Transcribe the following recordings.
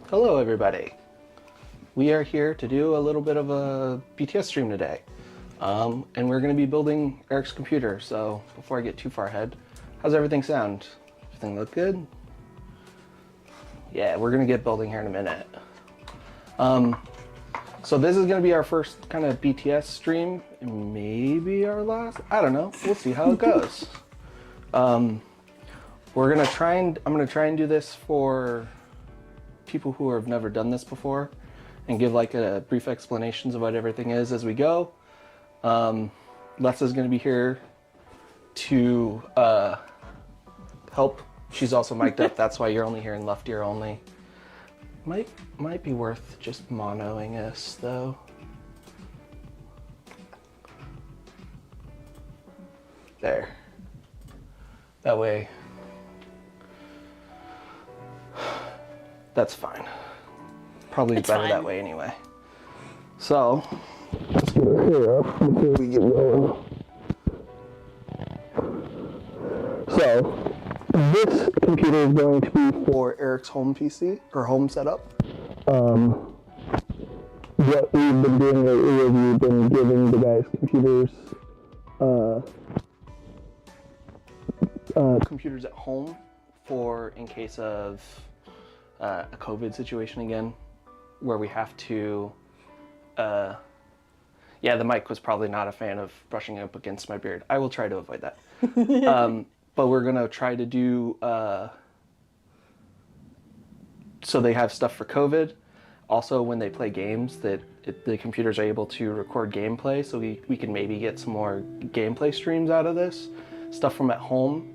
Hello everybody. We are here to do a little bit of a BTS stream today. And we're going to be building Eric's computer. So before I get too far ahead, how's everything sound? Everything look good? Yeah, we're going to get building here in a minute. So this is going to be our first kind of BTS stream, maybe our last. I don't know. We'll see how it goes. I'm going to try and do this for people who have never done this before and give like a brief explanations of what everything is as we go. Lesa's going to be here to help. She's also mic'd up. That's why you're only hearing left ear only. Might be worth just monoing us though. There. That way. That's fine. Probably it's better that way anyway. So, let's get our hair up before we get going. So, this computer is going to be for Eric's home PC, or home setup. What we've been doing lately is we've been giving the guys computers at home for in case of a COVID situation again, where we have to, yeah, the mic was probably not a fan of brushing up against my beard. I will try to avoid that. But we're gonna try to do, so they have stuff for COVID. Also, when they play games, that the computers are able to record gameplay, so we can maybe get some more gameplay streams out of this. Stuff from at home.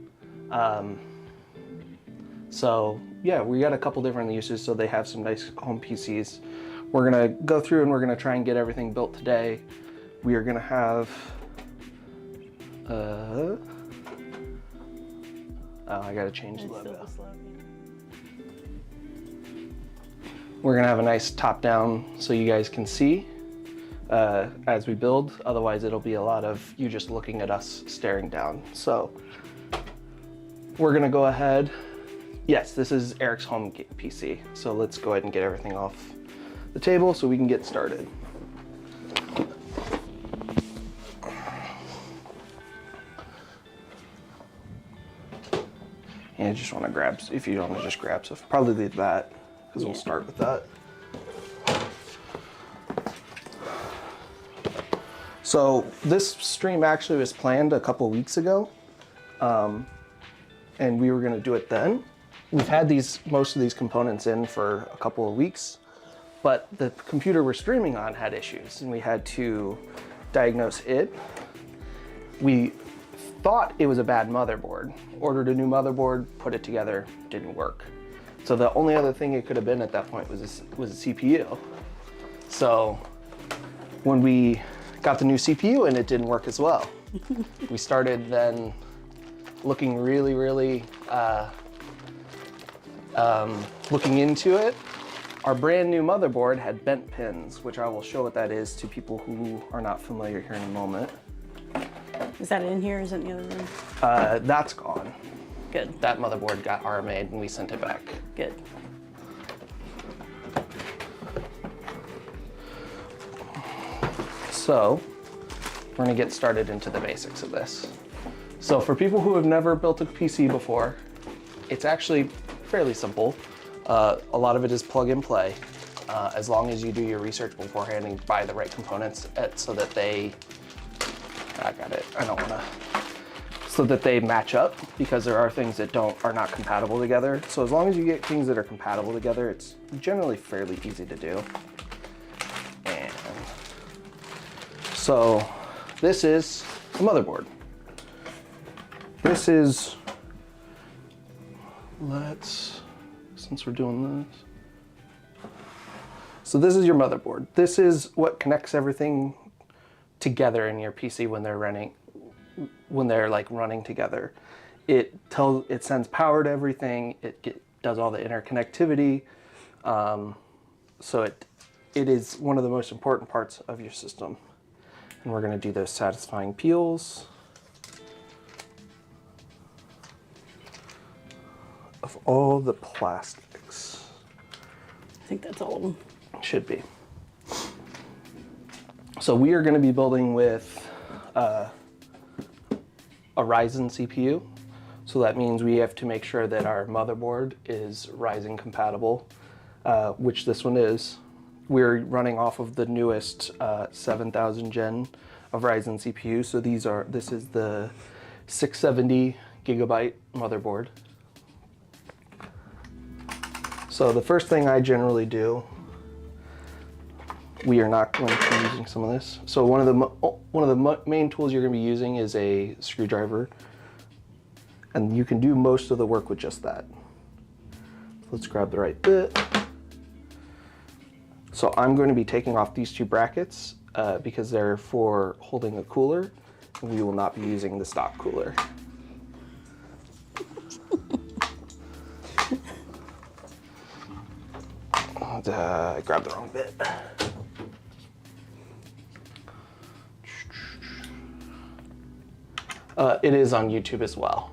So yeah, we got a couple different uses, so they have some nice home PCs. We're gonna go through and we're gonna try and get everything built today. We are gonna have, oh, I gotta change the logo. We're gonna have a nice top down so you guys can see as we build. Otherwise it'll be a lot of you just looking at us staring down. So we're gonna go ahead. Yes, this is Eric's home PC. So let's go ahead and get everything off the table so we can get started. And I just want to grab, if you want to just grab stuff, probably leave that because we'll start with that. So this stream actually was planned a couple weeks ago, and we were going to do it then. We've had most of these components in for a couple of weeks, but the computer we're streaming on had issues and we had to diagnose it. We thought it was a bad motherboard, ordered a new motherboard, put it together, didn't work. So the only other thing it could have been at that point was a CPU. So when we got the new CPU and it didn't work as well, we started then looking really, looking into it. Our brand new motherboard had bent pins, which I will show what that is to people who are not familiar here in a moment. Is that in here or is it in the other room? That's gone. Good. That motherboard got RMA'd and we sent it back. Good. So we're gonna get started into the basics of this. So for people who have never built a PC before, it's actually fairly simple. A lot of it is plug and play, as long as you do your research beforehand and buy the right components so that they, so that they match up, because there are things that are not compatible together. So as long as you get things that are compatible together, it's generally fairly easy to do. And so this is the motherboard. This is, since we're doing this. So this is your motherboard. This is what connects everything together in your PC when they're running together. It sends power to everything. It does all the interconnectivity. So it is one of the most important parts of your system. And we're gonna do those satisfying peels. of all the plastics. I think that's all of them. Should be. So we are going to be building with a Ryzen CPU. So that means we have to make sure that our motherboard is Ryzen compatible, which this one is. We're running off of the newest 7000 gen of Ryzen CPU. So this is the 670 gigabyte motherboard. So the first thing I generally do, we are not going to be using some of this. So one of the main tools you're going to be using is a screwdriver, and you can do most of the work with just that. Let's grab the right bit. So I'm going to be taking off these two brackets because they're for holding a cooler, and we will not be using the stock cooler. I grabbed the wrong bit. It is on YouTube as well.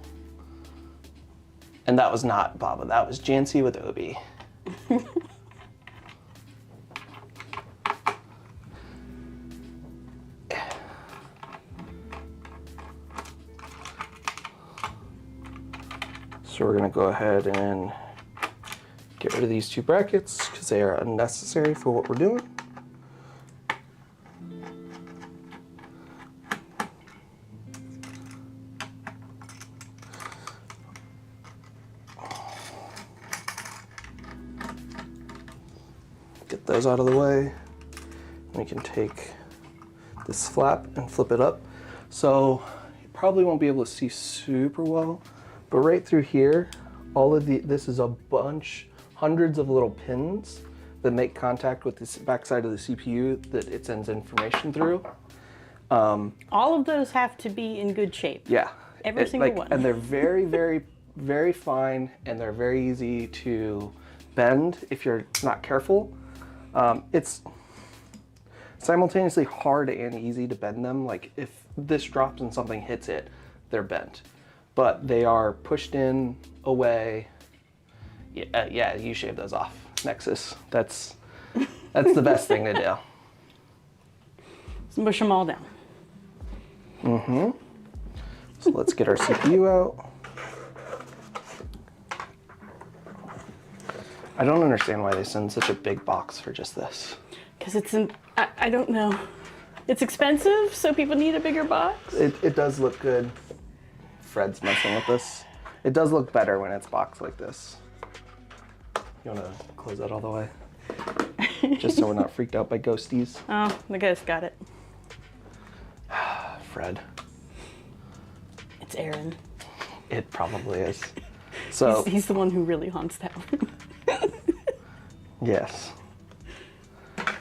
And that was not Baba, that was Jancy with Obi. So we're gonna go ahead and get rid of these two brackets because they are unnecessary for what we're doing. Get those out of the way. We can take this flap and flip it up. So you probably won't be able to see super well, but right through here, this is a bunch, hundreds of little pins that make contact with the backside of the CPU that it sends information through. All of those have to be in good shape. Yeah. Every single one. And they're very, very, very fine, and they're very easy to bend if you're not careful. It's simultaneously hard and easy to bend them. Like if this drops and something hits it, they're bent. But they are pushed in, away. Yeah, you shave those off, Nexus. That's the best thing to do. Let's mush them all down. Mm-hmm. So let's get our CPU out. I don't understand why they send such a big box for just this. Because I don't know. It's expensive, so people need a bigger box. It does look good. Fred's messing with this. It does look better when it's boxed like this. You want to close that all the way? Just so we're not freaked out by ghosties. Oh, the ghost got it. Fred. It's Aaron. It probably is. So he's the one who really haunts that one. Yes.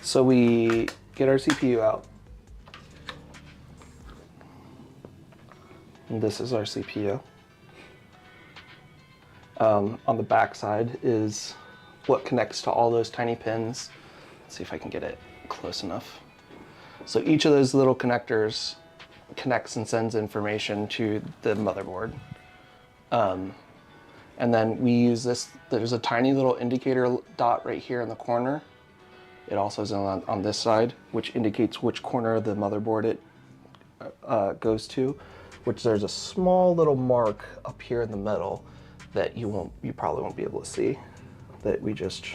So we get our CPU out. And this is our CPU. On the back side is what connects to all those tiny pins. Let's see if I can get it close enough. So each of those little connectors connects and sends information to the motherboard. And then we use this, there's a tiny little indicator dot right here in the corner. It also is on this side, which indicates which corner of the motherboard it goes to, which there's a small little mark up here in the middle that you probably won't be able to see, that we just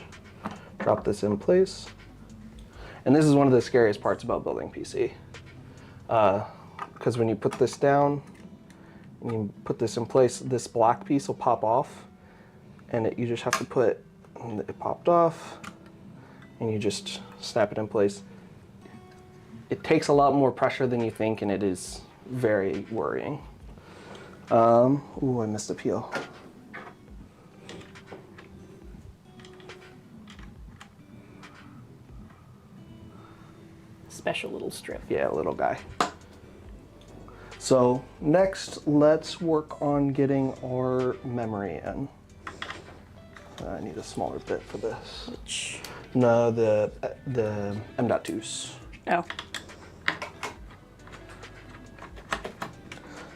drop this in place. And this is one of the scariest parts about building PC. Because when you put this down, and you put this in place, this black piece will pop off, and you just have to put, it popped off, and you just snap it in place. It takes a lot more pressure than you think, and it is very worrying. Ooh, I missed a peel. Special little strip. Yeah, little guy. So next, let's work on getting our memory in. I need a smaller bit for this. Which? No, the M.2s. Oh.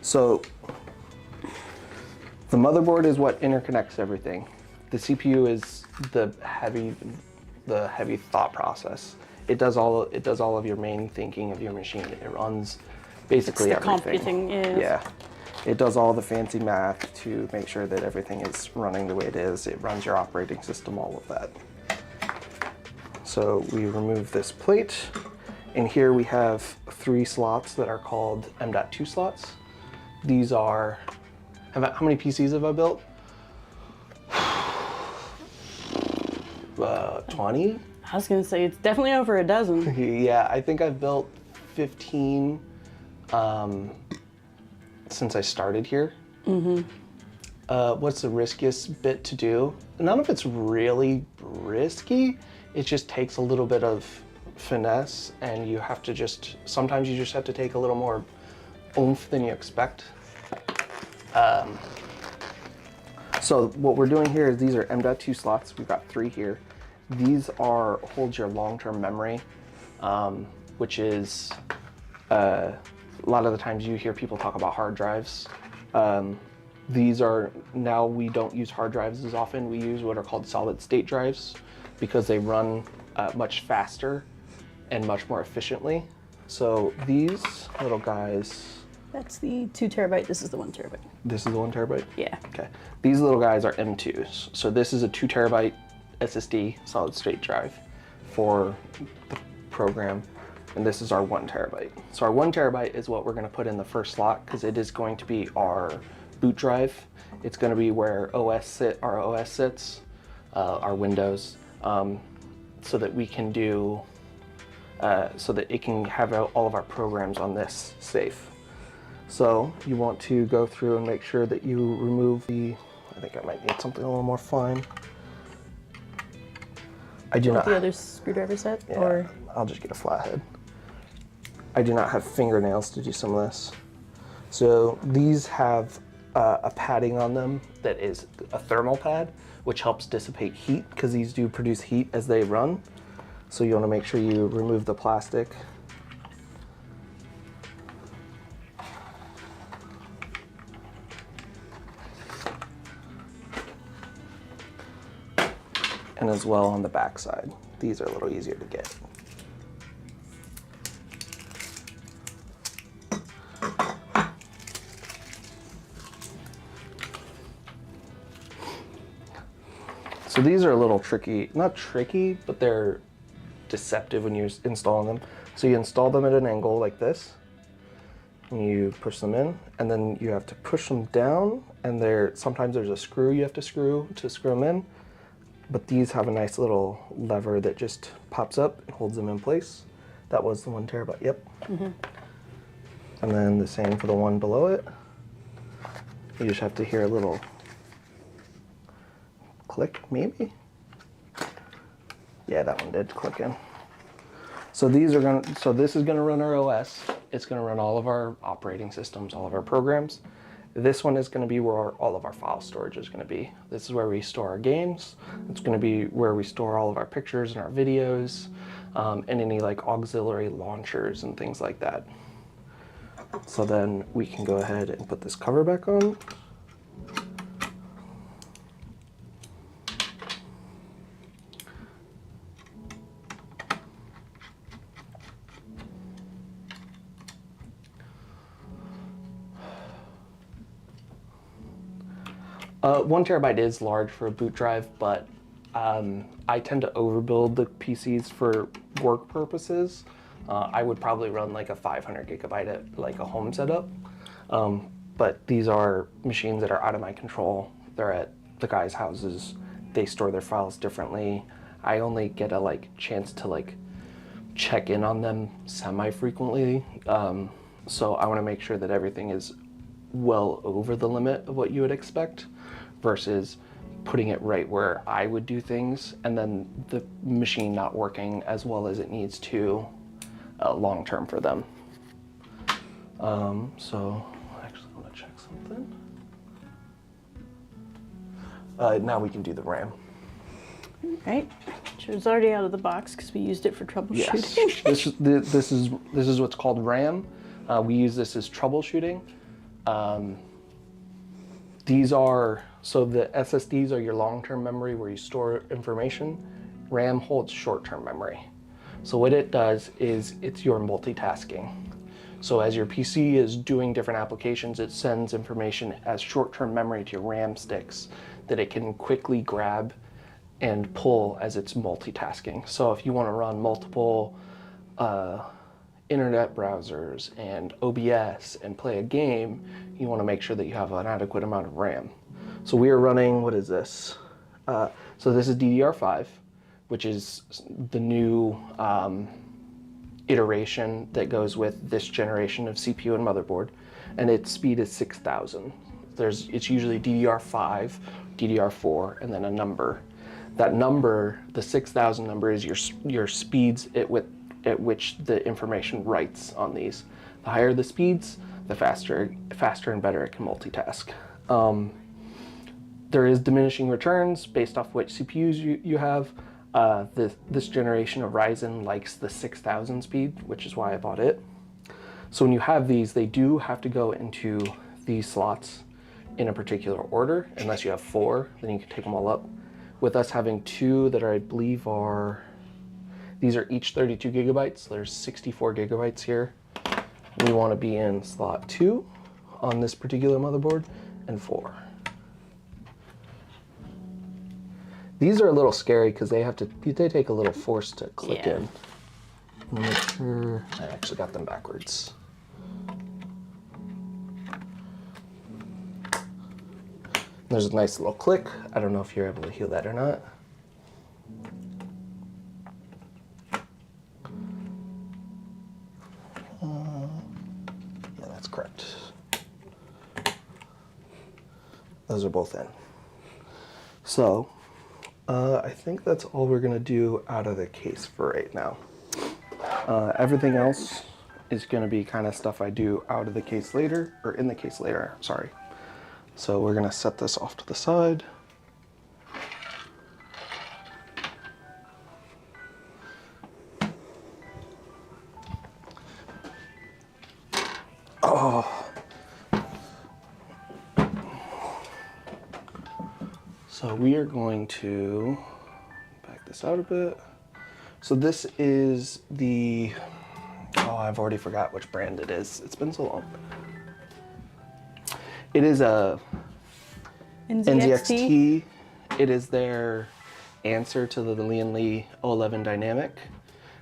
So The motherboard is what interconnects everything. The CPU is the heavy thought process. It does all of your main thinking of your machine. It runs basically It's the everything. computing, yes. Yeah. It does all the fancy math to make sure that everything is running the way it is. It runs your operating system, all of that. So we remove this plate. And here we have 3 slots that are called M.2 slots. These are, how many PCs have I built? 20? I was gonna say it's definitely over a dozen. Yeah, I think I've built 15 since I started here. What's the riskiest bit to do? None of it's really risky. It just takes a little bit of finesse, and you have to sometimes you just have to take a little more oomph than you expect. So what we're doing here is these are M.2 slots. We've got 3 here. These holds your long-term memory, which is a lot of the times you hear people talk about hard drives. These are, now we don't use hard drives as often. We use what are called solid state drives because they run much faster and much more efficiently. So these little guys. That's the 2 terabyte. This is the 1 terabyte. This is the 1 terabyte? Yeah. Okay. These little guys are M2s. So this is a 2 terabyte SSD solid state drive for the program. And this is our 1 terabyte. So our 1 terabyte is what we're going to put in the first slot because it is going to be our boot drive. It's going to be where our OS sits, our Windows, so that we can do, so that it can have all of our programs on this safe. So you want to go through and make sure that you remove I think I might need something a little more fine. I do not. The other screwdriver set, Yeah, or I'll just get a flathead. I do not have fingernails to do some of this. So these have a padding on them that is a thermal pad, which helps dissipate heat because these do produce heat as they run. So you want to make sure you remove the plastic. And as well on the back side. These are a little easier to get. So these are a little tricky, not tricky, but they're deceptive when you're installing them. So you install them at an angle like this, and you push them in, and then you have to push them down, and sometimes there's a screw you have to screw them in. But these have a nice little lever that just pops up and holds them in place. That was the 1 terabyte, yep. And then the same for the one below it. You just have to hear a little click, maybe? Yeah, that one did click in. So this is gonna run our OS. It's gonna run all of our operating systems, all of our programs. This one is going to be where all of our file storage is going to be. This is where we store our games. It's going to be where we store all of our pictures and our videos, and any like auxiliary launchers and things like that. So then we can go ahead and put this cover back on. One terabyte is large for a boot drive, but I tend to overbuild the PCs for work purposes. I would probably run like a 500 gigabyte at like a home setup. But these are machines that are out of my control. They're at the guys' houses. They store their files differently. I only get a chance to check in on them semi-frequently. So I want to make sure that everything is well over the limit of what you would expect versus putting it right where I would do things and then the machine not working as well as it needs to long term for them. So actually I want to check something. Now we can do the RAM. Right, which was already out of the box because we used it for troubleshooting. Yes, this is what's called RAM. We use this as troubleshooting. These are, so the SSDs are your long-term memory where you store information. RAM holds short-term memory. So what it does is it's your multitasking. So as your PC is doing different applications, it sends information as short-term memory to your RAM sticks that it can quickly grab and pull as it's multitasking. So if you want to run multiple internet browsers and OBS and play a game, you want to make sure that you have an adequate amount of RAM. So we are running, what is this? So this is DDR5, which is the new iteration that goes with this generation of CPU and motherboard, and its speed is 6,000. It's usually DDR5, DDR4, and then a number. That number, the 6,000 number, is your speeds at which the information writes on these. The higher the speeds, the faster and better it can multitask. There is diminishing returns based off which CPUs you have. This generation of Ryzen likes the 6,000 speed, which is why I bought it. So when you have these, they do have to go into these slots in a particular order. Unless you have 4, then you can take them all up. With us having 2 that I believe these are each 32 gigabytes. There's 64 gigabytes here. We want to be in slot 2 on this particular motherboard, and 4. These are a little scary because they take a little force to click in. Let me make sure I actually got them backwards. There's a nice little click. I don't know if you're able to hear that or not. Yeah, that's correct. Those are both in. So, I think that's all we're gonna do out of the case for right now. Everything else is gonna be kind of stuff I do out of the case later, or in the case later, sorry. So we're gonna set this off to the side. So we are going to back this out a bit. So this is I've already forgot which brand it is. It's been so long. It is a NZXT. It is their answer to the Lian Li 011 Dynamic.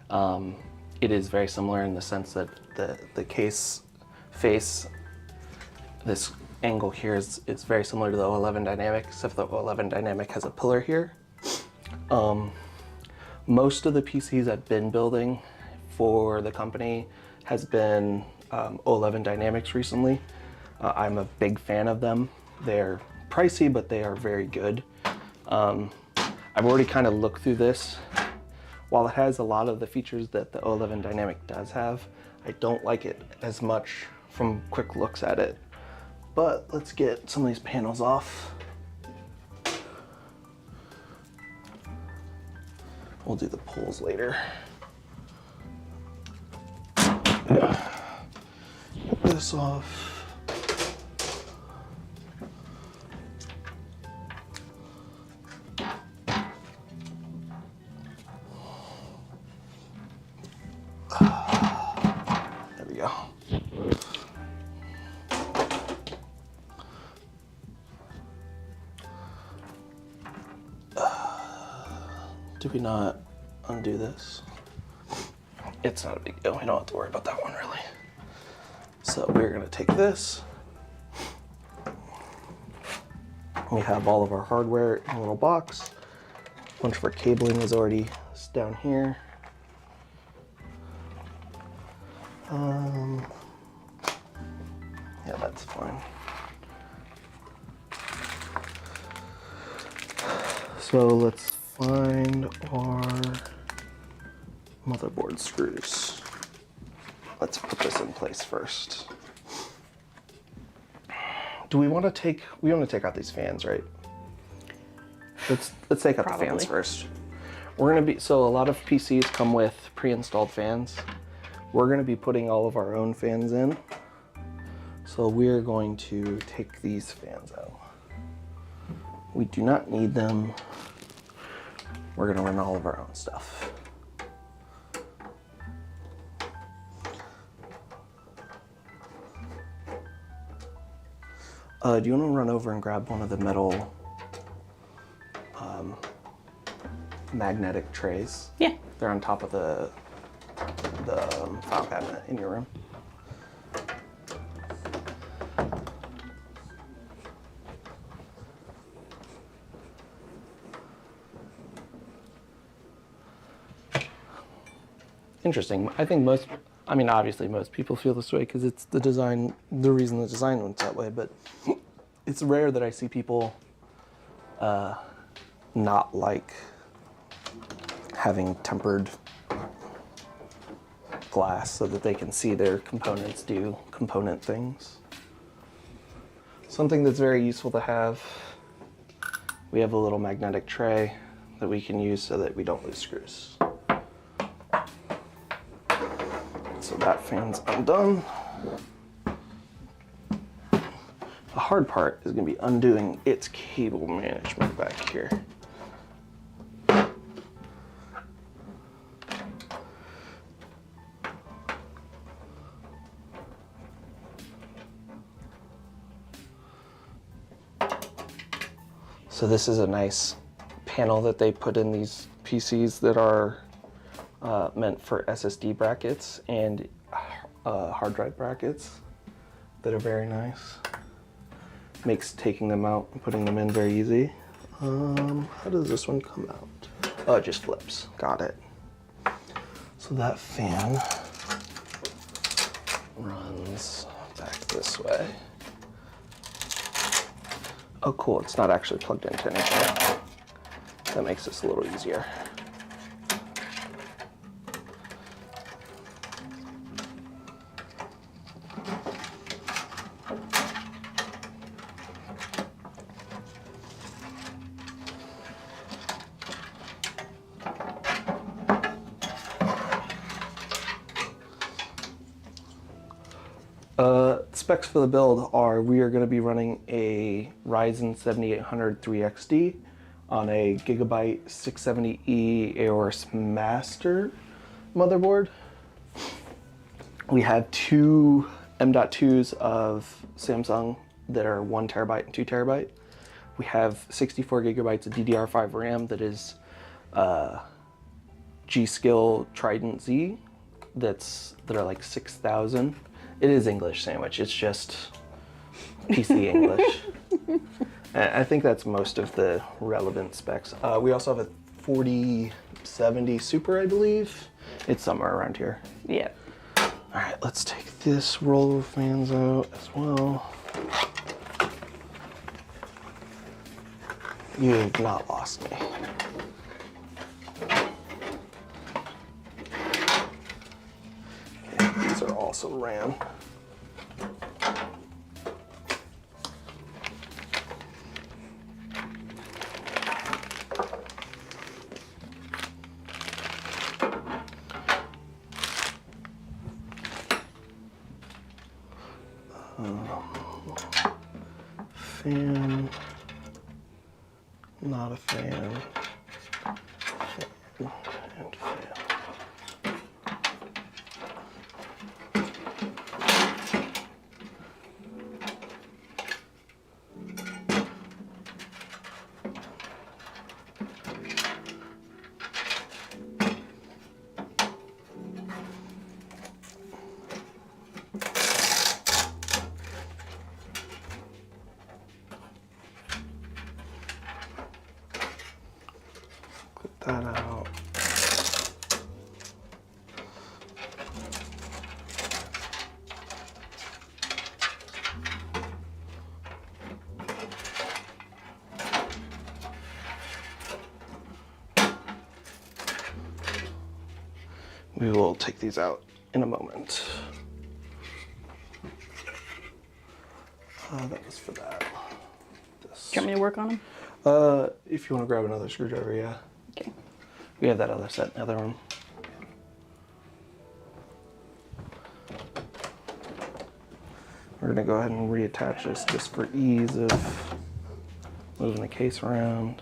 It is very similar in the sense that the case face, this angle here is very similar to the 011 Dynamic, except the 011 Dynamic has a pillar here. Most of the PCs I've been building for the company has been 011 Dynamics recently. I'm a big fan of them. They're pricey, but they are very good. I've already kind of looked through this. While it has a lot of the features that the 011 Dynamic does have, I don't like it as much from quick looks at it. But let's get some of these panels off. We'll do the pulls later. Get this off. There we go. Do we not undo this? It's not a big deal. We don't have to worry about that one really. So we're gonna take this. We have all of our hardware in a little box. A bunch of our cabling is already down here. Yeah, that's fine. So let's find our motherboard screws. Let's put this in place first. Do we want to take out these fans, right? Let's take out the fans first. So a lot of PCs come with pre-installed fans. We're gonna be putting all of our own fans in. So we're going to take these fans out. We do not need them. We're gonna run all of our own stuff. Do you want to run over and grab one of the metal magnetic trays? Yeah. They're on top of the file cabinet in your room. Interesting. I think obviously most people feel this way because it's the design, the reason the design went that way, but it's rare that I see people not like having tempered glass so that they can see their components do component things. Something that's very useful to have, we have a little magnetic tray that we can use so that we don't lose screws. So that fan's undone. The hard part is going to be undoing its cable management back here. So this is a nice panel that they put in these PCs that are meant for SSD brackets and hard drive brackets that are very nice. Makes taking them out and putting them in very easy. How does this one come out? Oh, it just flips. Got it. So that fan runs back this way. Oh, cool. It's not actually plugged into anything. That makes this a little easier. Specs for the build are we are going to be running a Ryzen 7800 3XD on a Gigabyte 670E Aorus Master motherboard. We have two M.2s of Samsung that are 1 terabyte and 2 terabyte. We have 64 gigabytes of DDR5 RAM that is G.Skill Trident Z that are like 6,000. It is English sandwich, it's just PC English. I think that's most of the relevant specs. We also have a 4070 Super, I believe. It's somewhere around here. Yeah. All right, let's take this rollover fans out as well. You've not lost me. Okay, these are also RAM. Fan, not a fan, fan, and fan. That out. We will take these out in a moment. That was for that. This. Do you want me to work on them? If you want to grab another screwdriver, yeah. Okay. We have that other set in the other room. We're gonna go ahead and reattach this just for ease of moving the case around.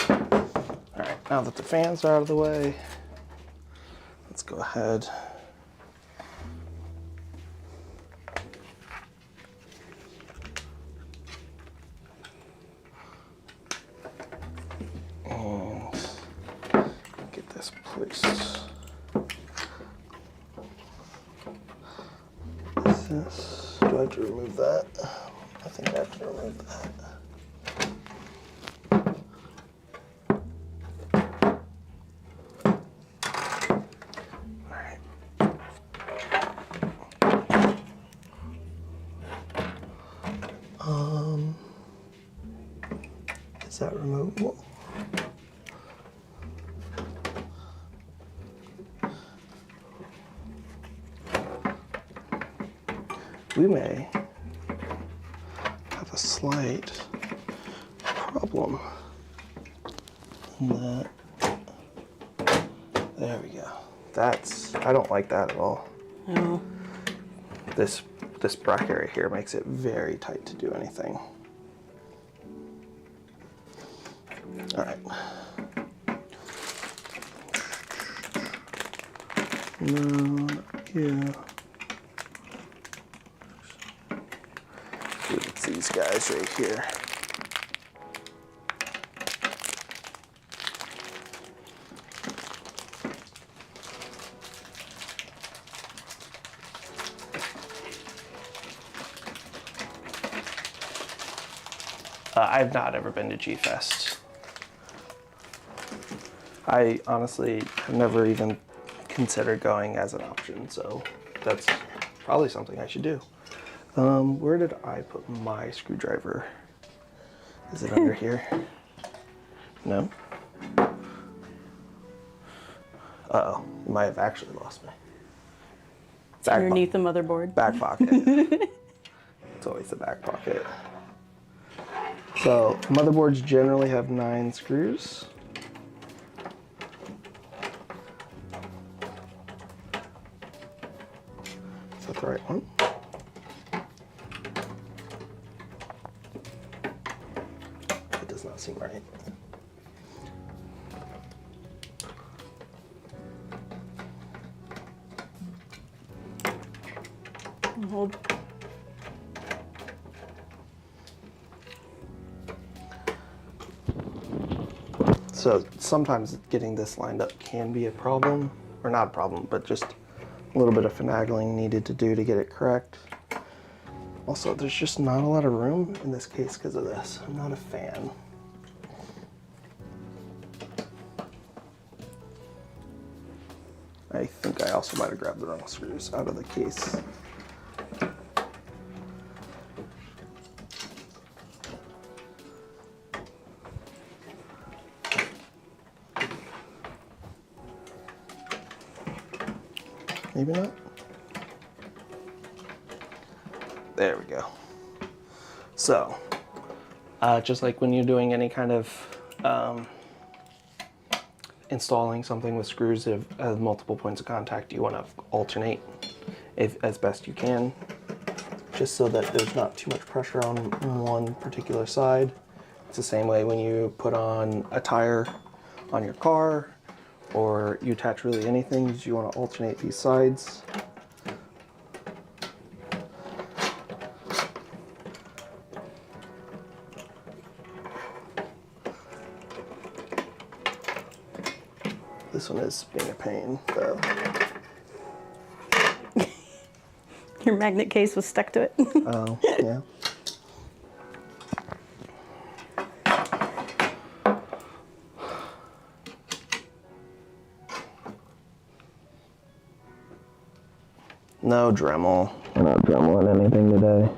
All right, now that the fans are out of the way, let's go ahead and get this placed. This, do I have to remove that? I think I have to remove that. Is that removable? We may have a slight problem in that. There we go. I don't like that at all. No. This bracket right here makes it very tight to do anything. All right. No, yeah. It's these guys right here. I've not ever been to G-Fest. I honestly have never even considered going as an option, so that's probably something I should do. Where did I put my screwdriver? Is it under here? No? Uh-oh, you might have actually lost me. It's underneath the motherboard. Back pocket. It's always the back pocket. So motherboards generally have 9 screws. Is that the right one? It does not seem right. Hold. So sometimes getting this lined up can be a problem, or not a problem, but just a little bit of finagling needed to do to get it correct. Also, there's just not a lot of room in this case because of this. I'm not a fan. I think I also might have grabbed the wrong screws out of the case. Maybe not. There we go. So, just like when you're doing any kind of installing something with screws that have multiple points of contact, you want to alternate as best you can, just so that there's not too much pressure on one particular side. It's the same way when you put on a tire on your car, or you attach really anything, you want to alternate these sides. This one is being a pain, though. Your magnet case was stuck to it. Oh, yeah. No Dremel. We're not Dremeling anything today.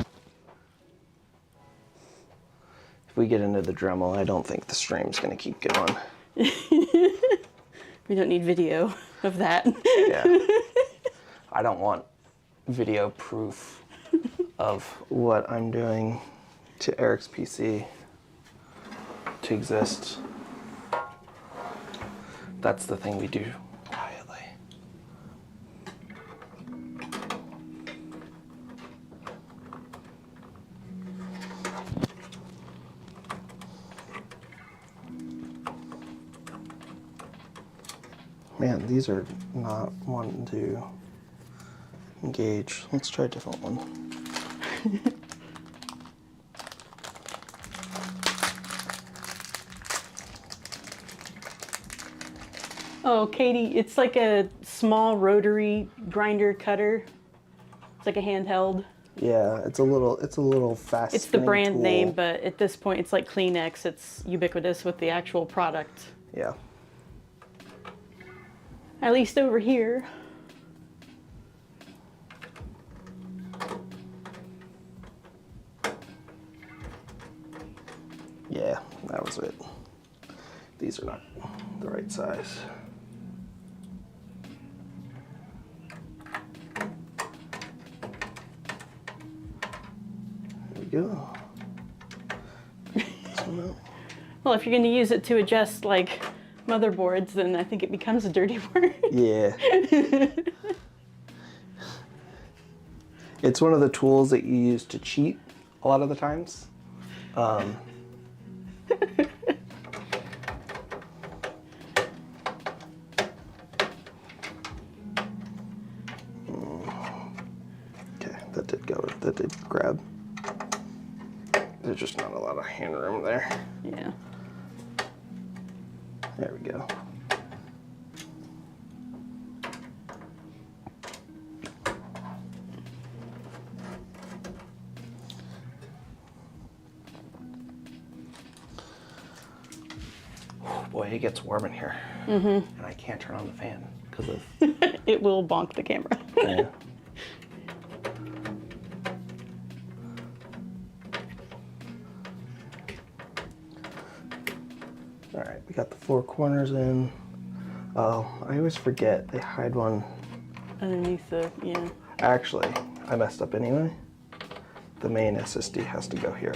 If we get into the Dremel, I don't think the stream's gonna keep going. We don't need video of that. Yeah. I don't want video proof of what I'm doing to Eric's PC to exist. That's the thing we do quietly. Man, these are not wanting to engage. Let's try a different one. Oh, Katie, it's like a small rotary grinder cutter. It's like a handheld. Yeah, it's a little fast. It's the brand tool. name, but at this point it's like Kleenex. It's ubiquitous with the actual product. Yeah. At least over here. Yeah, that was it. These are not the right size. There we go. This one out. Well, if you're going to use it to adjust like motherboards, then I think it becomes a dirty word. Yeah. It's one of the tools that you use to cheat a lot of the times. Okay, that did grab. There's just not a lot of hand room there. Yeah. There we go. Boy, it gets warm in here. And I can't turn on the fan because of... It will bonk the camera. Yeah. All right, we got the four corners in. Oh, I always forget they hide one. Underneath the, yeah. Actually, I messed up anyway. The main SSD has to go here.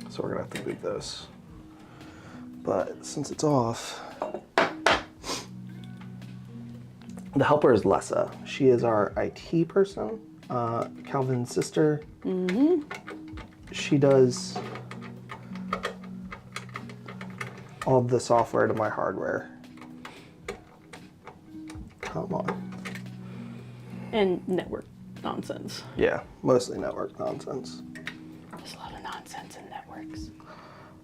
So we're gonna have to move those. But since it's off, the helper is Lessa. She is our IT person, Calvin's sister. She does all of the software to my hardware. Come on. And network nonsense. Yeah, mostly network nonsense. There's a lot of nonsense in networks.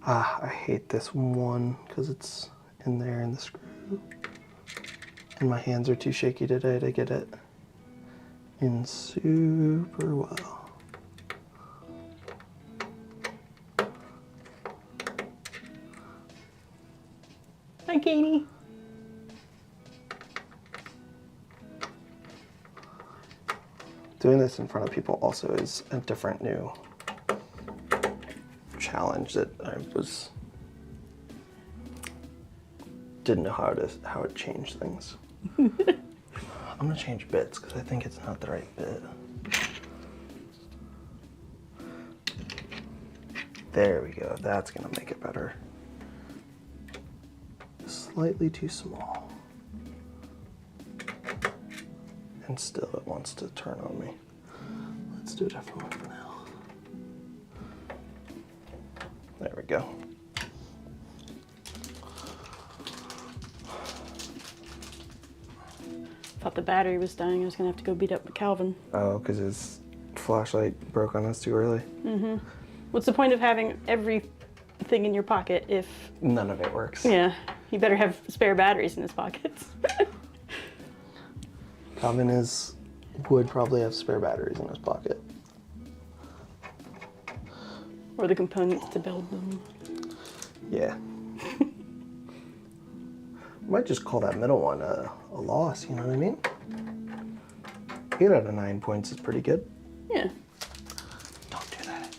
I hate this one because it's in there in the screw. And my hands are too shaky today to get it in super well. Hi, Katie. Doing this in front of people also is a different new challenge that I didn't know how to change things. I'm gonna change bits because I think it's not the right bit. There we go. That's gonna make it better. Slightly too small. And still it wants to turn on me. Let's do a different one for now. There we go. Thought the battery was dying. I was gonna have to go beat up Calvin. Oh, because his flashlight broke on us too early? What's the point of having everything in your pocket if... None of it works. Yeah, you better have spare batteries in his pockets. Calvin would probably have spare batteries in his pocket. Or the components to build them. Yeah. Might just call that middle one a loss, you know what I mean? 8 out of 9 points is pretty good. Yeah. Don't do that.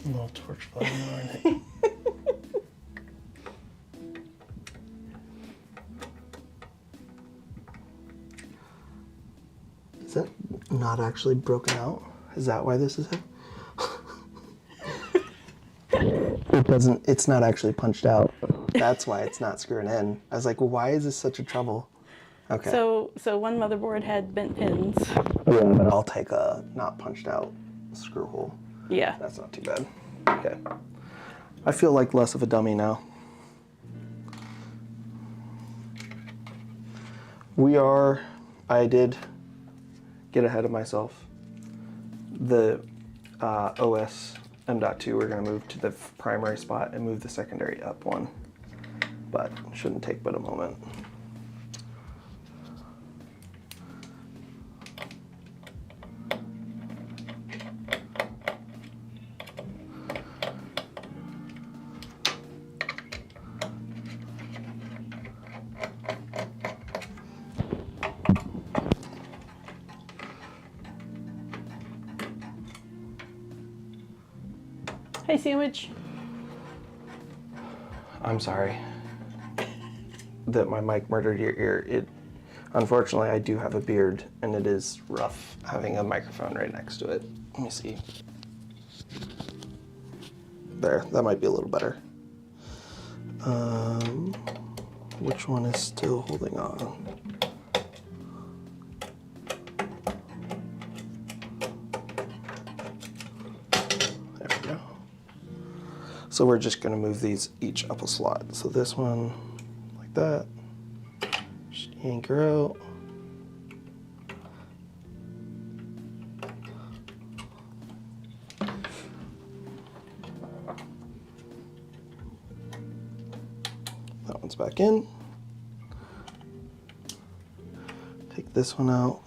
A little torch flame, aren't it? it not actually broken out? Is that why this is it? It's not actually punched out. That's why it's not screwing in. I was like, well, why is this such a trouble? Okay. So one motherboard had bent pins. Yeah, but I'll take a not punched out screw hole. Yeah. That's not too bad. Okay. I feel like less of a dummy now. I did get ahead of myself. The OS M.2, we're going to move to the primary spot and move the secondary up one. But shouldn't take but a moment. Hey, Sandwich. I'm sorry that my mic murdered your ear. Unfortunately, I do have a beard, and it is rough having a microphone right next to it. Let me see. There, that might be a little better. Which one is still holding on? There we go. So we're just going to move these each up a slot. So this one, like that. Just yank her out. That one's back in. Take this one out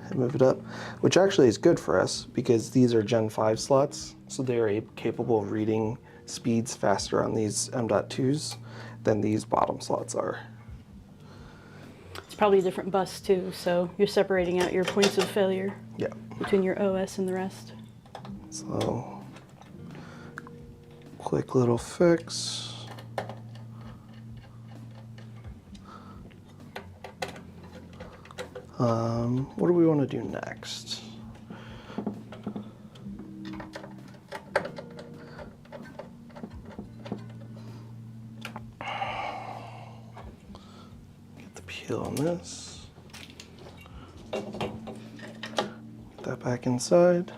and move it up, which actually is good for us because these are Gen 5 slots, so they are capable of reading speeds faster on these M.2s than these bottom slots are. It's probably a different bus too, so you're separating out your points of failure. Yeah. Between your OS and the rest. So, quick little fix. What do we want to do next? Get the peel on this. Get that back inside.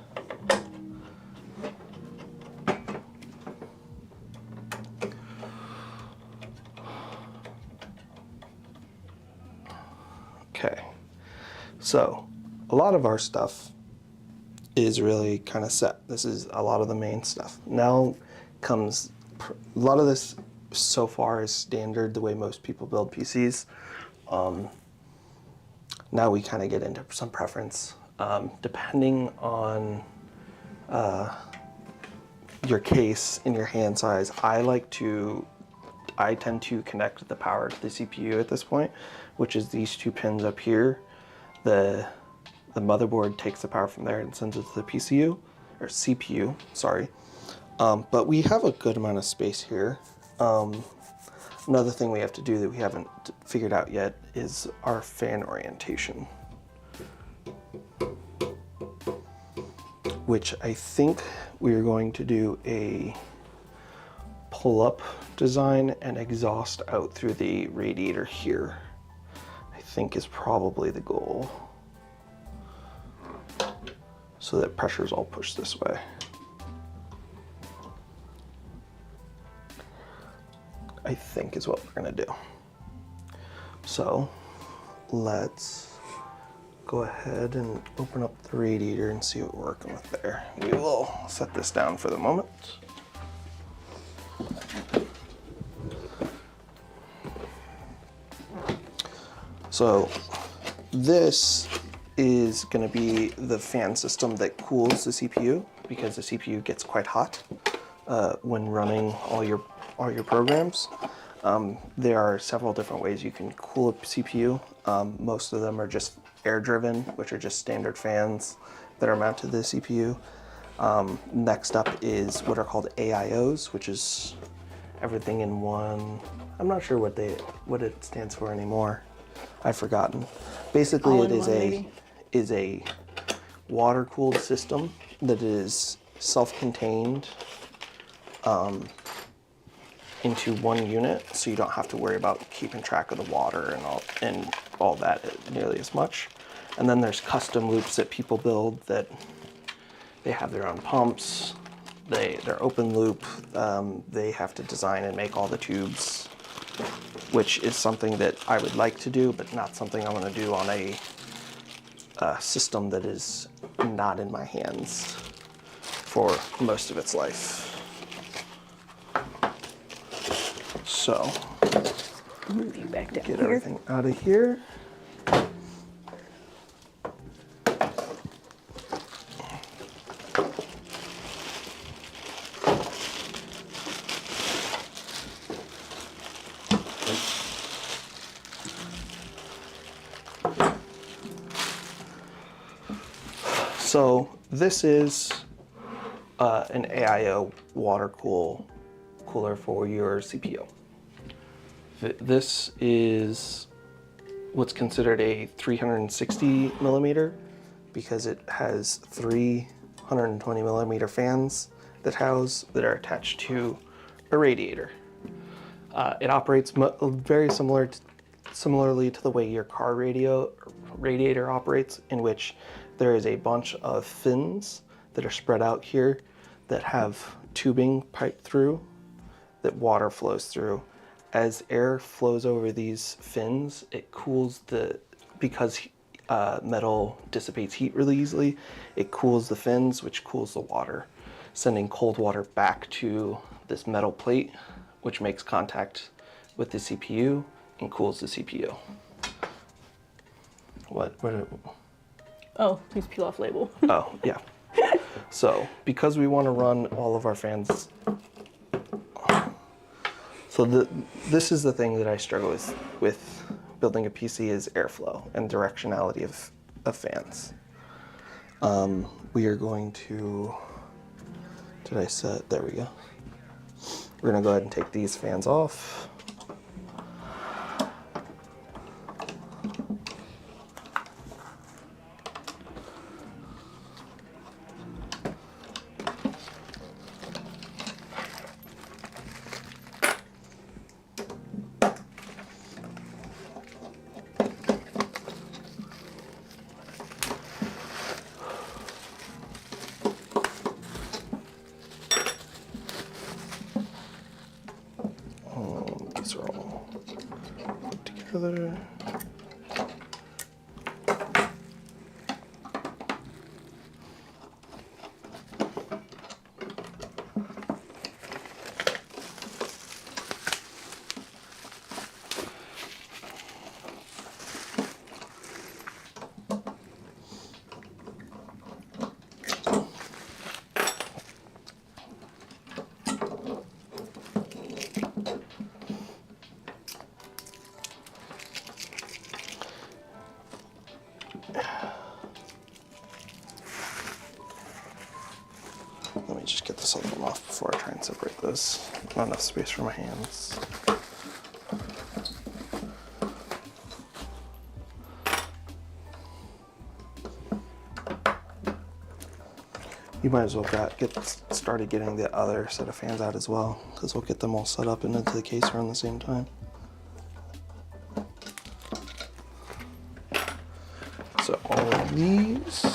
Okay. So, a lot of our stuff is really kind of set. This is a lot of the main stuff. Now comes, a lot of this so far is standard the way most people build PCs. Now we kind of get into some preference. Depending on your case and your hand size, I tend to connect the power to the CPU at this point, which is these two pins up here. The motherboard takes the power from there and sends it to the CPU, sorry. But we have a good amount of space here. Another thing we have to do that we haven't figured out yet is our fan orientation, which I think we're going to do a pull-up design and exhaust out through the radiator here. I think is probably the goal, so that pressure's all pushed this way. I think is what we're gonna do. So let's go ahead and open up the radiator and see what we're working with there. We will set this down for the moment. So this is going to be the fan system that cools the CPU, because the CPU gets quite hot when running all your programs. There are several different ways you can cool a CPU. Most of them are just air driven, which are just standard fans that are mounted to the CPU. Next up is what are called AIOs, which is everything in one. I'm not sure what it stands for anymore. I've forgotten. Basically, it is is a water-cooled system that is self-contained into one unit, so you don't have to worry about keeping track of the water and all that nearly as much. And then there's custom loops that people build that they have their own pumps. They're open loop. They have to design and make all the tubes, which is something that I would like to do, but not something I'm going to do on a system that is not in my hands for most of its life. So, Move you back down get here. everything out of here. So this is an AIO water cooler for your CPU. This is what's considered a 360 millimeter because it has 320 millimeter fans that are attached to a radiator. It operates very similarly to the way your car radiator operates, in which there is a bunch of fins that are spread out here that have tubing piped through that water flows through. As air flows over these fins, it cools because metal dissipates heat really easily, it cools the fins, which cools the water, sending cold water back to this metal plate, which makes contact with the CPU and cools the CPU. Oh, please peel off label. Oh, yeah. So, because we want to run all of our fans, so this is the thing that I struggle with building a PC is airflow and directionality of fans. We are going to, there we go. We're gonna go ahead and take these fans off. These are all put together. Let me just get this other one off before I try and separate this. Not enough space for my hands. You might as well get started getting the other set of fans out as well, because we'll get them all set up and into the case around the same time. So all of these.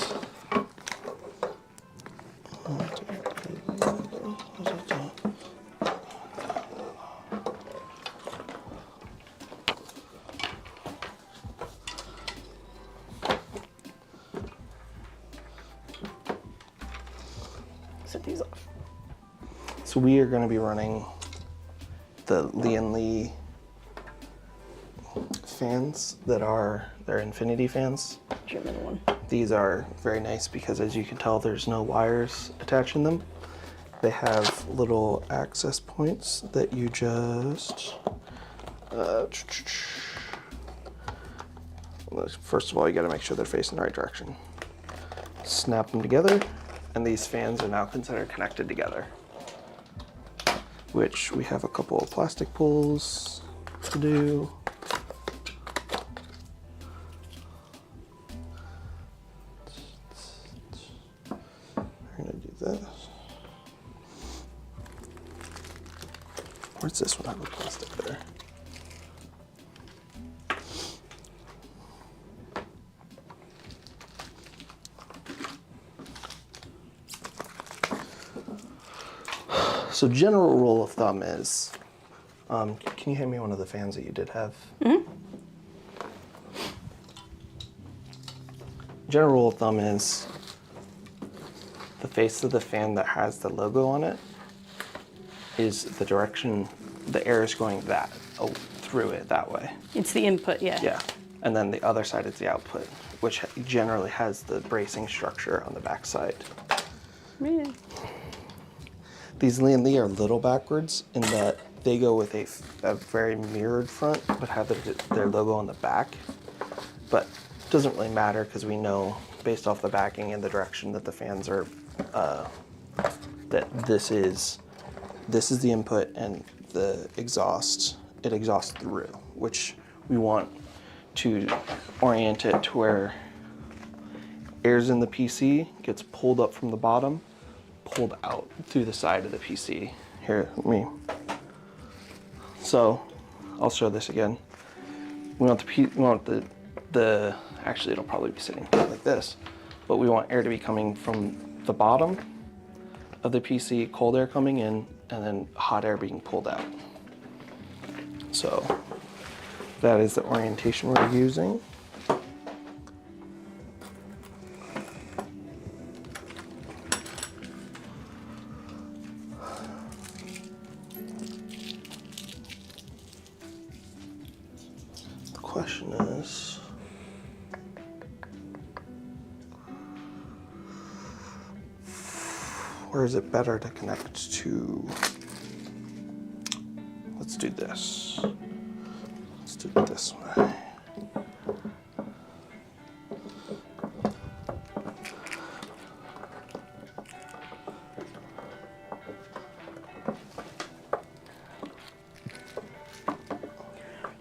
Set these off. So we are going to be running the Lee fans they're infinity fans. German one. These are very nice because, as you can tell, there's no wires attaching them. They have little access points that you just first of all, you got to make sure they're facing the right direction. Snap them together, and these fans are now considered connected together, which we have a couple of plastic pulls to do. Where's this one? I have a plastic there. So general rule of thumb is, can you hand me one of the fans that you did have? Mm-hmm. General rule of thumb is the face of the fan that has the logo on it is the direction the air is going through it that way. It's the input, yeah. Yeah. And then the other side is the output, which generally has the bracing structure on the back side. Really? These Lian Li are a little backwards in that they go with a very mirrored front, but have their logo on the back. But it doesn't really matter because we know based off the backing and the direction that the fans are, that this is the input and the exhaust. It exhausts through, which we want to orient it to where air's in the PC, gets pulled up from the bottom, pulled out through the side of the PC. Here, so I'll show this again. We want the actually it'll probably be sitting like this, but we want air to be coming from the bottom of the PC, cold air coming in, and then hot air being pulled out. So that is the orientation we're using. The question is, where is it better to connect to? Let's do this. Let's do it this way.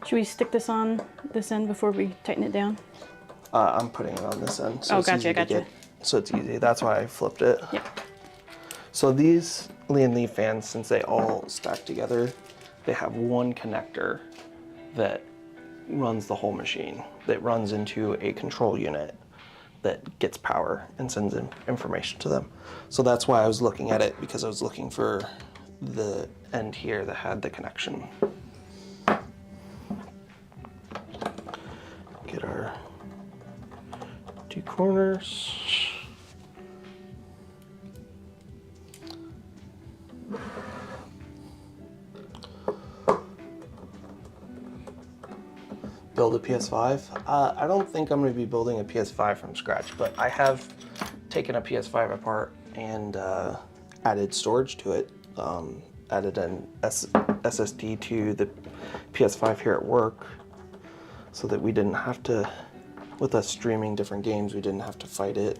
Should we stick this on this end before we tighten it down? I'm putting it on this end. So oh, it's easy to gotcha. so it's easy. That's why I flipped it. Yep. So these Lian Li fans, since they all stack together, they have one connector that runs the whole machine, that runs into a control unit that gets power and sends in information to them. So that's why I was looking at it, because I was looking for the end here that had the connection. Get our two corners. Build a PS5? I don't think I'm going to be building a PS5 from scratch, but I have taken a PS5 apart and added storage to it. Added an SSD to the PS5 here at work so that we didn't have to, with us streaming different games, we didn't have to fight it.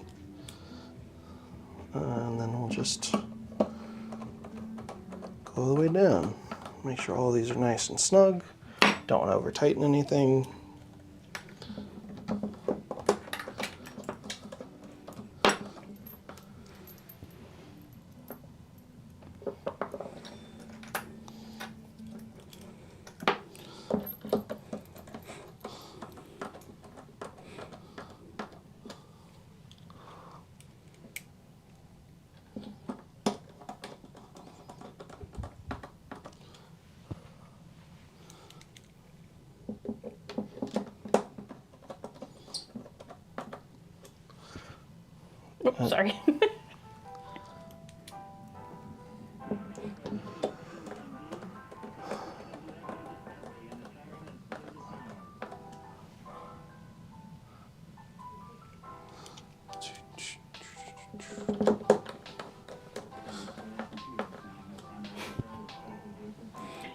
And then we'll just go all the way down. Make sure all these are nice and snug. Don't want to over tighten anything. Oh, sorry.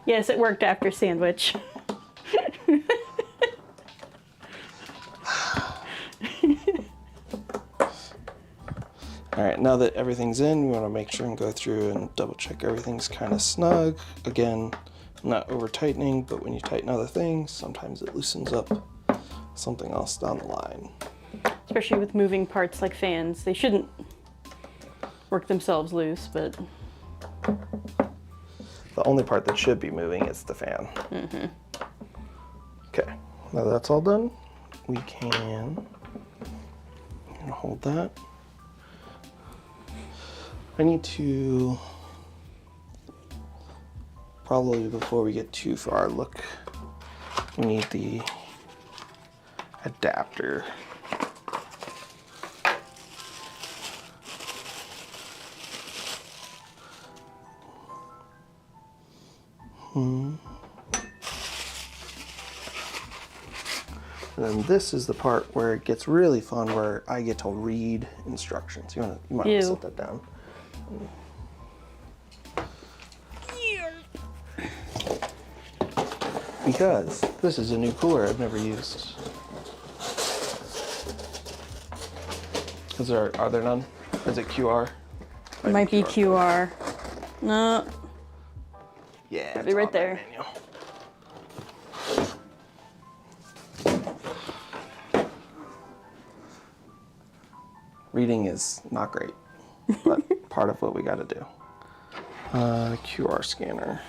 Yes, it worked after sandwich. All right, now that everything's in, we want to make sure and go through and double check everything's kind of snug. Again, not over tightening, but when you tighten other things, sometimes it loosens up something else down the line. Especially with moving parts like fans. They shouldn't work themselves loose, but... The only part that should be moving is the fan. Okay, now that's all done. We can hold that. I need to, probably before we get too far, look, we need the adapter. And then this is the part where it gets really fun, where I get to read instructions. You might want to set that down. Because this is a new cooler I've never used. Are there none? Is it QR? It might be QR. No. Yeah, It'll be right there. Manual. Reading is not great, but part of what we got to do. QR scanner.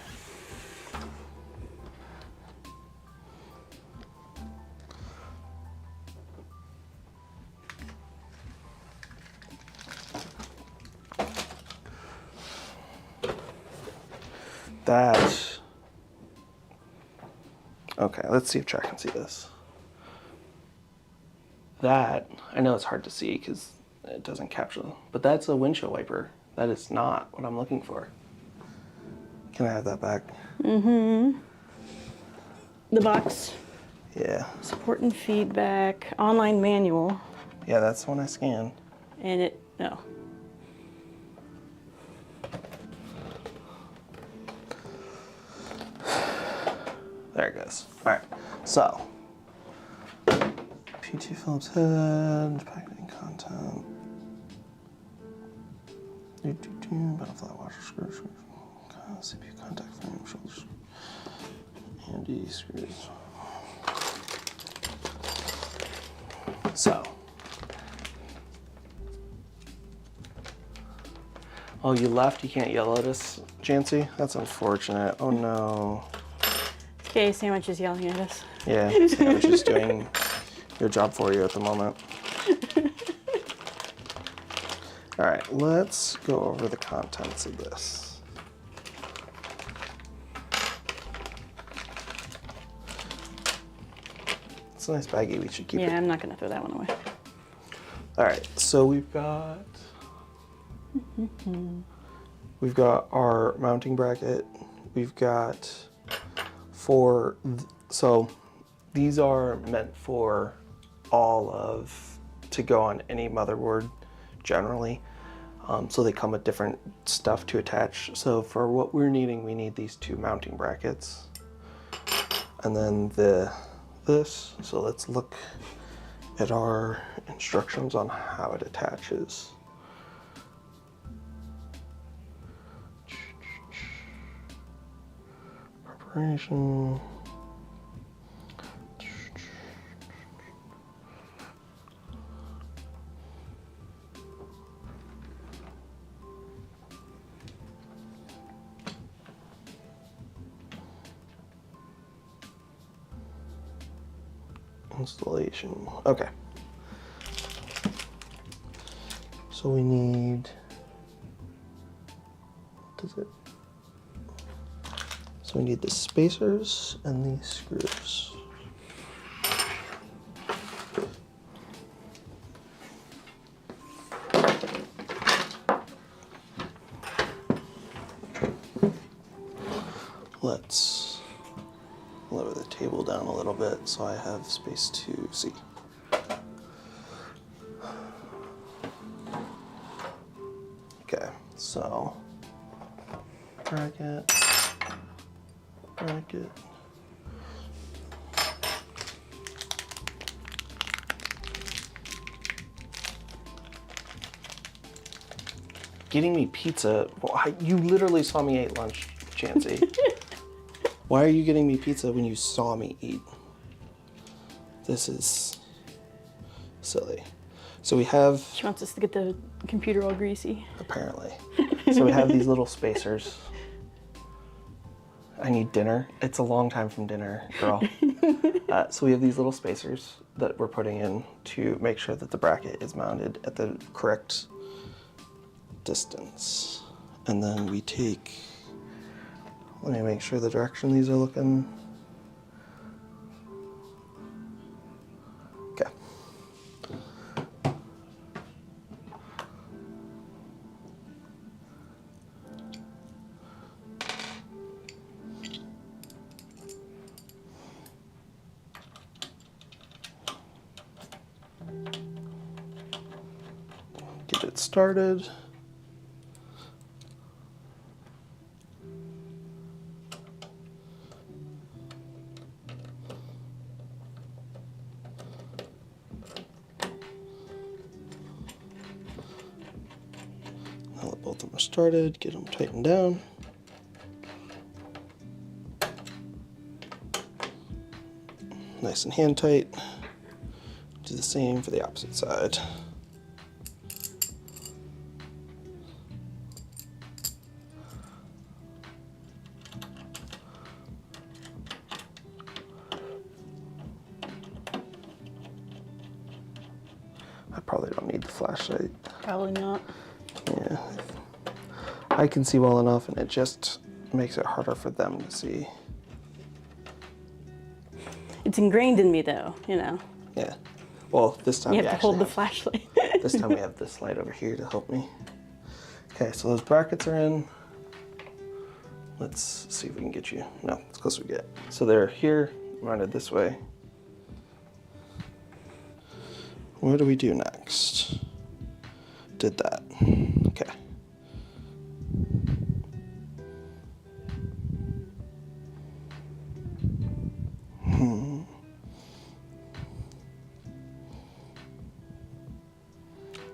Okay, let's see if Jack can see this. That, I know it's hard to see because it doesn't capture them, but that's a windshield wiper. That is not what I'm looking for. Can I have that back? The box. Yeah. Support and feedback, online manual. Yeah, that's the one I scanned. And no. There it goes. All right, so PT Phillips head, packaging content, butterfly washer screws, CPU contact frame, shoulders, handy screws. So, oh, you left? You can't yell at us, Jancy? That's unfortunate. Oh no. Okay, Sandwich is yelling at us. Yeah, Sandwich is doing your job for you at the moment. All right, let's go over the contents of this. It's a nice baggie, we should keep it. Yeah, I'm not gonna throw that one away. All right, so we've got our mounting bracket. We've got so these are meant for to go on any motherboard generally. So they come with different stuff to attach. So for what we're needing, we need these two mounting brackets. And then this, so let's look at our instructions on how it attaches. Preparation. Installation. Okay. So we need. So we need the spacers and these screws. Let's lower the table down a little bit so I have space to see. Okay, so bracket. Getting me pizza. Well, you literally saw me eat lunch, Chancey. Why are you getting me pizza when you saw me eat? This is silly. So we have. She wants us to get the computer all greasy. Apparently. So we have these little spacers. I need dinner. It's a long time from dinner, girl. So we have these little spacers that we're putting in to make sure that the bracket is mounted at the correct distance. And then we take, let me make sure the direction these are looking. Okay. Get it started. Now that both of them are started, get them tightened down. Nice and hand tight. Do the same for the opposite side. I probably don't need the flashlight. Probably not. Yeah. I can see well enough, and it just makes it harder for them to see. It's ingrained in me, though. You know. Yeah. Well, this time You we have to actually hold the have, flashlight. this time we have this light over here to help me. Okay, so those brackets are in. Let's see if we can get you. No, it's close we get. So they're here, mounted this way. What do we do next? Did that. Okay.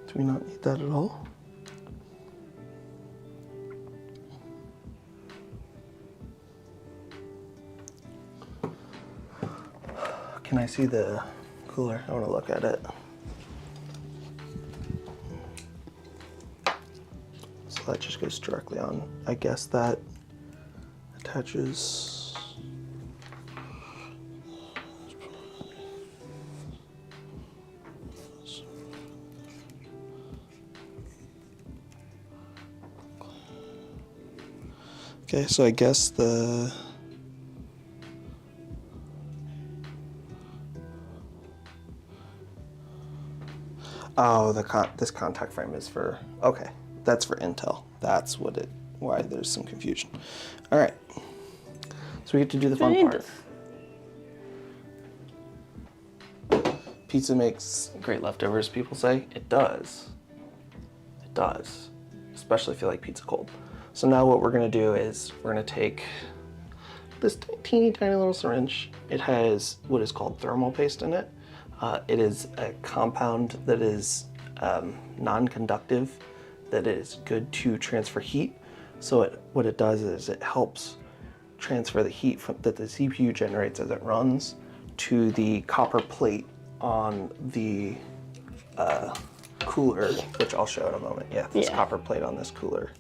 Do we not need that at all? Can I see the cooler? I want to look at it. So that just goes directly on. I guess that attaches. Okay, so I guess the this contact frame is for, okay, that's for Intel. That's why there's some confusion. All right, so we get to do the fun part. Pizza makes great leftovers, people say. It does. It does, especially if you like pizza cold. So now what we're gonna do is we're gonna take this teeny tiny little syringe. It has what is called thermal paste in it. It is a compound that is non-conductive, that is good to transfer heat. So what it does is it helps transfer the heat that the CPU generates as it runs to the copper plate on the cooler, which I'll show in a moment. Yeah, this copper plate on this cooler.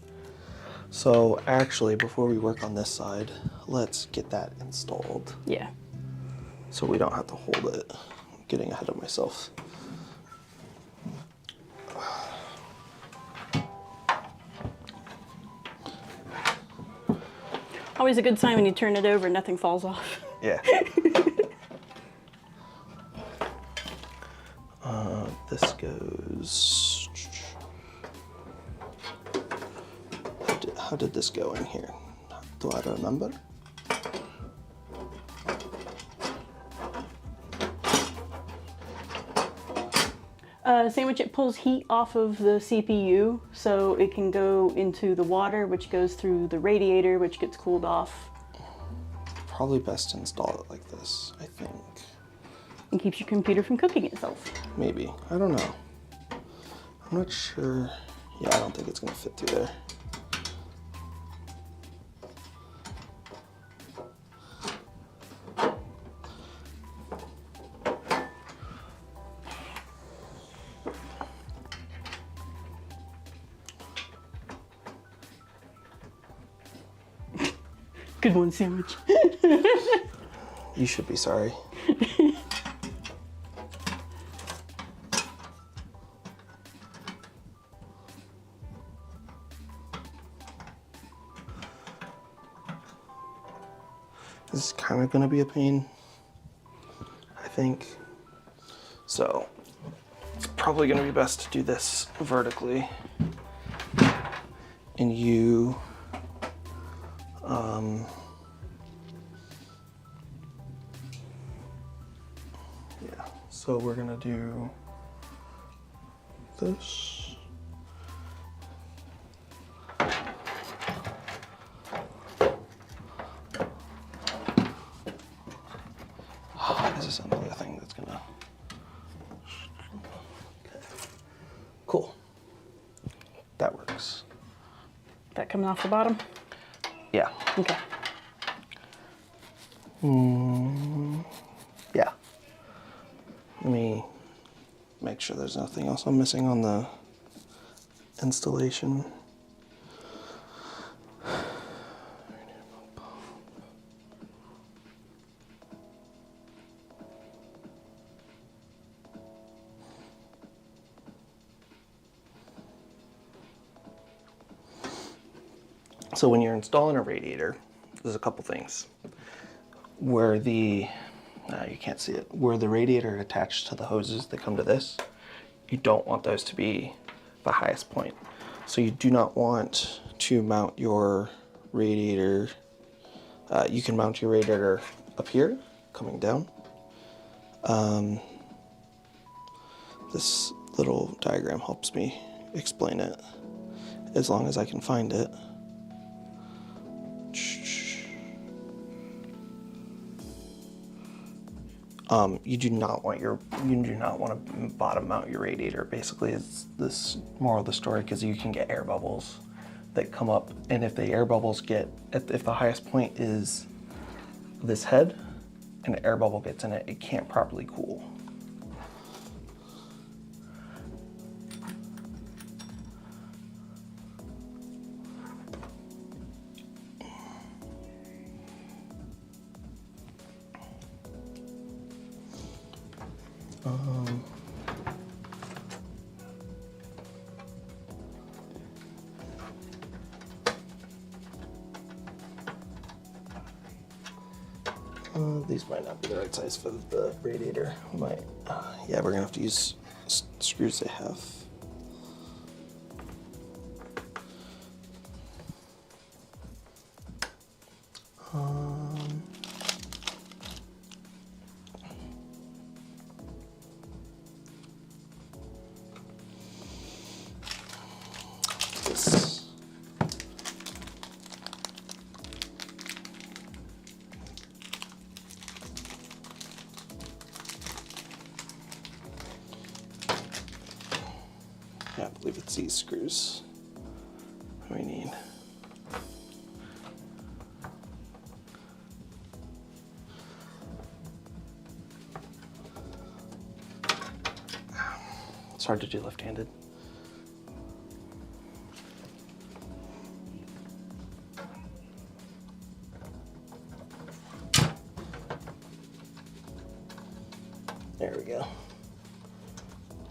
So actually, before we work on this side, let's get that installed. Yeah. So we don't have to hold it. I'm getting ahead of myself. Always a good sign when you turn it over, nothing falls off. Yeah. This goes. How did this go in here? Do I remember? Sandwich, it pulls heat off of the CPU, so it can go into the water, which goes through the radiator, which gets cooled off. Probably best to install it like this, I think. And keeps your computer from cooking itself. Maybe. I don't know. I'm not sure. Yeah, I don't think it's going to fit through there. Good one, sandwich. You should be sorry. This is kind of going to be a pain, I think. So it's probably going to be best to do this vertically. And you, yeah, so we're going to do this. This is another thing that's gonna. Okay. Cool. That works. That coming off the bottom? Yeah. Okay. Yeah. Let me make sure there's nothing else I'm missing on the installation. So when you're installing a radiator, there's a couple things. Where the, you can't see it, where the radiator attached to the hoses that come to this, you don't want those to be the highest point. So you do not want to mount your radiator, you can mount your radiator up here, coming down. This little diagram helps me explain it, as long as I can find it. You do not want to bottom mount your radiator. Basically, it's this moral of the story, because you can get air bubbles that come up, and if the air bubbles get, if the highest point is this head and an air bubble gets in it, it can't properly cool. These might not be the right size for the radiator. Yeah, we're gonna have to use screws they have. This. Yeah, I believe it's these screws we need. It's hard to do left-handed. There we go.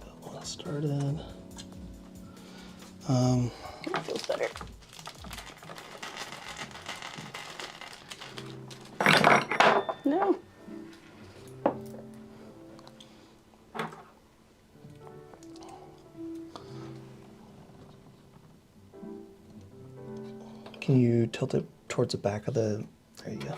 Got one started. That feels better. No. Can you tilt it towards the back of the, there you go.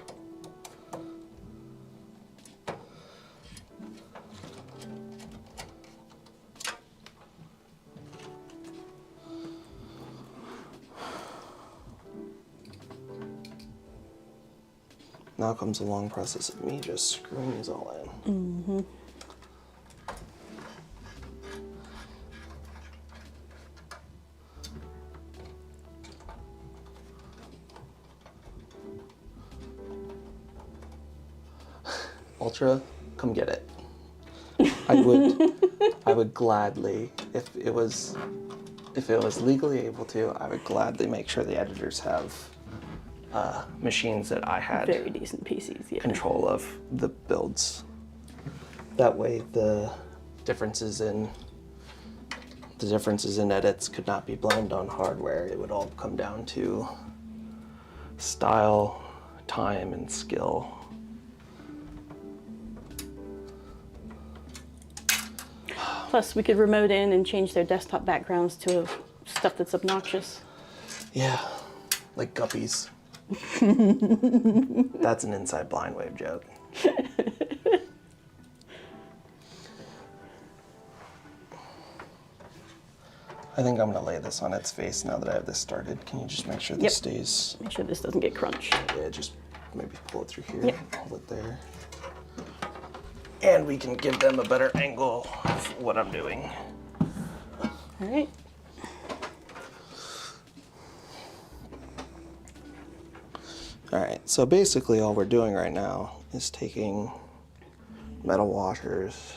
Now comes the long process of me just screwing these all in. Mm-hmm. Ultra, come get it. I would gladly, if it was legally able to, I would gladly make sure the editors have machines that I had Very decent PCs, yeah. control of the builds. That way the differences in edits could not be blamed on hardware. It would all come down to style, time, and skill. Plus, we could remote in and change their desktop backgrounds to stuff that's obnoxious. Yeah, like guppies. That's an inside blind wave joke. I think I'm gonna lay this on its face now that I have this started. Can you just make sure this stays? Make sure this doesn't get crunched. Yeah, just maybe pull it through here. Yep. Hold it there. And we can give them a better angle of what I'm doing. All right. All right, so basically all we're doing right now is taking metal washers.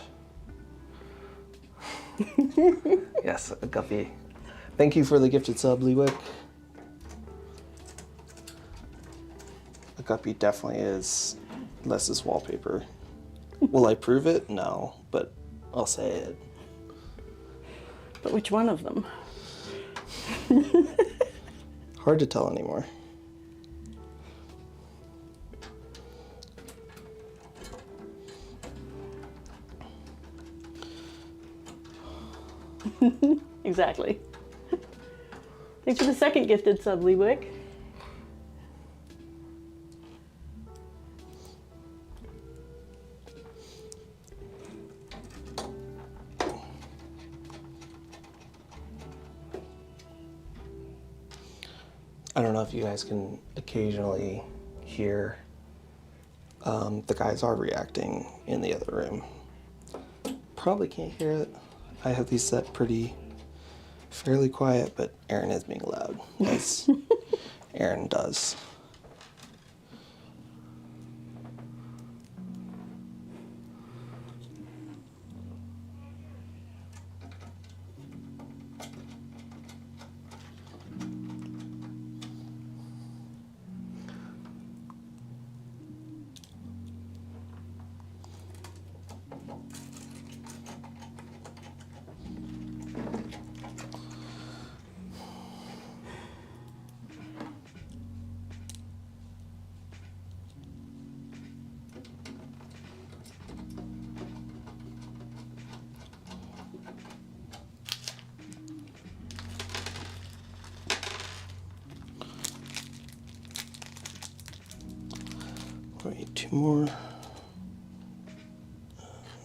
Yes, a guppy. Thank you for the gifted sub, Leewick. A guppy definitely is Les's wallpaper. Will I prove it? No, but I'll say it. But which one of them? Hard to tell anymore. Exactly. Thanks for the second gifted sub, Leewick. I don't know if you guys can occasionally hear the guys are reacting in the other room. Probably can't hear it. I have these set fairly quiet, but Aaron is being loud, as Aaron does. All right, two more.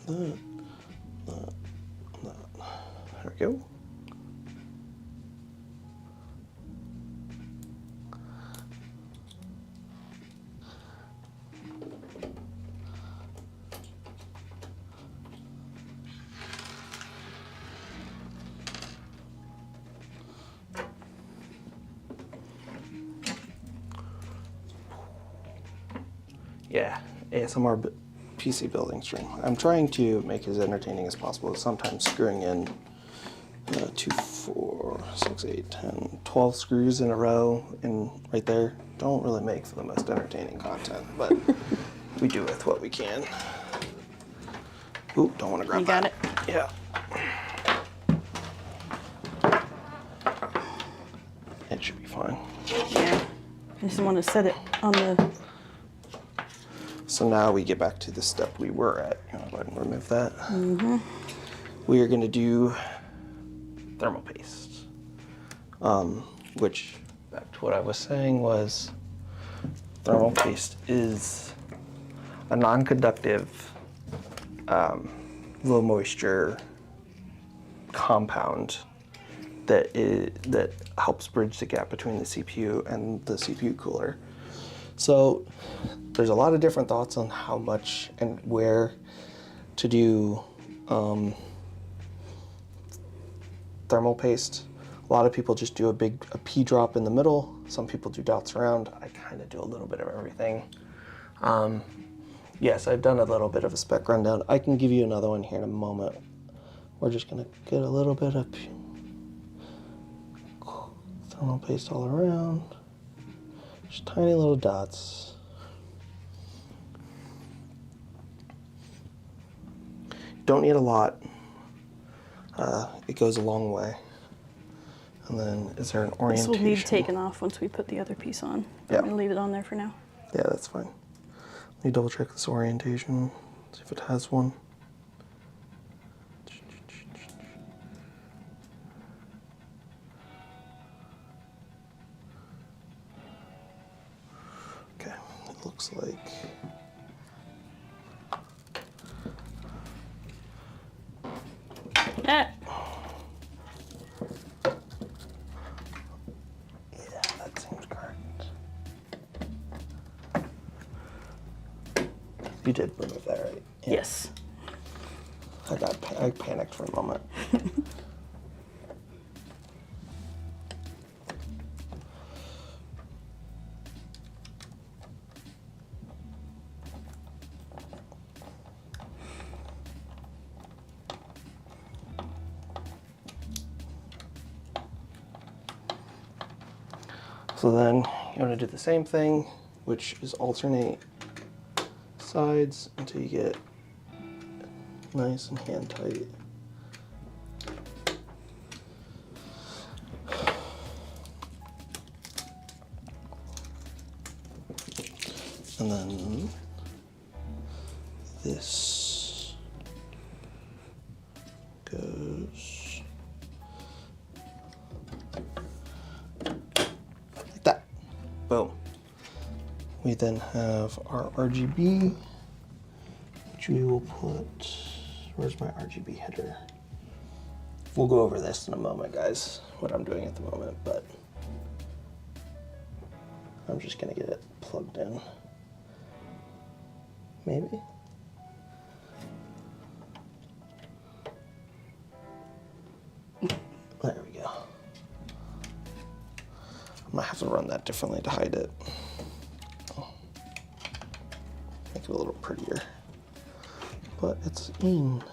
There we go. Yeah, ASMR PC building stream. I'm trying to make it as entertaining as possible, sometimes screwing in 2, 4, 6, 8, 10, 12 screws in a row and right there don't really make for the most entertaining content, but we do with what we can. Ooh, don't want to grab You got that. it? Yeah. It should be fine. Yeah. I just want to set it on the... So now we get back to the step we were at. You want to go ahead and remove that? Mm-hmm. We are going to do thermal paste, which, back to what I was saying, was thermal paste is a non-conductive, low moisture compound that helps bridge the gap between the CPU and the CPU cooler. So there's a lot of different thoughts on how much and where to do thermal paste. A lot of people just do a pea drop in the middle. Some people do dots around. I kind of do a little bit of everything. Yes, I've done a little bit of a spec rundown. I can give you another one here in a moment. We're just gonna get a little bit of thermal paste all around. Just tiny little dots. Don't need a lot. It goes a long way. And then, is there an This orientation? will need taken off once we put the other piece on. Yeah. I'm gonna leave it on there for now. Yeah, that's fine. Let me double check this orientation, see if it has one. Okay, it looks like Ah. yeah, that seems correct. You did remove that, right? Yeah. Yes. I panicked for a moment. So then you want to do the same thing, which is alternate sides until you get nice and hand tight. And then this goes like that. Boom. We then have our RGB, which we will put, where's my RGB header? We'll go over this in a moment, guys, what I'm doing at the moment, but I'm just gonna get it plugged in. Maybe. There we go. I might have to run that differently to hide it. Oh. Make it a little prettier. But it's in.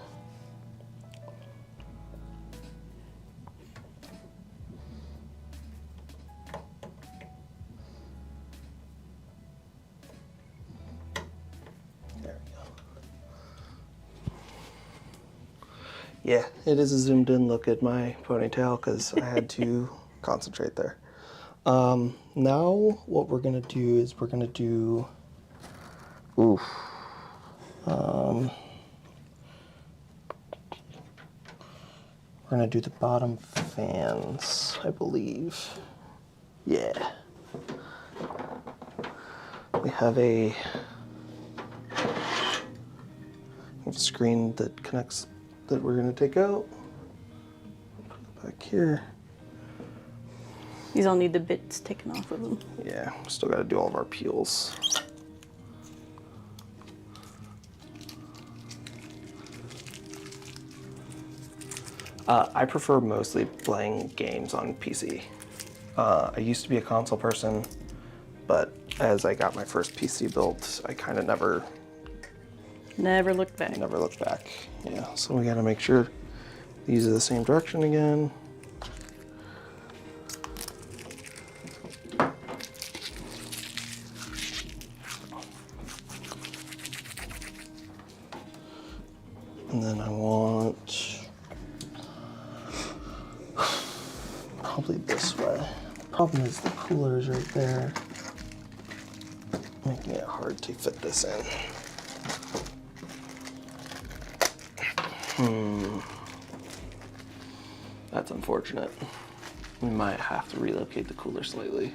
There we go. Yeah, it is a zoomed in look at my ponytail because I had to concentrate there. Now what we're gonna do is we're gonna do, we're gonna do the bottom fans, I believe. Yeah. We have a screen that connects, that we're gonna take out. Put it back here. These all need the bits taken off of them. Yeah, still gotta do all of our peels. I prefer mostly playing games on PC. I used to be a console person, but as I got my first PC built, I kind of never looked back. Never looked back. Yeah, so we gotta make sure these are the same direction again. And then I want probably this way. Problem is the cooler is right there, making it hard to fit this in. That's unfortunate. We might have to relocate the cooler slightly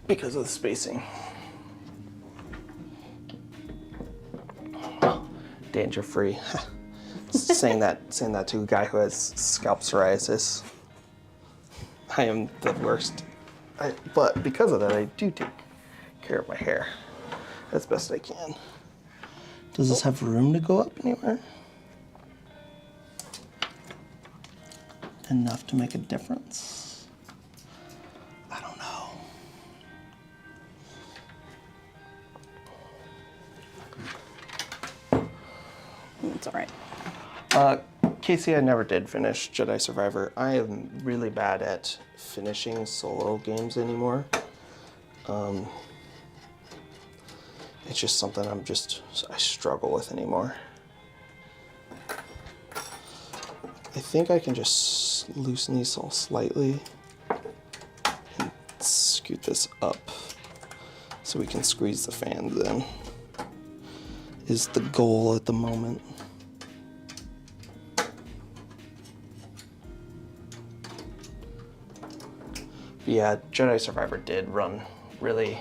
because of the spacing. Danger free. saying that to a guy who has scalp psoriasis. I am the worst. But because of that, I do take care of my hair as best I can. Does this have room to go up anywhere? Enough to make a difference? I don't know. It's all right. Casey, I never did finish Jedi Survivor. I am really bad at finishing solo games anymore. It's just something I struggle with anymore. I think I can just loosen these all slightly and scoot this up so we can squeeze the fans in, is the goal at the moment. Yeah, Jedi Survivor did run really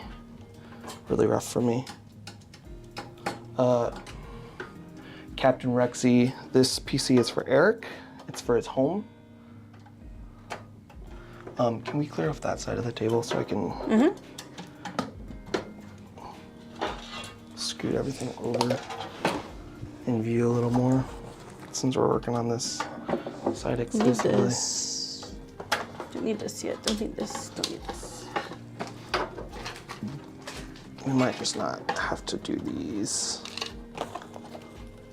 rough for me. Captain Rexy, this PC is for Eric. It's for his home. Can we clear off that side of the table so I can scoot everything over in view a little more, since we're working on this side exclusively. Need this. Don't need this yet. Don't need this. Don't need this. We might just not have to do these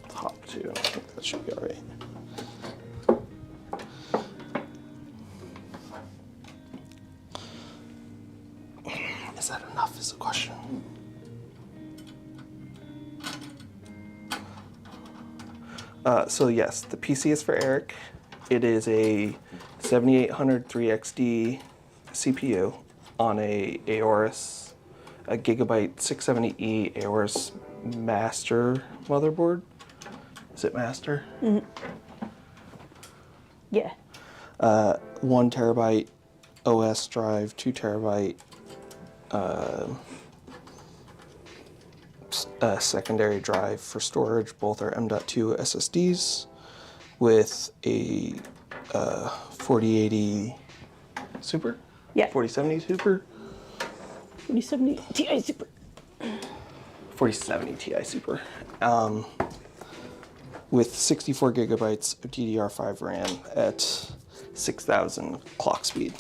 top two. I think that should be all right. Is that enough is the question. So yes, the PC is for Eric. It is a 7800 3XD CPU on a Aorus, a Gigabyte 670E Aorus Master motherboard. Is it Master? Mm-hmm. Yeah. 1 terabyte OS drive, 2 terabyte secondary drive for storage. Both are M.2 SSDs with a 4080 Super? Yeah. 4070 Super? 4070 Ti Super. 4070 Ti Super. With 64 gigabytes of DDR5 RAM at 6,000 clock speed.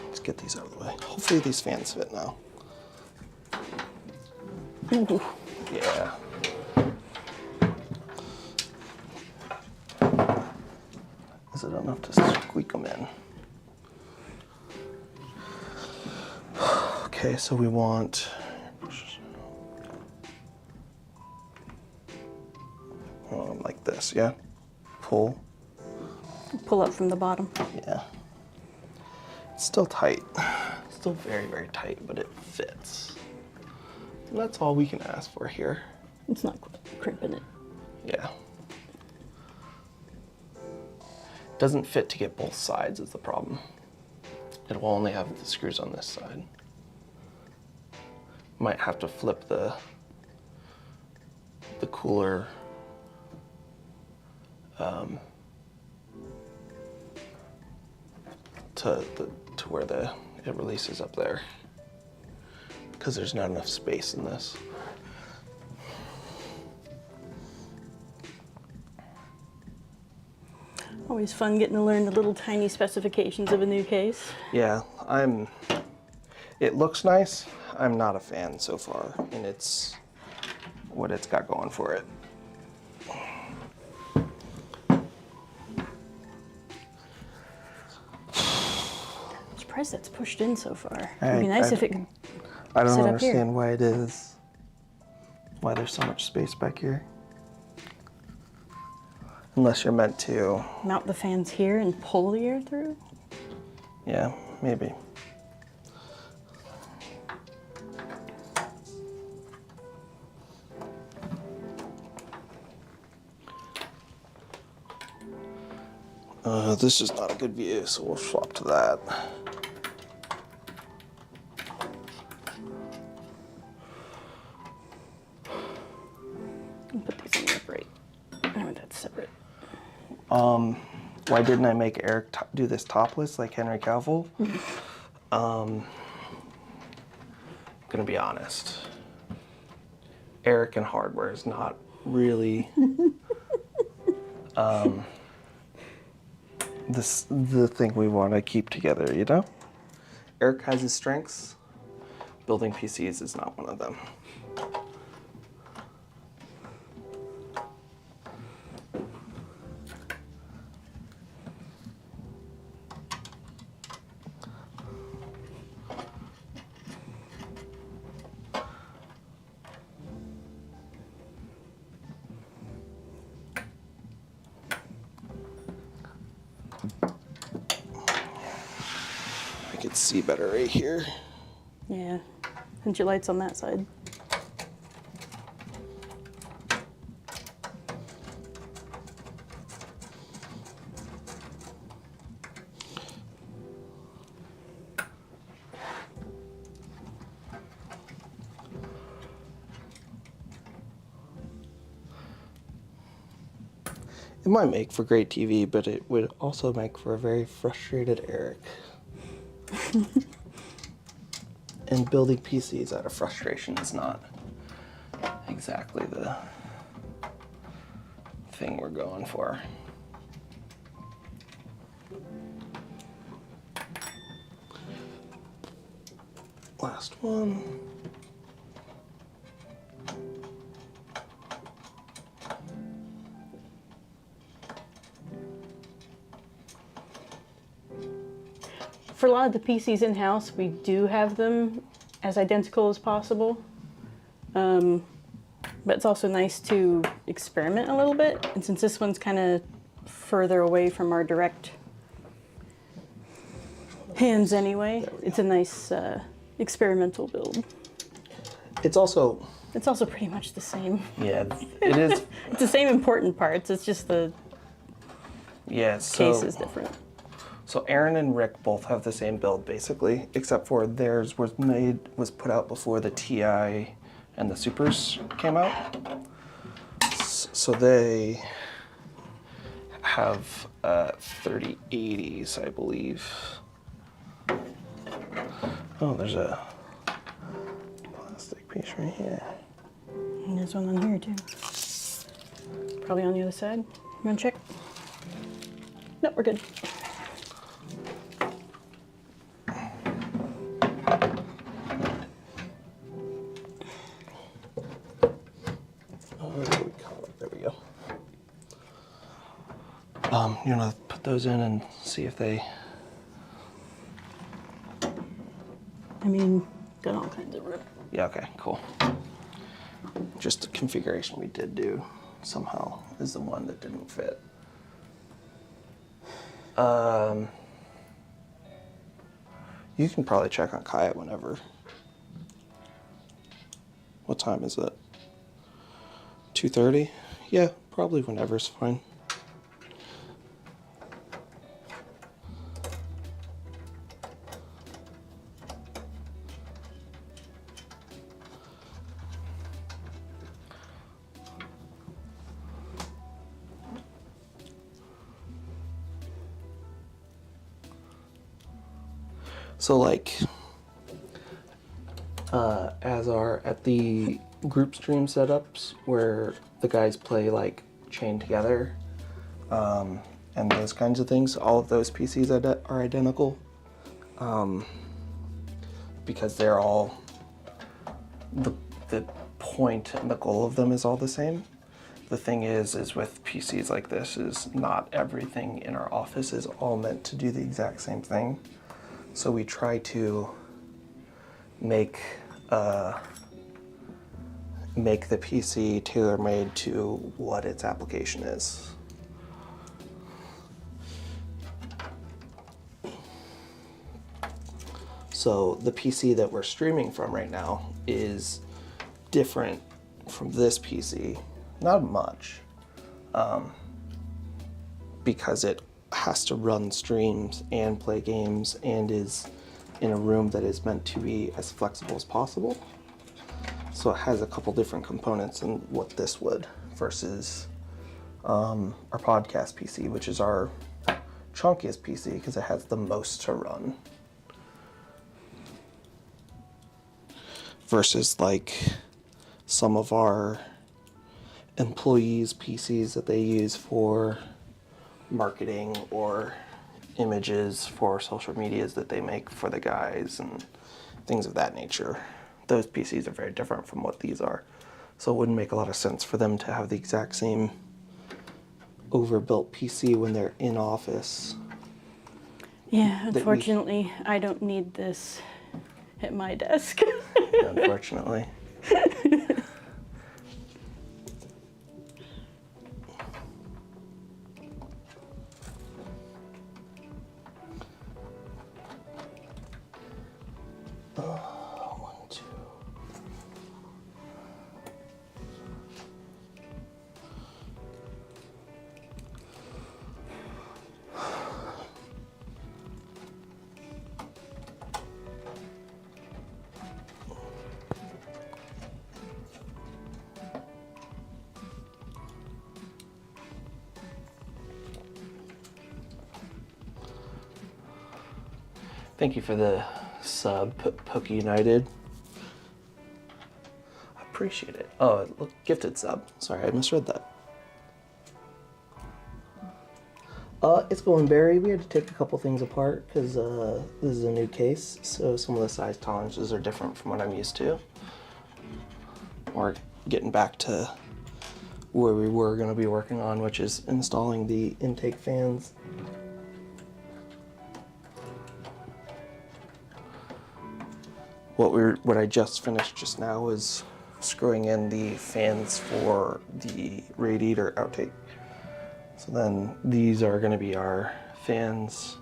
Let's get these out of the way. Hopefully these fans fit now. Ooh. Yeah. Is it enough to squeak them in? Okay, so we want like this, yeah? Pull. Pull up from the bottom. Yeah. It's still tight. Still very tight, but it fits. And that's all we can ask for here. It's not crimping it. Yeah. Doesn't fit to get both sides is the problem. It will only have the screws on this side. Might have to flip the cooler to where it releases up there, because there's not enough space in this. Always fun getting to learn the little tiny specifications of a new case. Yeah, it looks nice. I'm not a fan so far, and it's what it's got going for it. I'm surprised that's pushed in so far. It'd be nice if it could I don't sit up here. understand why it is. Why there's so much space back here. Unless you're meant to. Mount the fans here and pull the air through? Yeah, maybe. This is not a good view, so we'll swap to that. And put these in separate. Oh, that's separate. Why didn't I make Eric do this topless like Henry Cavill? I'm gonna be honest. Eric and hardware is not really the thing we want to keep together, you know? Eric has his strengths. Building PCs is not one of them. could see better right here. Yeah, and your light's on that side. It might make for great TV, but it would also make for a very frustrated Eric. And building PCs out of frustration is not exactly the thing we're going for. Last one. For a lot of the PCs in-house, we do have them as identical as possible. But it's also nice to experiment a little bit. And since this one's kind of further away from our direct hands anyway, it's a nice experimental build. It's also pretty much the same. Yeah, it is. It's the same important parts. It's just the case is different. So Aaron and Rick both have the same build basically, except for theirs was put out before the TI and the Supers came out. So they have 3080s, I believe. Oh, there's a plastic piece right here. And there's one on here too. Probably on the other side. You want to check? No, we're good. There we go. You want to put those in and see if they... I mean, got all kinds of room. Yeah, okay, cool. Just the configuration we did do somehow is the one that didn't fit. You can probably check on Kaya whenever. What time is it? 2:30? Yeah, probably whenever's fine. So like, at the group stream setups where the guys play like chained together, and those kinds of things, all of those PCs are identical, because they're all, the point and the goal of them is all the same. The thing is with PCs like this is not everything in our office is all meant to do the exact same thing. So we try to make the PC tailor-made to what its application is. So the PC that we're streaming from right now is different from this PC, not much, because it has to run streams and play games and is in a room that is meant to be as flexible as possible. So it has a couple different components than what this would versus our podcast PC, which is our chunkiest PC because it has the most to run. Versus like some of our employees' PCs that they use for marketing or images for social medias that they make for the guys and things of that nature. Those PCs are very different from what these are. So it wouldn't make a lot of sense for them to have the exact same overbuilt PC when they're in office. Yeah, unfortunately, I don't need this at my desk. Unfortunately. Thank you for the sub, Poke United. I appreciate it. Oh, look, gifted sub. Sorry, I misread that. It's going Barry. We had to take a couple things apart because this is a new case, so some of the size tolerances are different from what I'm used to. We're getting back to where we were going to be working on, which is installing the intake fans. What I just finished just now is screwing in the fans for the radiator outtake. So then these are going to be our fans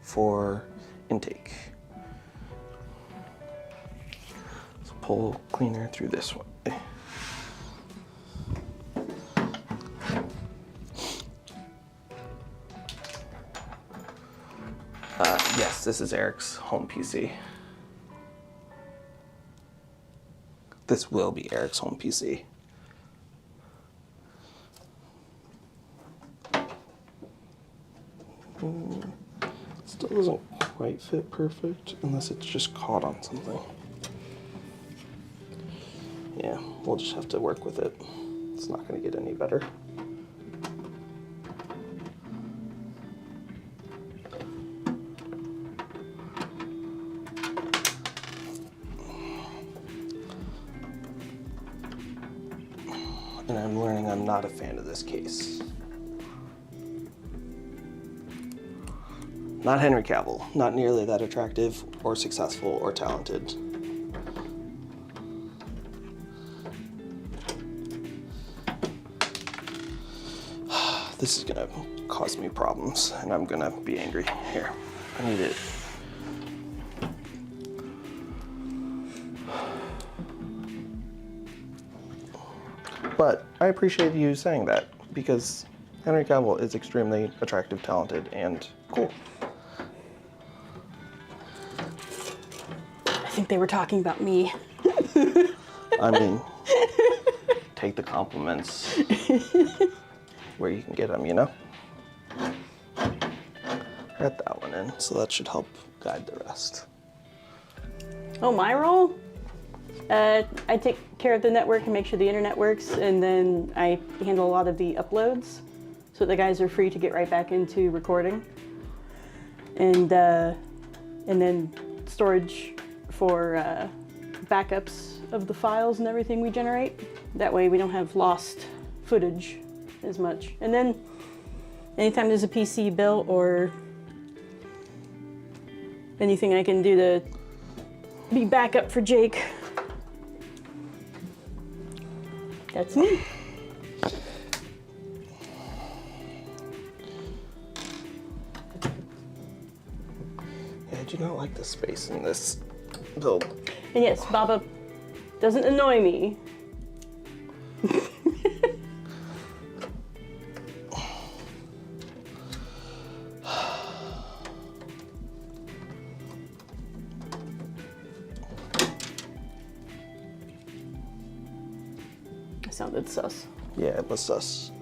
for intake. So pull cleaner through this way. Yes, this is Eric's home PC. This will be Eric's home PC. Still doesn't quite fit perfect unless it's just caught on something. Yeah, we'll just have to work with it. It's not going to get any better. And I'm learning I'm not a fan of this case. Not Henry Cavill, not nearly that attractive or successful or talented. This is gonna cause me problems and I'm gonna be angry. Here, I need it. But I appreciate you saying that because Henry Cavill is extremely attractive, talented, and cool. I think they were talking about me. I mean, take the compliments where you can get them, you know? Got that one in, so that should help guide the rest. Oh, my role? I take care of the network and make sure the internet works, and then I handle a lot of the uploads, so the guys are free to get right back into recording. And then storage for backups of the files and everything we generate. That way we don't have lost footage as much. And then anytime there's a PC built or anything I can do to be backup for Jake, that's me. Yeah, I do not like the space in this build. And yes, Baba doesn't annoy me. I sounded sus. Yeah, it was sus.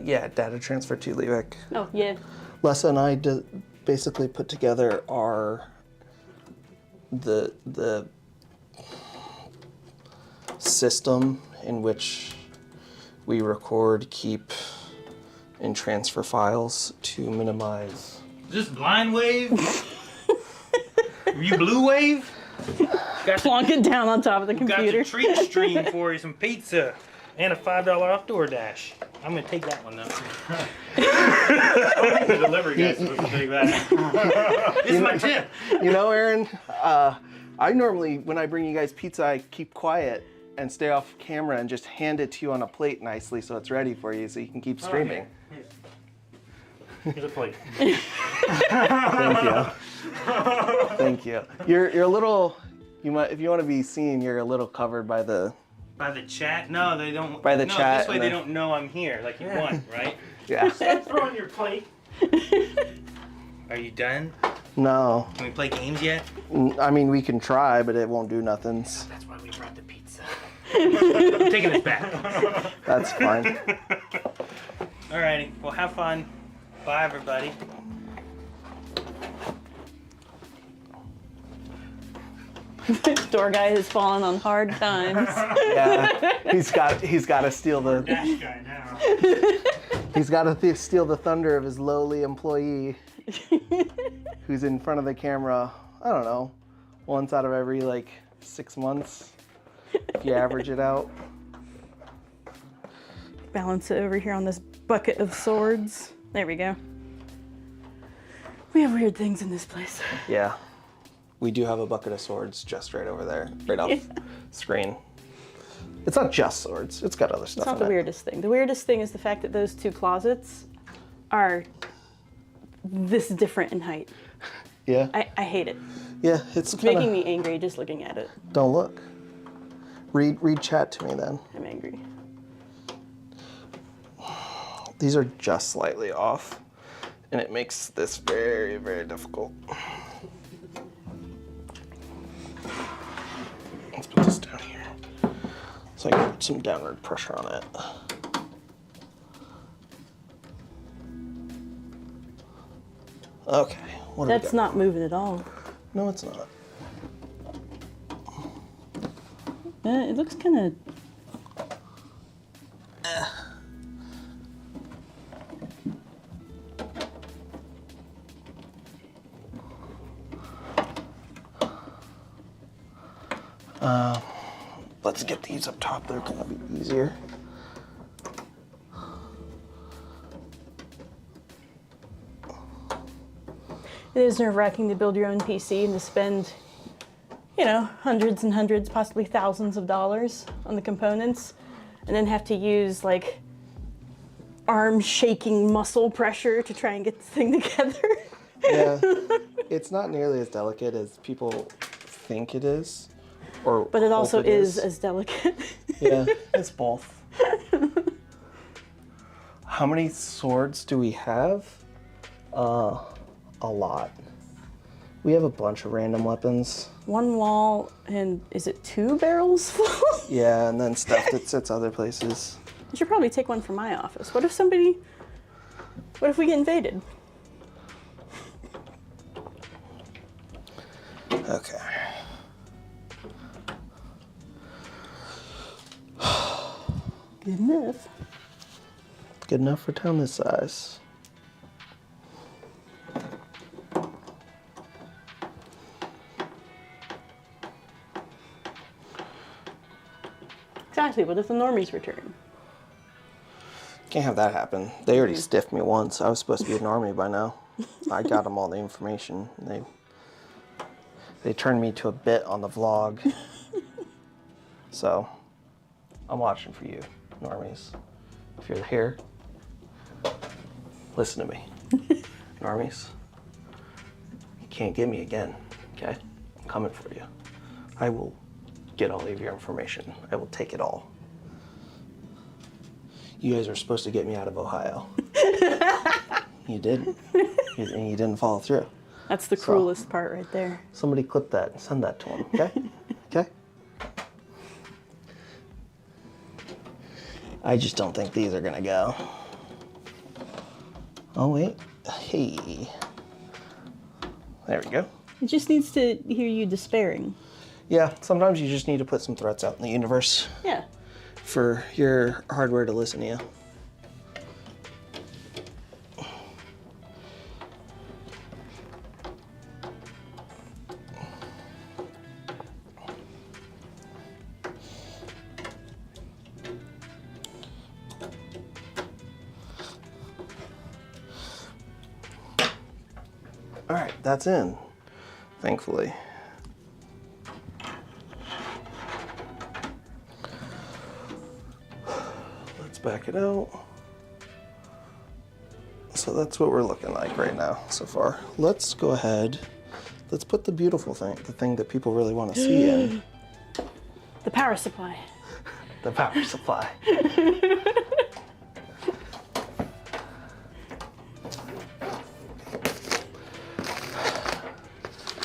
Yeah, data transfer to Levek. Oh, yeah. Lessa and I basically put together the system in which we record, keep, and transfer files to minimize. Is this blind wave? Are you blue wave? Plonk it down on top of the Got computer. your treat stream for you, some pizza, and a $5 off DoorDash. I'm gonna take that one though. I think the delivery guy's supposed to take that. This is my tip. You know, Aaron, I normally, when I bring you guys pizza, I keep quiet and stay off camera and just hand it to you on a plate nicely so it's ready for you so you can keep streaming. Here's a plate. Thank you. Thank you. You're a little, if you want to be seen, you're a little covered by the... By the chat? No, they don't. By the no, chat. This way they don't know I'm here. Like you won, right? Yeah. Stop throwing your plate. Are you done? No. Can we play games yet? I mean, we can try, but it won't do nothing. That's why we brought the pizza. I'm taking this back. That's fine. Alrighty, well have fun. Bye everybody. Door guy has fallen on hard times. Yeah, he's got to steal the Dash guy now. he's got to steal the thunder of his lowly employee, who's in front of the camera. I don't know, once out of every like 6 months, if you average it out. Balance it over here on this bucket of swords. There we go. We have weird things in this place. Yeah, we do have a bucket of swords just right over there, right off screen. It's not just swords. It's got other stuff. It's not in the it. weirdest thing. The weirdest thing is the fact that those 2 closets are this different in height. Yeah. I hate it. Yeah, it's It's kinda, making me angry just looking at it. Don't look. Read chat to me then. I'm angry. These are just slightly off, and it makes this very, very difficult. Let's put this down here so I can put some downward pressure on it. Okay, what do we That's got? not moving at all. No, it's not. It looks kind of... Let's get these up top. They're gonna be easier. It is nerve-wracking to build your own PC and to spend, you know, hundreds and hundreds, possibly thousands of dollars on the components, and then have to use like arm-shaking muscle pressure to try and get the thing together. Yeah, it's not nearly as delicate as people think it is, or But it also hope is as delicate. Yeah, it's both. How many swords do we have? A lot. We have a bunch of random weapons. One wall, and is it 2 barrels full? Yeah, and then stuff that sits other places. I should probably take one from my office. What if we get invaded? Okay. Good enough. Good enough for a town this size. Exactly, what if the normies return? Can't have that happen. They already stiffed me once. I was supposed to be an army by now. I got them all the information. They turned me to a bit on the vlog. So, I'm watching for you, normies. If you're here, listen to me. Normies, you can't get me again, okay? I'm coming for you. I will get all of your information. I will take it all. You guys were supposed to get me out of Ohio. You didn't. And you didn't follow through. That's the cruelest part right there. Somebody clip that and send that to him, okay? Okay? I just don't think these are gonna go. Oh, wait. Hey. There we go. It just needs to hear you despairing. Yeah, sometimes you just need to put some threats out in the universe Yeah. for your hardware to listen to you. All right, that's in, thankfully. Let's back it out. So that's what we're looking like right now so far. Let's go ahead. Let's put the beautiful thing, the thing that people really want to see in. The power supply. The power supply.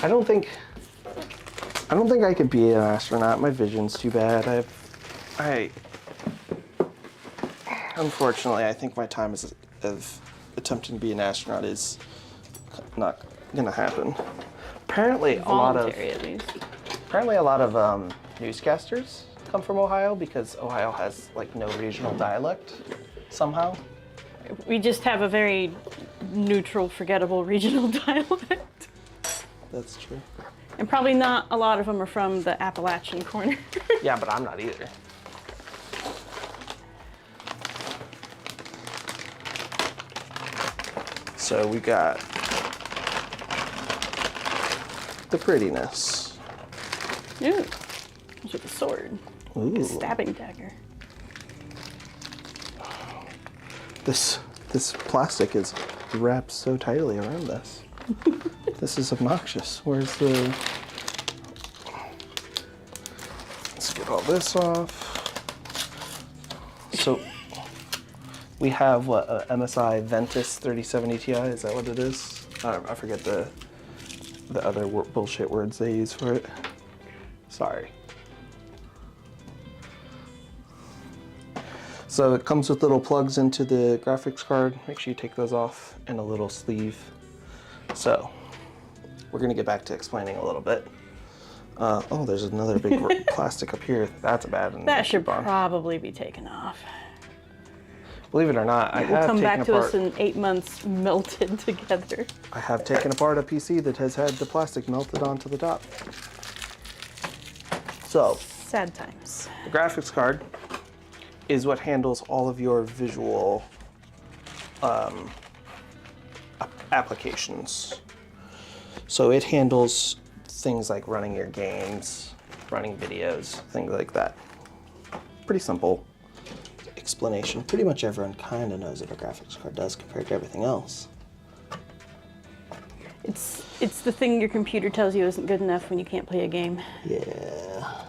I don't think I could be an astronaut. My vision's too bad. Unfortunately, I think my time of attempting to be an astronaut is not gonna happen. Apparently, Voluntary, at least. a lot of newscasters come from Ohio because Ohio has like no regional dialect somehow. We just have a very neutral, forgettable regional dialect. That's true. And probably not a lot of them are from the Appalachian corner. Yeah, but I'm not either. So we got the prettiness. Ooh, comes with a sword. Ooh. A stabbing dagger. This plastic is wrapped so tightly around this. This is obnoxious. Where's the... Let's get all this off. So we have what, a MSI Ventus 3070 Ti, is that what it is? I forget the other bullshit words they use for it. Sorry. So it comes with little plugs into the graphics card. Make sure you take those off, and a little sleeve. So we're gonna get back to explaining a little bit. Oh, there's another big plastic up here. That's a bad one. That should probably be taken off. Believe it or not, I It will have come taken back to apart. us in 8 months melted together. I have taken apart a PC that has had the plastic melted onto the top. So Sad times. the graphics card is what handles all of your visual applications. So it handles things like running your games, running videos, things like that. Pretty simple explanation. Pretty much everyone kind of knows what a graphics card does compared to everything else. It's the thing your computer tells you isn't good enough when you can't play a game. Yeah.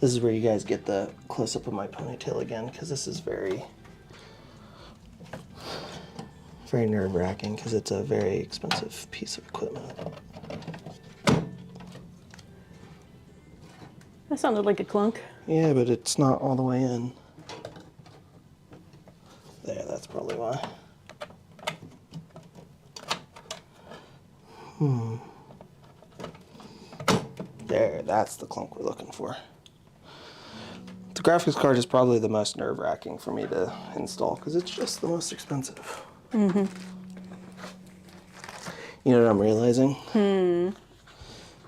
This is where you guys get the close-up of my ponytail again, because this is very nerve-wracking, because it's a very expensive piece of equipment. That sounded like a clunk. Yeah, but it's not all the way in. There, that's probably why. There, that's the clunk we're looking for. The graphics card is probably the most nerve-wracking for me to install because it's just the most expensive. Mm-hmm. You know what I'm realizing?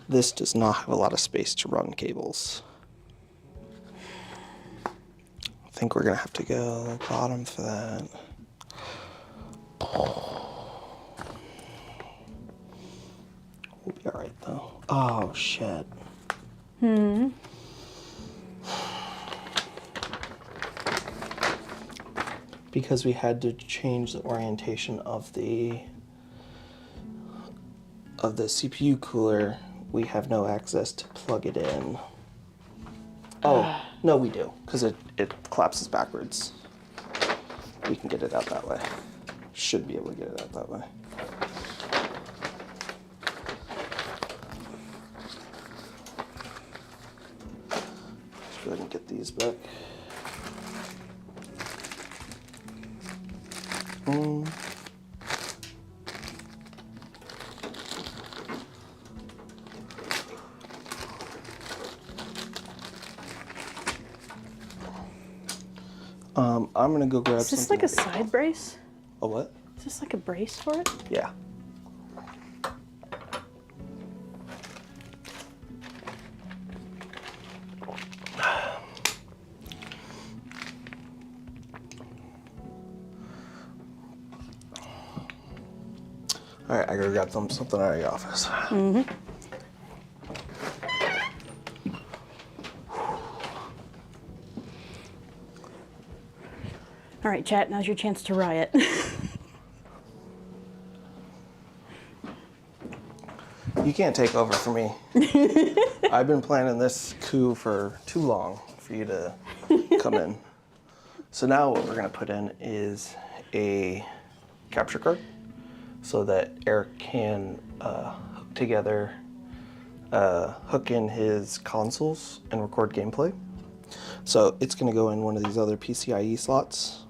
This does not have a lot of space to run cables. I think we're gonna have to go bottom for that. We'll be all right though. Oh shit. Because we had to change the orientation of the CPU cooler, we have no access to plug it in. Oh, no we do, because it collapses backwards. We can get it out that way. Should be able to get it out that way. Let's go ahead and get these back. I'm gonna go grab Is this something. like a side brace? A what? Is this like a brace for it? Yeah. All right, I gotta grab something out of your office. Mm-hmm. All right, chat, now's your chance to riot. You can't take over for me. I've been planning this coup for too long for you to come in. So now what we're gonna put in is a capture card so that Eric can hook together, hook in his consoles and record gameplay. So it's going to go in one of these other PCIe slots,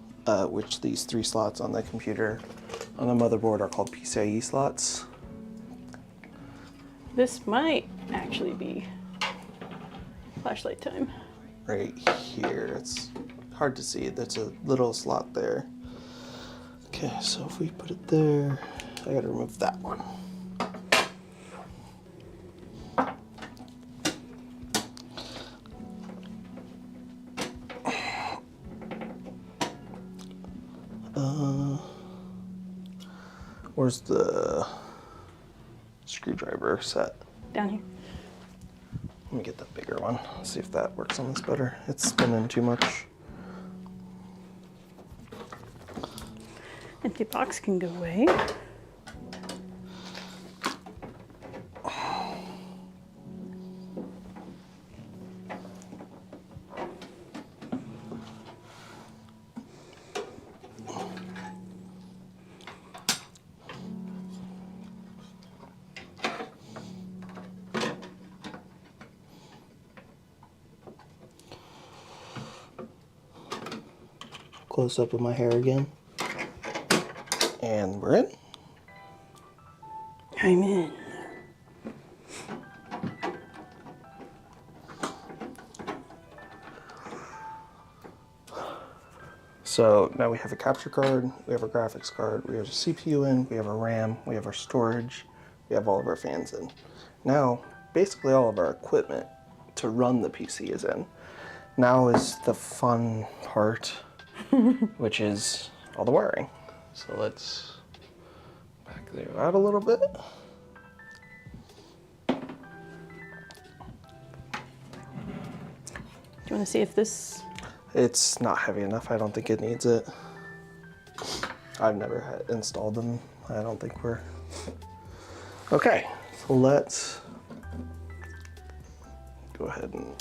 which these 3 slots on the computer on the motherboard are called PCIe slots. This might actually be flashlight time. Right here, it's hard to see. There's a little slot there. Okay, so if we put it there, I gotta remove that one. Where's the screwdriver set? Down here. Let me get the bigger one, see if that works on this better. It's spinning too much. Empty box can go away. Close up of my hair again. And we're in. I'm in. So now we have a capture card, we have a graphics card, we have a CPU in, we have a RAM, we have our storage, we have all of our fans in. Now, basically all of our equipment to run the PC is in. Now is the fun part, which is all the wiring. So let's back there out a little bit. Do you want to see if this... It's not heavy enough. I don't think it needs it. I've never installed them. I don't think we're... Okay, so let's go ahead and...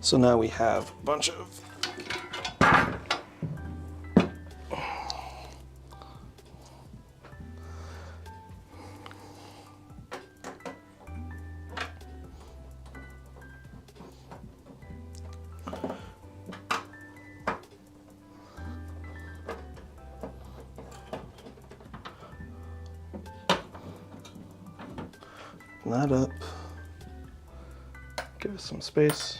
So now we have a bunch of that up. Give us some space.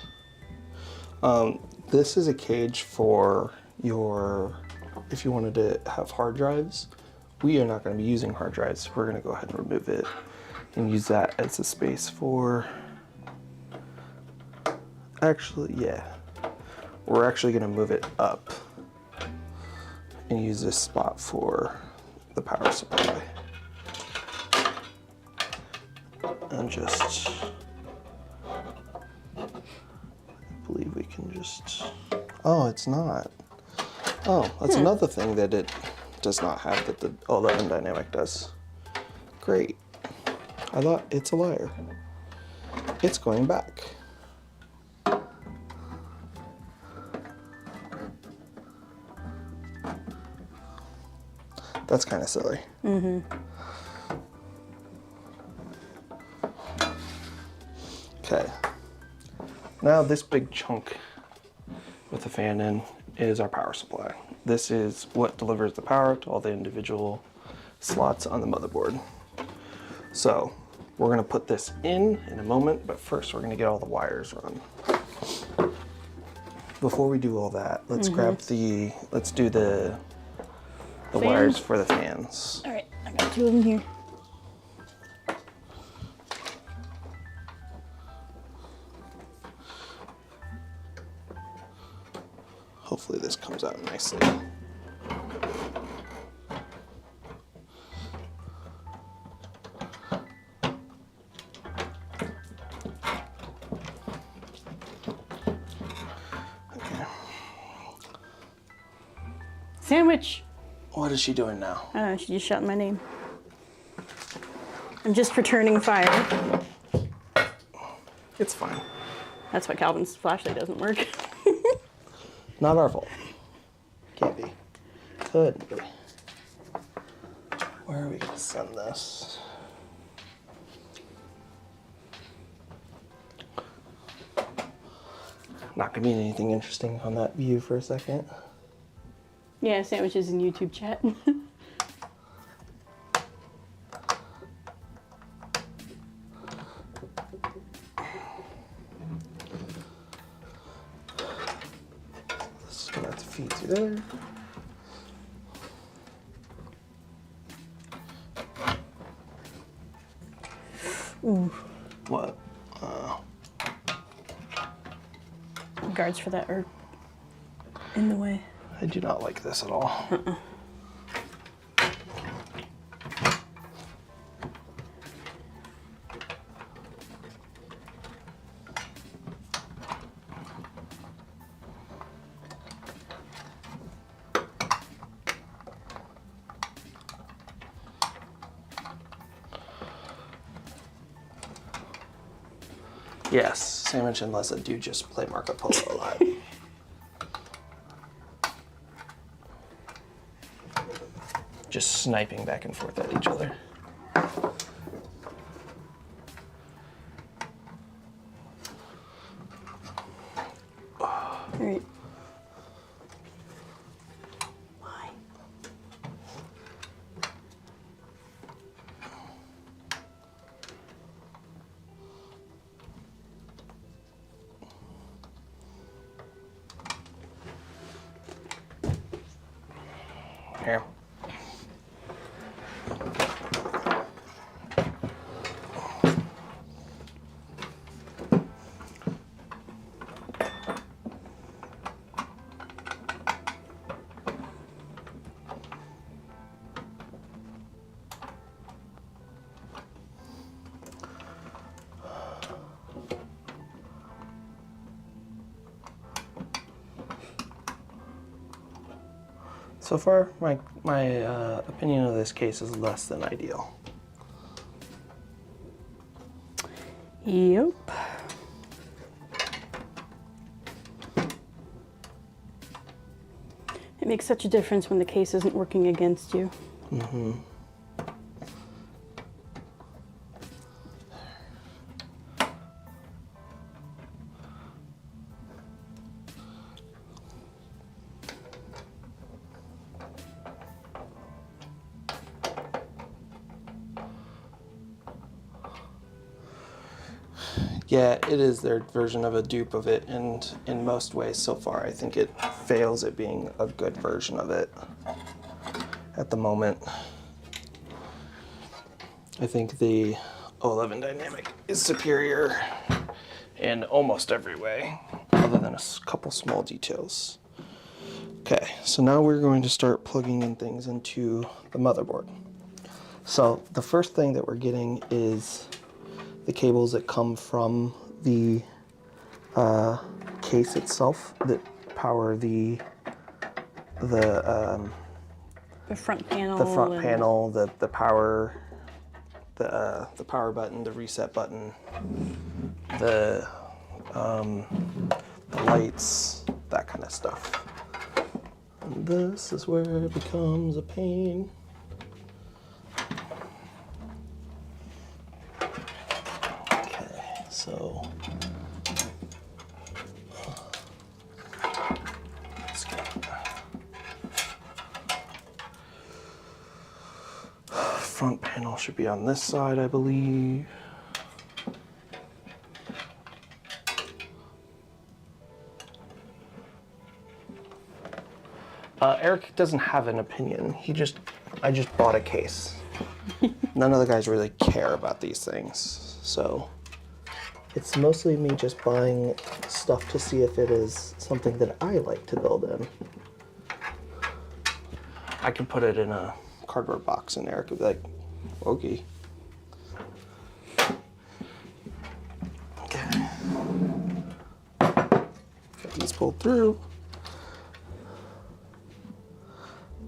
This is a cage for your, if you wanted to have hard drives. We are not going to be using hard drives. We're going to go ahead and remove it and use that as a space for, actually, yeah. We're actually going to move it up and use this spot for the power supply. And just, I believe we can just, oh, it's not. Oh, that's another thing that it does not have that the Undynamic does. Great. I thought it's a liar. It's going back. That's kind of silly. Mm-hmm. Okay. Now this big chunk with the fan in is our power supply. This is what delivers the power to all the individual slots on the motherboard. So we're gonna put this in a moment, but first we're gonna get all the wires run. Before we do all that, let's grab the, let's do the wires for the fans. All right, I got 2 of them here. Hopefully this comes out nicely. Okay. Sandwich. What is she doing now? I don't know, she just shouted my name. I'm just returning fire. It's fine. That's why Calvin's flashlight doesn't work. Not our fault. Can't be. Couldn't be. Where are we gonna send this? Not gonna be anything interesting on that view for a second. Yeah, sandwiches in YouTube chat. This is gonna have to feed through there. Ooh, What? guards for that are in the way. I do not like this at all. Yes, Sandwich and Lessa do just play Marco Polo a lot. Just sniping back and forth at each other. All right. Why? Here. So far, my opinion of this case is less than ideal. Yep. It makes such a difference when the case isn't working against you. Mm-hmm. Yeah, it is their version of a dupe of it, and in most ways so far, I think it fails at being a good version of it at the moment. I think the 011 dynamic is superior in almost every way, other than a couple small details. Okay, so now we're going to start plugging in things into the motherboard. So the first thing that we're getting is the cables that come from the case itself that power the front panel. the front panel, the power, the power button, the reset button, the lights, that kind of stuff. And this is where it becomes a pain. So let's go. Front panel should be on this side, I believe. Eric doesn't have an opinion. I just bought a case. None of the guys really care about these things, so it's mostly me just buying stuff to see if it is something that I like to build in. I could put it in a cardboard box and Eric would be like, okay. Okay. Got these pulled through.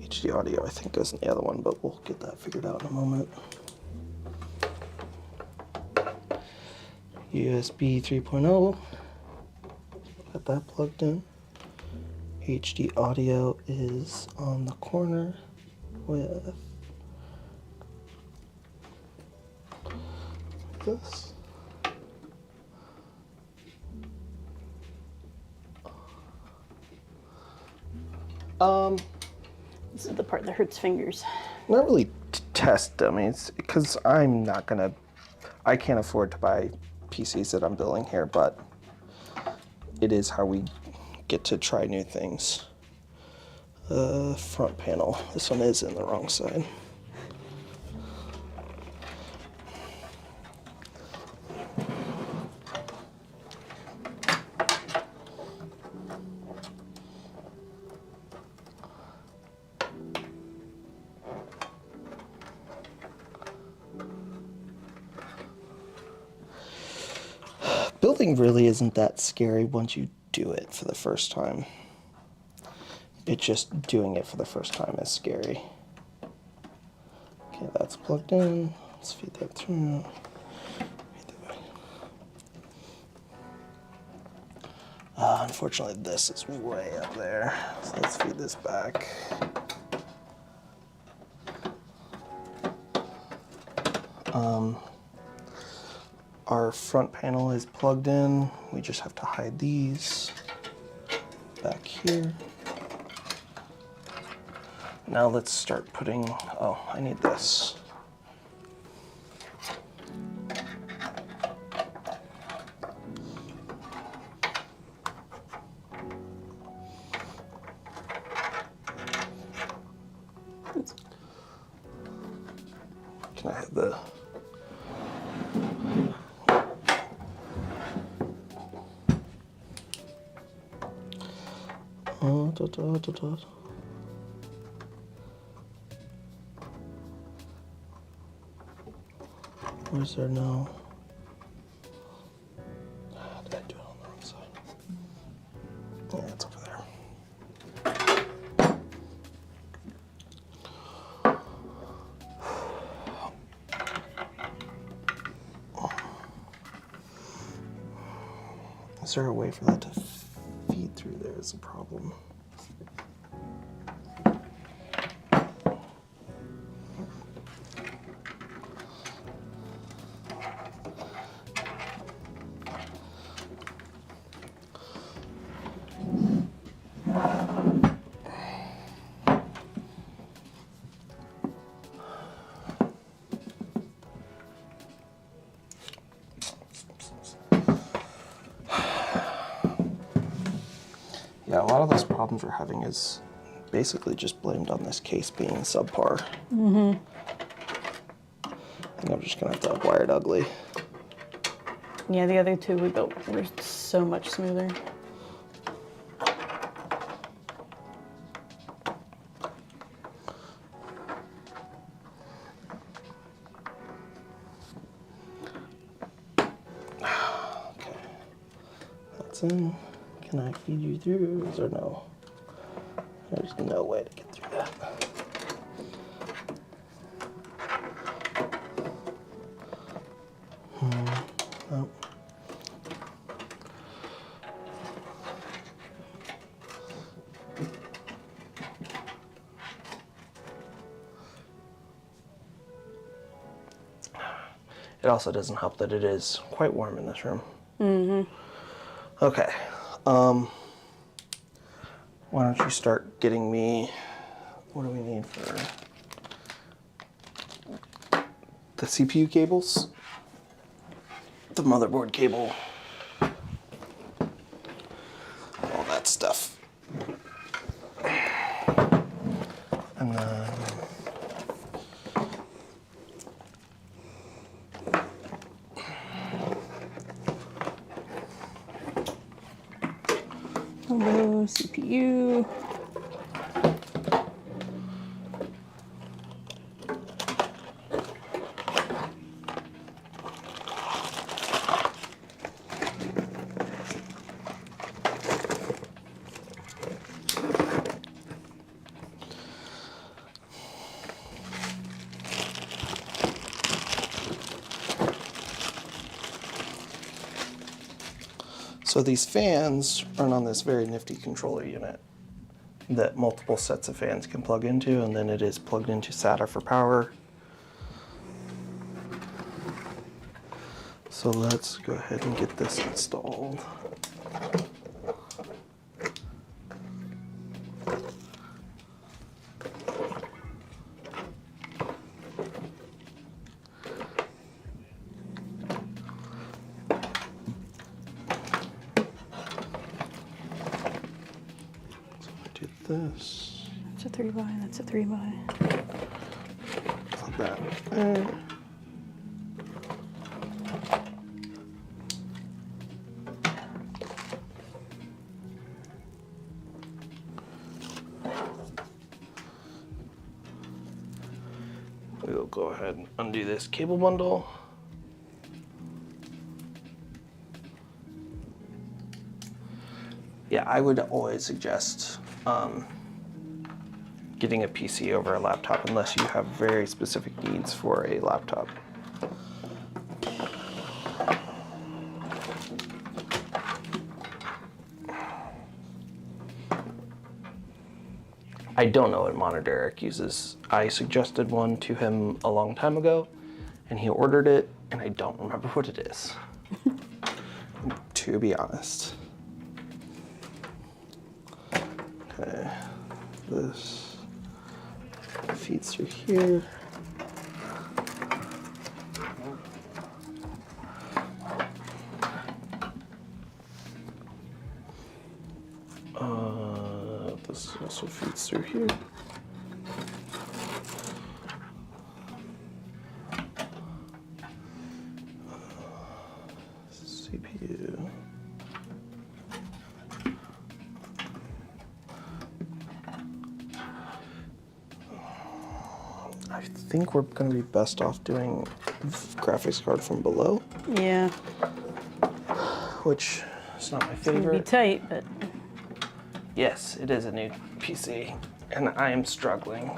HD audio, I think, goes in the other one, but we'll get that figured out in a moment. USB 3.0. got that plugged in. HD audio is on the corner with this. This is the part that hurts fingers. Not really test dummies, because I can't afford to buy PCs that I'm building here, but it is how we get to try new things. Front panel. This one is in the wrong side. Building really isn't that scary once you do it for the first time. It's just doing it for the first time is scary. Okay, that's plugged in. Let's feed that through. Unfortunately, this is way up there. So let's feed this back. Our front panel is plugged in. We just have to hide these back here. Now let's start putting, oh, I need this. Can I have the Where's there now? Did I do it on the wrong side? Yeah, it's over there. Is there a way for that to feed through there is a problem. Yeah, a lot of those problems we're having is basically just blamed on this case being subpar. I think I'm just gonna have to upwire it ugly. Yeah, the other two we built were so much smoother. Okay, that's in. Can I feed you through? Is there no? There's no way to get through that. Nope. It also doesn't help that it is quite warm in this room. Okay. Why don't you start getting me, what do we need for the CPU cables? The motherboard cable. All that stuff. And then Hello, CPU. So these fans run on this very nifty controller unit that multiple sets of fans can plug into, and then it is plugged into SATA for power. So let's go ahead and get this installed. This. That's a 3x, that's a 3x. Plug that there. We'll go ahead and undo this cable bundle. Yeah, I would always suggest getting a PC over a laptop unless you have very specific needs for a laptop. I don't know what monitor Eric uses. I suggested one to him a long time ago, and he ordered it, and I don't remember what it is, to be honest. Okay, this feeds through here. This also feeds through here. CPU. I think we're going to be best off doing graphics card from below, Yeah, which is not my it's gonna be favorite. tight, but Yes, it is a new PC, and I am struggling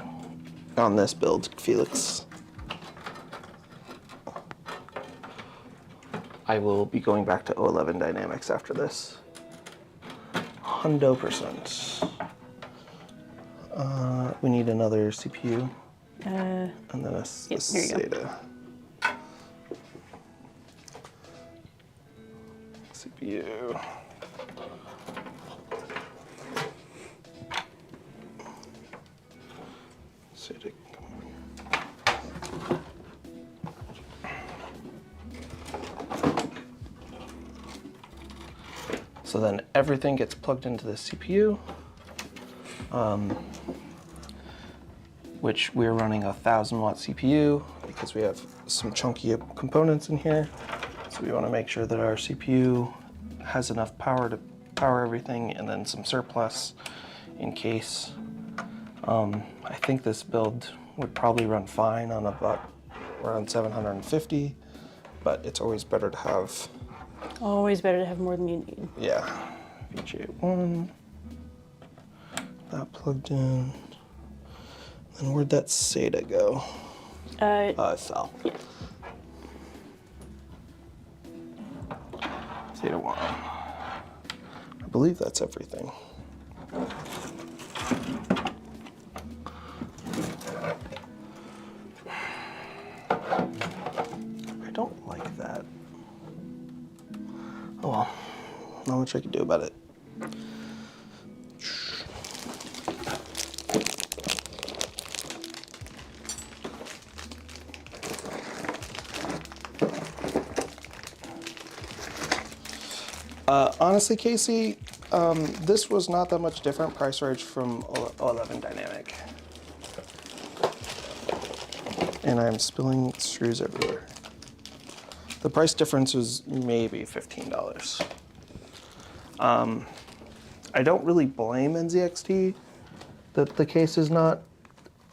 on this build, Felix. I will be going back to 011 Dynamics after this. 100%. We need another CPU, and then a yep, here you go. SATA. CPU. SATA. So then everything gets plugged into the CPU, which we're running a 1000-watt CPU because we have some chunky components in here. So we want to make sure that our CPU has enough power to power everything, and then some surplus in case. I think this build would probably run fine on about around 750, but it's always better to have. Always better to have more than you need. Yeah, VGA1, that plugged in. And where'd that SATA go? It fell. SATA 1. I believe that's everything. I don't like that. Oh well, not much I can do about it. Honestly, Casey, this was not that much different price range from 011 Dynamic. And I'm spilling screws everywhere. The price difference was maybe $15. I don't really blame NZXT that the case is not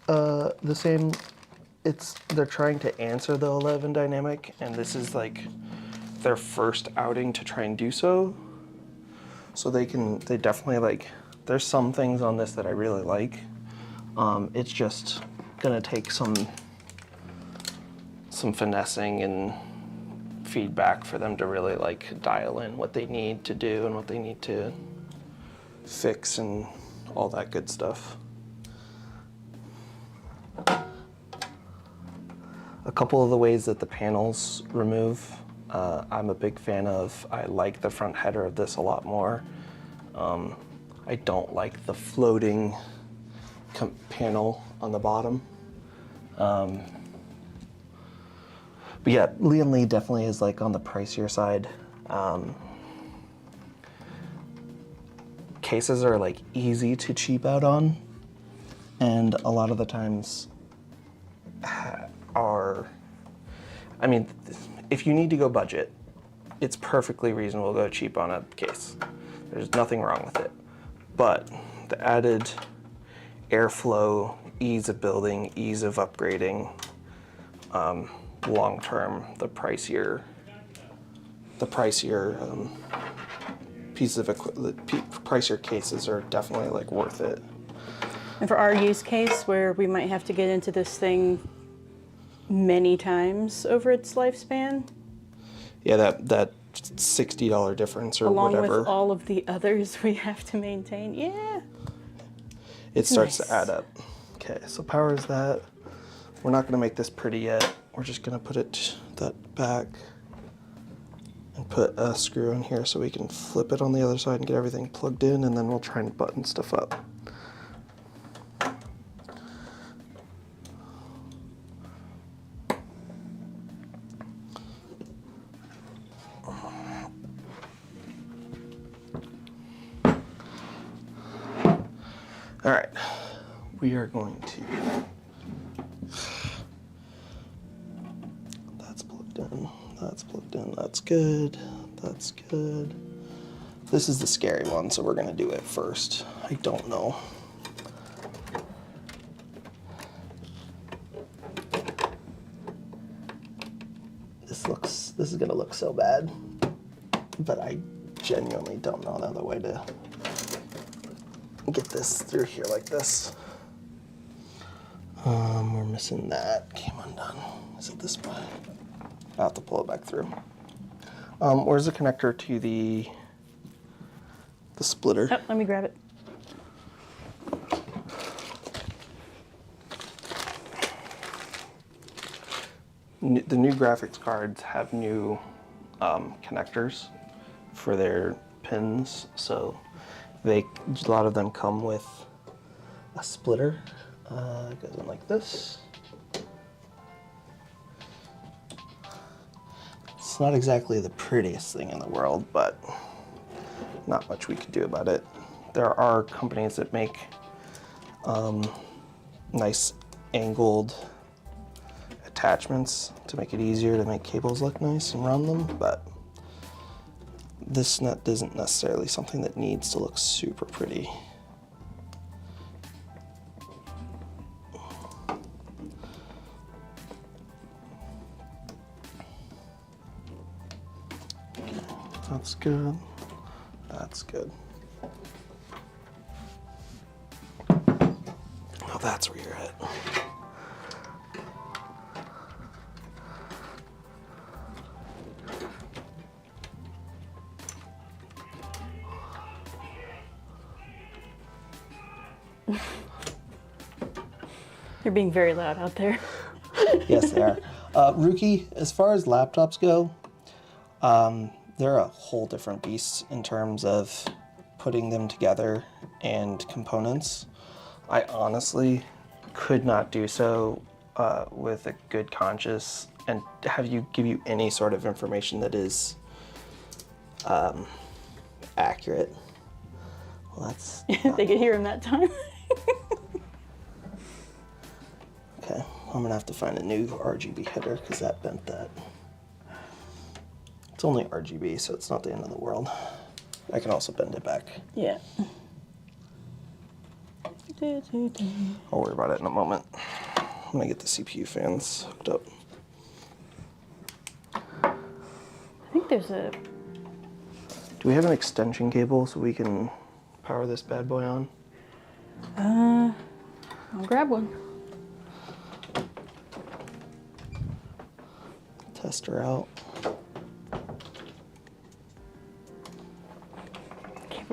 the same. They're trying to answer the 11 Dynamic, and this is like their first outing to try and do so. So they definitely like, there's some things on this that I really like. It's just gonna take some finessing and feedback for them to really like dial in what they need to do and what they need to fix and all that good stuff. A couple of the ways that the panels remove, I'm a big fan of. I like the front header of this a lot more. I don't like the floating panel on the bottom. But yeah, Lian Li definitely is like on the pricier side. Cases are like easy to cheap out on, and a lot of the times are, I mean, if you need to go budget, it's perfectly reasonable to go cheap on a case. There's nothing wrong with it. But the added airflow, ease of building, ease of upgrading, long term, the pricier pieces of equipment, pricier cases are definitely like worth it. And for our use case, where we might have to get into this thing many times over its lifespan, yeah, that $60 difference or along whatever, with all of the others we have to maintain, yeah. it starts Nice. to add up. Okay, so power is that. We're not going to make this pretty yet. We're just going to put it that back and put a screw in here so we can flip it on the other side and get everything plugged in, and then we'll try and button stuff up. All right, we are going to, that's plugged in, that's good, that's good. This is the scary one, so we're gonna do it first. I don't know. This is gonna look so bad, but I genuinely don't know another way to get this through here like this. We're missing that. Came undone. Is it this way? I'll have to pull it back through. Where's the connector to the splitter? Oh, let me grab it. The new graphics cards have new connectors for their pins, so a lot of them come with a splitter. It goes in like this. It's not exactly the prettiest thing in the world, but not much we could do about it. There are companies that make nice angled attachments to make it easier to make cables look nice and run them, but this nut isn't necessarily something that needs to look super pretty. That's good. That's good. Oh, that's where you're at. You're being very loud out there. Yes, they are. Rookie, as far as laptops go, they're a whole different beast in terms of putting them together and components. I honestly could not do so with a good conscience and give you any sort of information that is accurate. Well, that's They could hear him that time. okay. I'm gonna have to find a new RGB header because that bent that. It's only RGB, so it's not the end of the world. I can also bend it back. Yeah. I'll worry about it in a moment. I'm gonna get the CPU fans hooked up. I think there's a... Do we have an extension cable so we can power this bad boy on? I'll grab one. Test her out.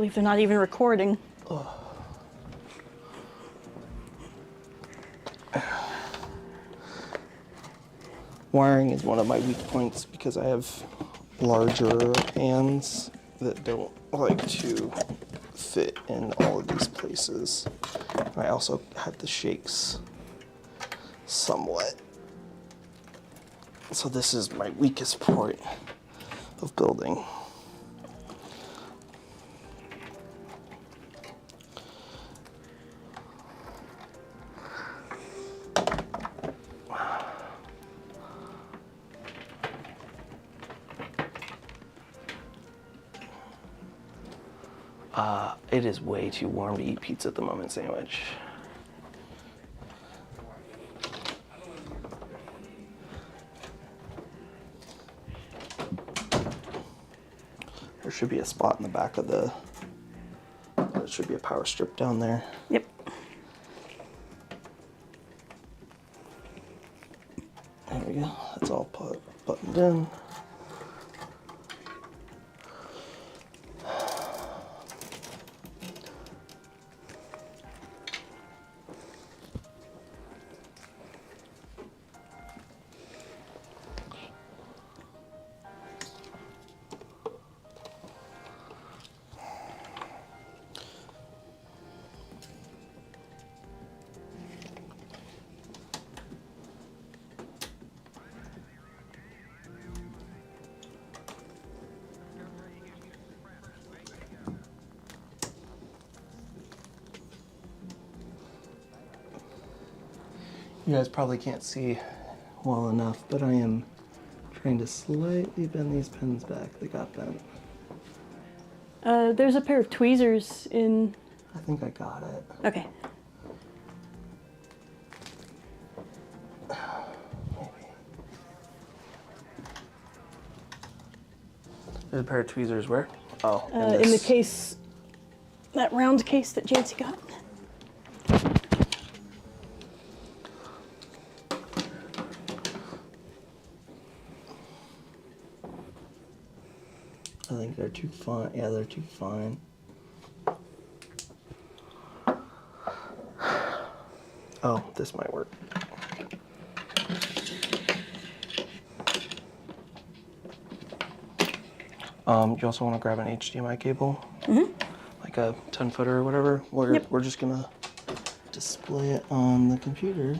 believe they're not even recording. Wiring is one of my weak points because I have larger hands that don't like to fit in all of these places. I also had the shakes somewhat. So this is my weakest point of building. It is way too warm to eat pizza at the moment sandwich. There should be a spot in the back of the, there should be a power strip down there. Yep. There we go, that's all buttoned in. You guys probably can't see well enough, but I am trying to slightly bend these pins back. They got bent. There's a pair of tweezers in. I think I got it. Okay. There's a pair of tweezers where? Oh, In the case, that round case that Jancy got. I think they're too fine. Yeah, they're too fine. Oh, this might work. You also want to grab an HDMI cable? Mm-hmm. Like a 10-footer or whatever? We're just going to display it on the computer.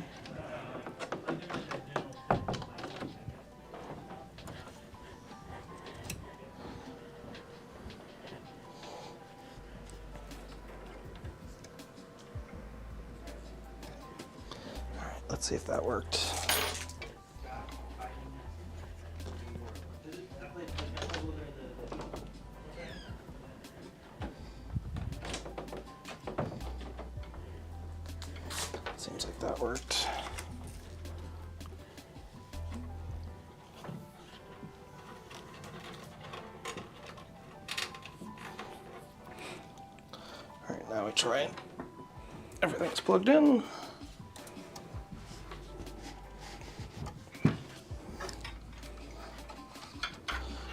Let's see if that worked. Seems like that worked. All right, now we try it. Everything's plugged in.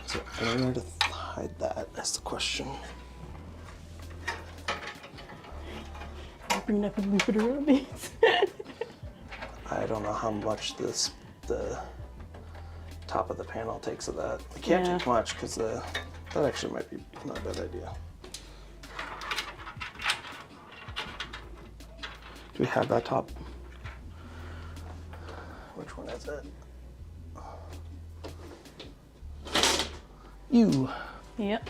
So anywhere to hide that? That's the question. Bring it up and move it around me. I don't know how much the top of the panel takes of that. It can't take much because that actually might be not a bad idea. Do we have that top? Which one is it? You. Yep.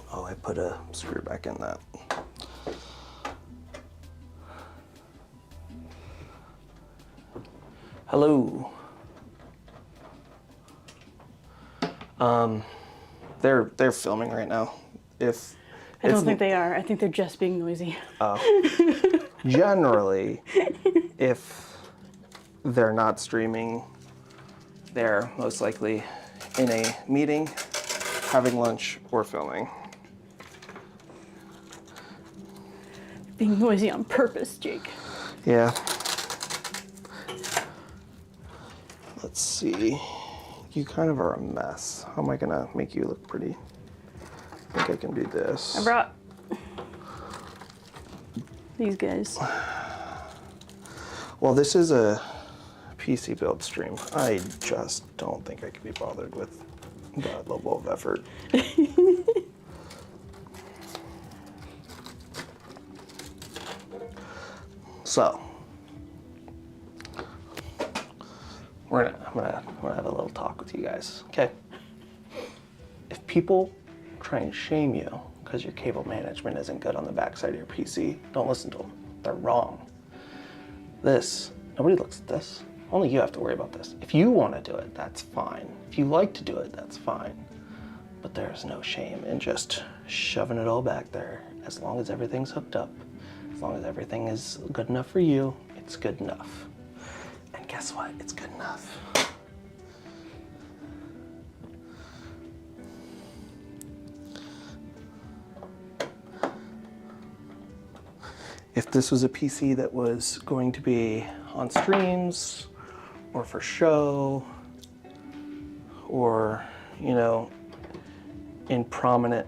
Oh, I put a screw back in that. Hello. They're filming right now. I don't think they are. I think they're just being noisy. Generally, if they're not streaming, they're most likely in a meeting, having lunch, or filming. Being noisy on purpose, Jake. Yeah. Let's see. You kind of are a mess. How am I gonna make you look pretty? I think I can do this. I brought these guys. Well, this is a PC build stream. I just don't think I can be bothered with that level of effort. So, I'm gonna have a little talk with you guys, okay? If people try and shame you because your cable management isn't good on the backside of your PC, don't listen to them. They're wrong. Nobody looks at this. Only you have to worry about this. If you want to do it, that's fine. If you like to do it, that's fine. But there's no shame in just shoving it all back there. As long as everything's hooked up, as long as everything is good enough for you, it's good enough. And guess what? It's good enough. If this was a PC that was going to be on streams or for show or, you know, in prominent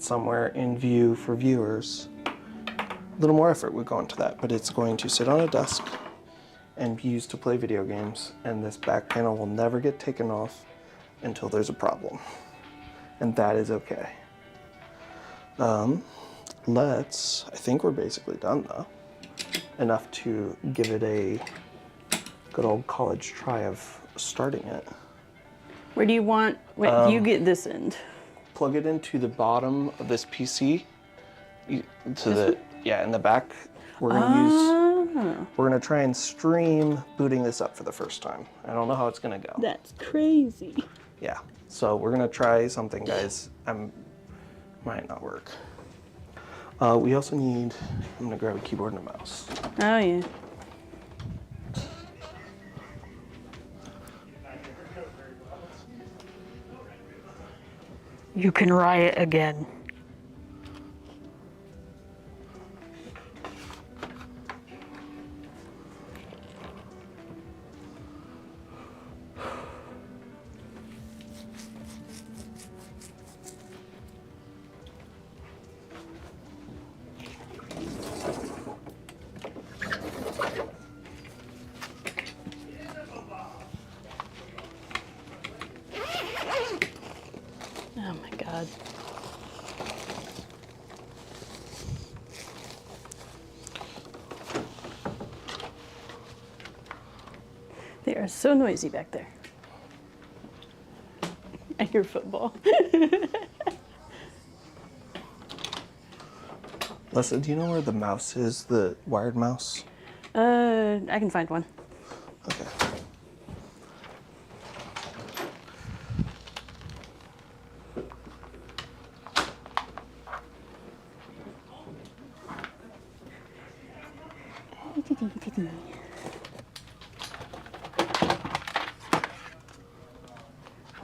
somewhere in view for viewers, a little more effort would go into that, but it's going to sit on a desk and be used to play video games, and this back panel will never get taken off until there's a problem. And that is okay. I think we're basically done though. Enough to give it a good old college try of starting it. Where do you want, you get this end? Plug it into the bottom of this PC. In the back. We're gonna try and stream booting this up for the first time. I don't know how it's gonna go. That's crazy. Yeah, so we're gonna try something, guys. Might not work. We also need, I'm gonna grab a keyboard and a mouse. Oh yeah. You can riot again. Oh my God. They are so noisy back there. I hear football. Listen, do you know where the mouse is, the wired mouse? I can find one. Okay.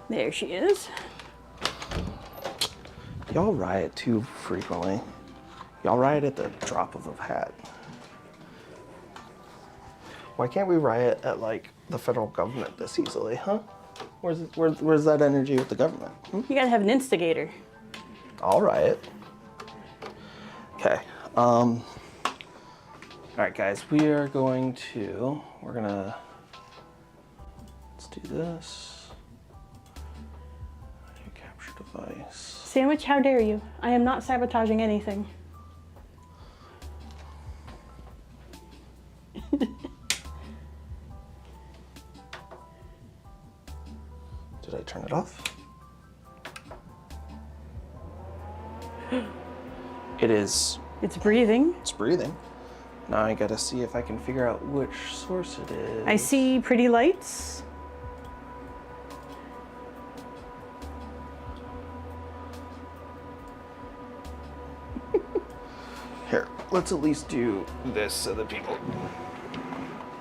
There she is. Y'all riot too frequently. Y'all riot at the drop of a hat. Why can't we riot at like the federal government this easily, huh? Where's that energy with the government? You gotta have an instigator. I'll riot. Okay. All right, guys. We're gonna let's do this. Capture device. Sandwich, how dare you? I am not sabotaging anything. Did I turn it off? It's breathing. It's breathing. Now I gotta see if I can figure out which source it is. I see pretty lights. Here, let's at least do this so that people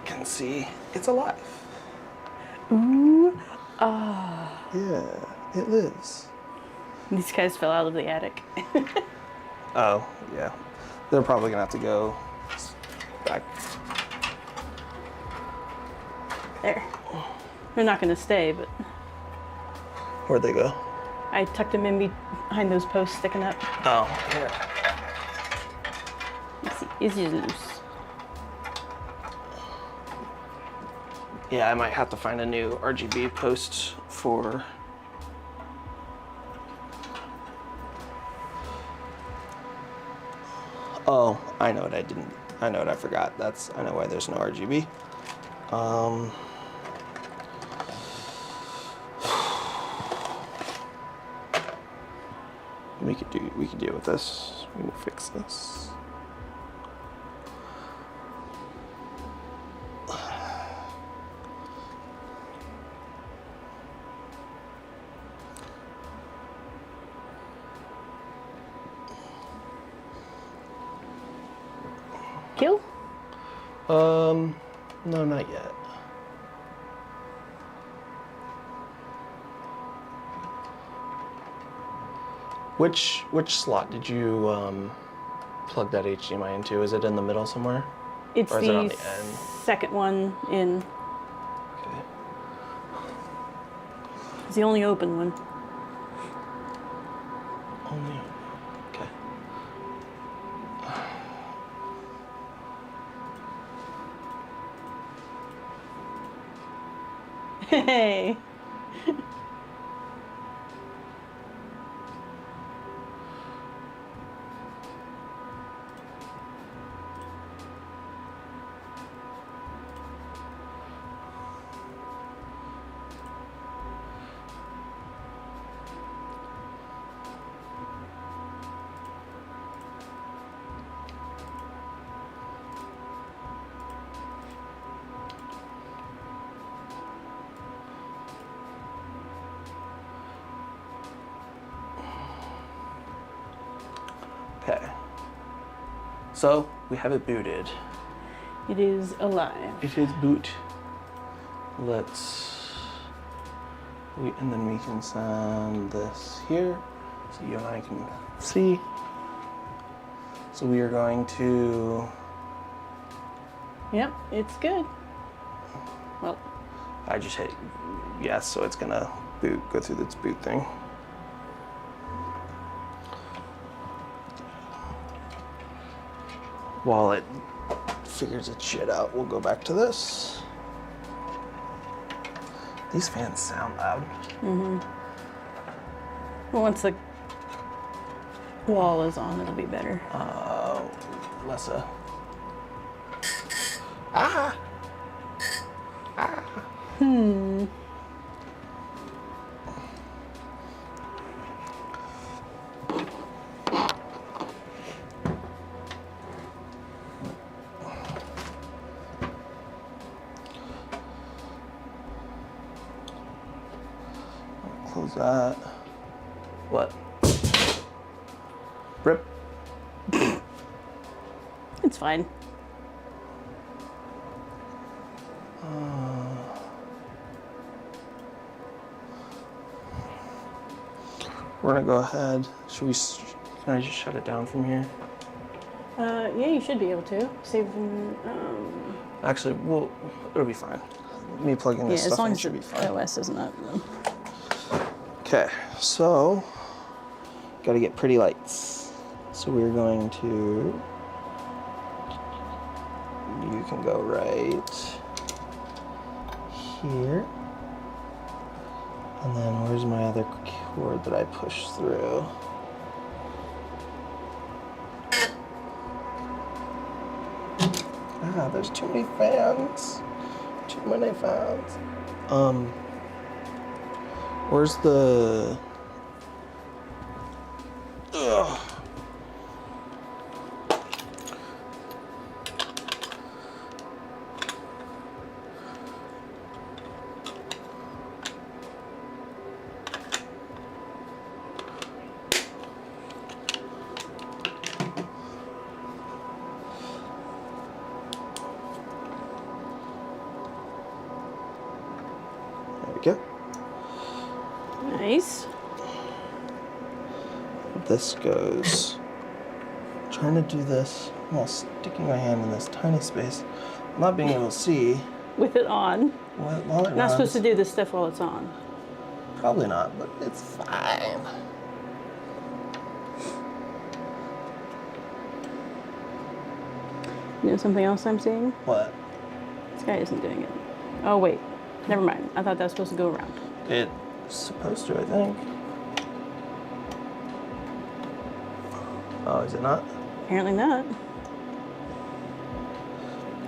can see it's alive. Ooh. Yeah, it lives. These guys fell out of the attic. Oh, yeah. They're probably gonna have to go back. There. They're not going to stay, but Where'd they go? I tucked them in behind those posts sticking up. Oh, here. Let's see. Is he loose? Yeah, I might have to find a new RGB post for. Oh, I know what I didn't. I know what I forgot. I know why there's no RGB. We could deal with this. We can fix this. Kill? No, not yet. Which slot did you plug that HDMI into? Is it in the middle somewhere? It's Or is it on the the end? second one in. Okay. It's the only open one. Only. Okay. Hey. Okay. So we have it booted. It is alive. It is boot. And then we can send this here so you and I can see. So we are going to, Yep, it's good. Well, I just hit yes, so it's gonna go through this boot thing. While it figures its shit out, we'll go back to this. These fans sound loud. well, once the wall is on, it'll be better. Lessa. Ah! Close that. What? Rip. It's fine. We're gonna go ahead. Can I just shut it down from here? Yeah, you should be able to. Save them. Actually, it'll be fine. Me plugging Yeah, this as stuff long in as should the be fine. OS isn't up. Okay, so gotta get pretty lights. So we're going to. You can go right here. And then where's my other cord that I pushed through? Ah, there's too many fans. Too many fans. Where's the... Ugh. There we go. Nice. This goes trying to do this while sticking my hand in this tiny space, not being able to see With it on. while it Not runs. supposed to do this stuff while it's on. Probably not, but it's fine. You know something else I'm seeing? What? This guy isn't doing it. Oh wait, never mind. I thought that was supposed to go around. It's supposed to, I think. Oh, is it not? Apparently not.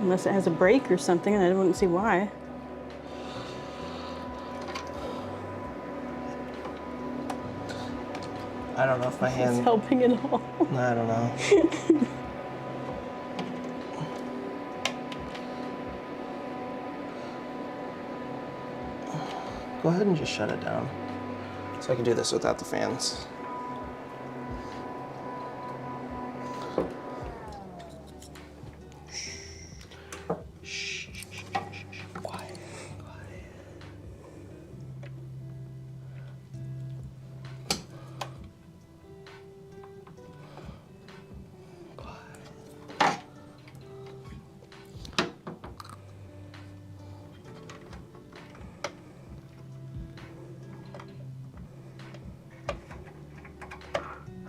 Unless it has a break or something, and I wouldn't see why. I don't know if my It's hand. helping at all. I don't know. Go ahead and just shut it down. So I can do this without the fans. Quiet.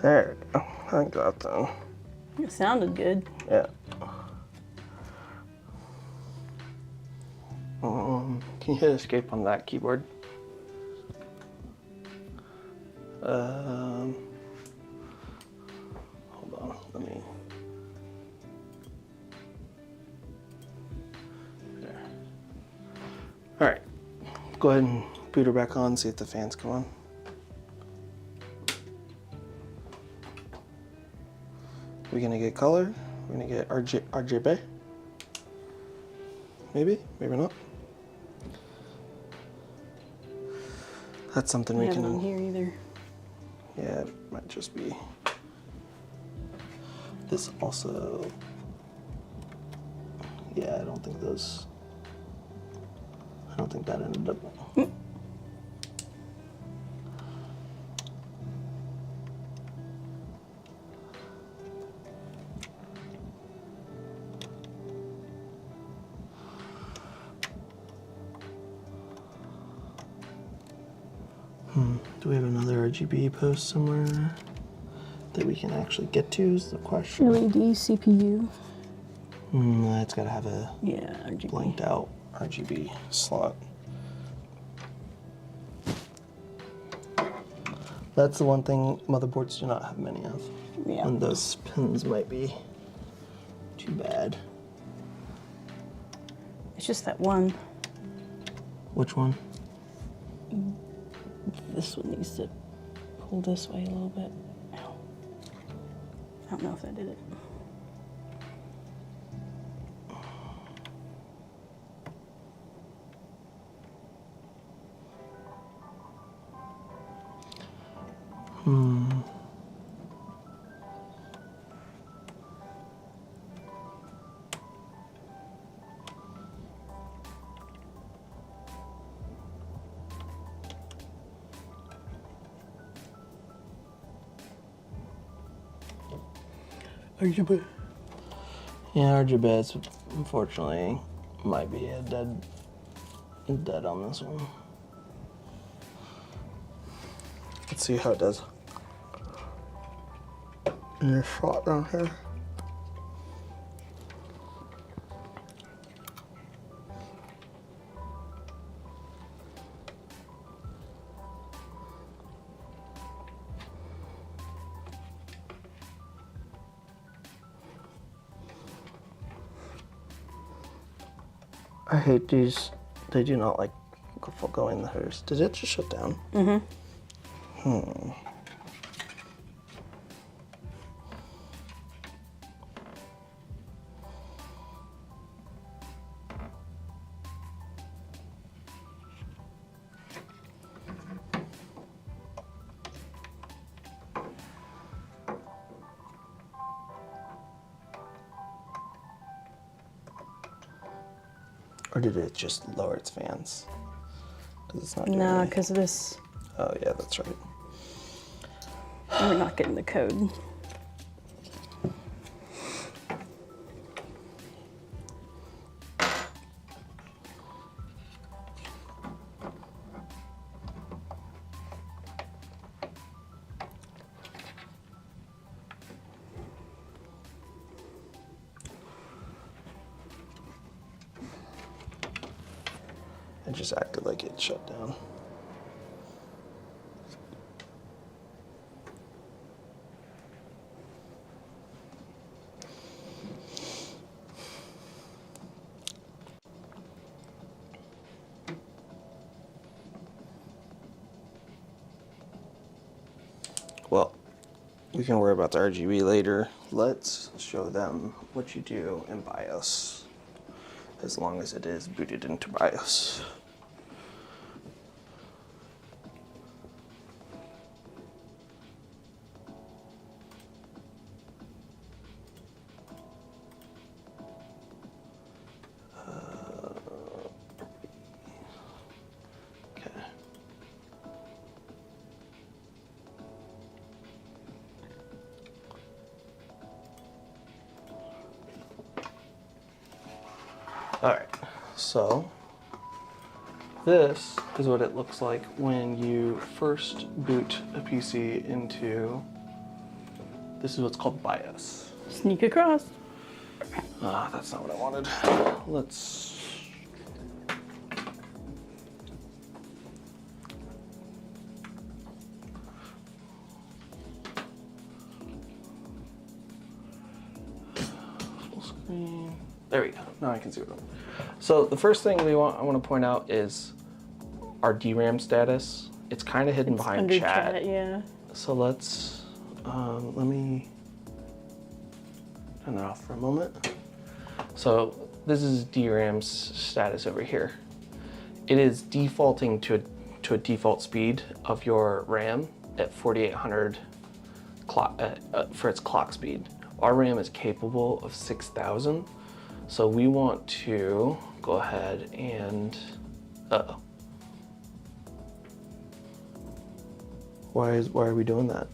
There we go. I got them. It sounded good. Yeah. Can you hit escape on that keyboard? Hold on. Let me. There. All right. Go ahead and boot her back on. See if the fans come on. We're gonna get color. We're gonna get RGB. Maybe, maybe not. That's something I we haven't can. on here either. Yeah, it might just be. This also. Yeah, I don't think those. I don't think that ended up. Do we have another RGB post somewhere that we can actually get to is the question. LED CPU. It's got to have a Yeah, RGB. blanked out RGB slot. That's the one thing motherboards do not have many of. Yeah. And those pins might be too bad. It's just that one. Which one? This one needs to pull this way a little bit. Ow. I don't know if that did it. RGB. Yeah, RGBs unfortunately might be a dead on this one. Let's see how it does. In your shot down here. I hate these. They do not like going in the hose. Did it just shut down? Or did it just lower its fans? Because it's not doing No, any- because of this. Oh yeah, that's right. We're not getting the code. It just acted like it shut down. Well, we can worry about the RGB later. Let's show them what you do in BIOS, as long as it is booted into BIOS. Okay. All right, so this is what it looks like when you first boot a PC into, this is what's called BIOS. Sneak across. That's not what I wanted. Let's, full screen. There we go. Now I can see what I'm. So the first thing I want to point out is our DRAM status. It's kind of hidden behind Under chat. yeah. So let's, let me turn that off for a moment. So this is DRAM's status over here. It is defaulting to a default speed of your RAM at 4800 clock, for its clock speed. Our RAM is capable of 6000. So we want to go ahead and, uh-oh. Why are we doing that?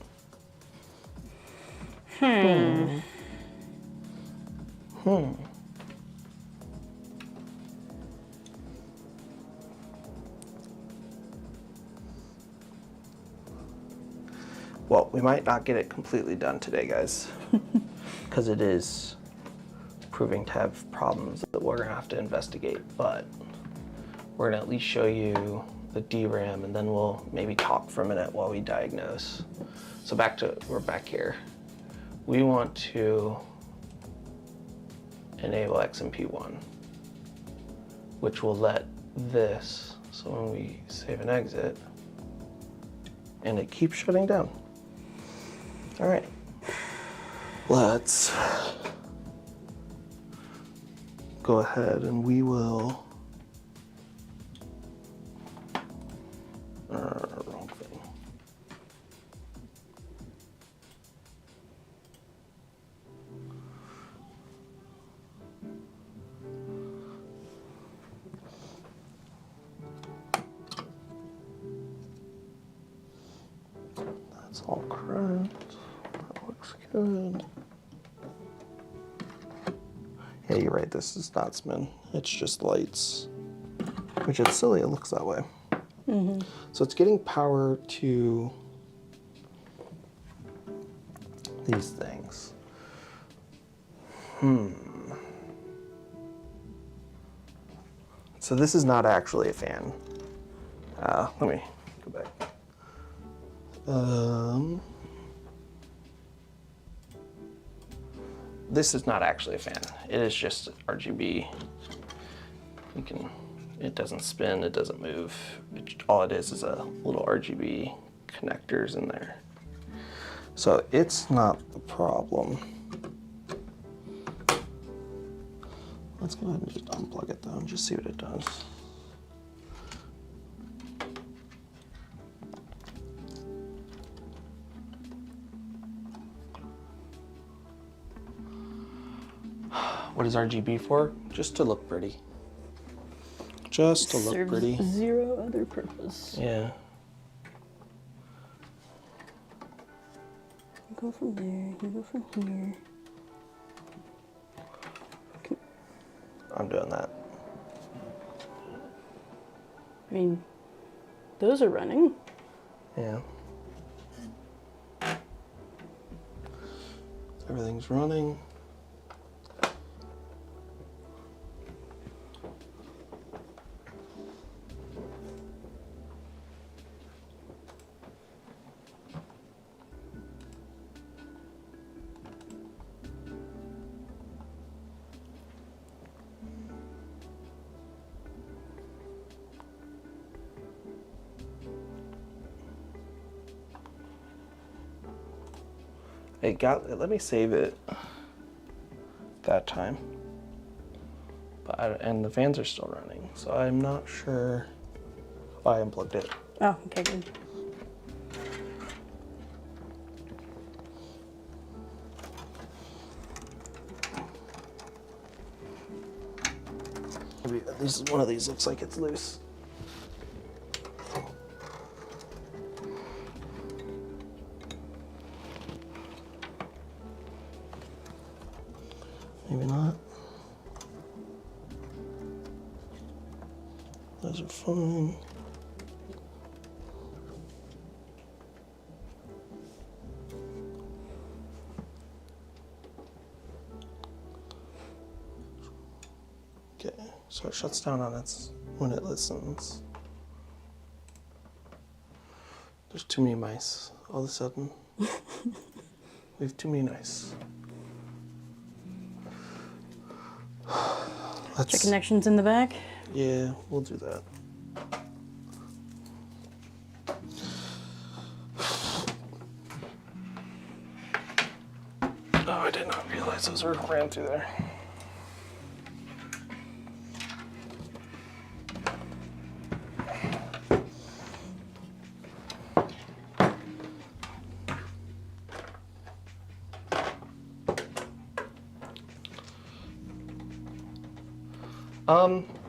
Well, we might not get it completely done today, guys, because it is proving to have problems that we're gonna have to investigate, but we're gonna at least show you the DRAM, and then we'll maybe talk for a minute while we diagnose. So we're back here. We want to enable XMP1, which will let this, so when we save and exit, and it keeps shutting down. All right, let's go ahead and we will, wrong thing. That's all correct. That looks good. Yeah, you're right, this is not spin. It's just lights, which is silly, it looks that way. So it's getting power to these things. So this is not actually a fan. Let me go back. This is not actually a fan. It is just RGB. It doesn't spin, it doesn't move. All it is a little RGB connectors in there. So it's not the problem. Let's go ahead and just unplug it though and just see what it does. What is RGB for? Just to look pretty. Just to look Serves pretty. Zero other purpose. Yeah. You go from there, you go from here. I'm doing that. I mean, those are running. Yeah. Everything's running. It let me save it that time. But and the fans are still running, so I'm not sure. Oh, I unplugged it. Oh, okay, good. Maybe this is one of these looks like it's loose. Maybe not. Those are fine. Okay, so it shuts down on its when it listens. There's too many mice all of a sudden. We have too many mice. Check connections in the back. Yeah, we'll do that. Oh, I did not realize those ran through there.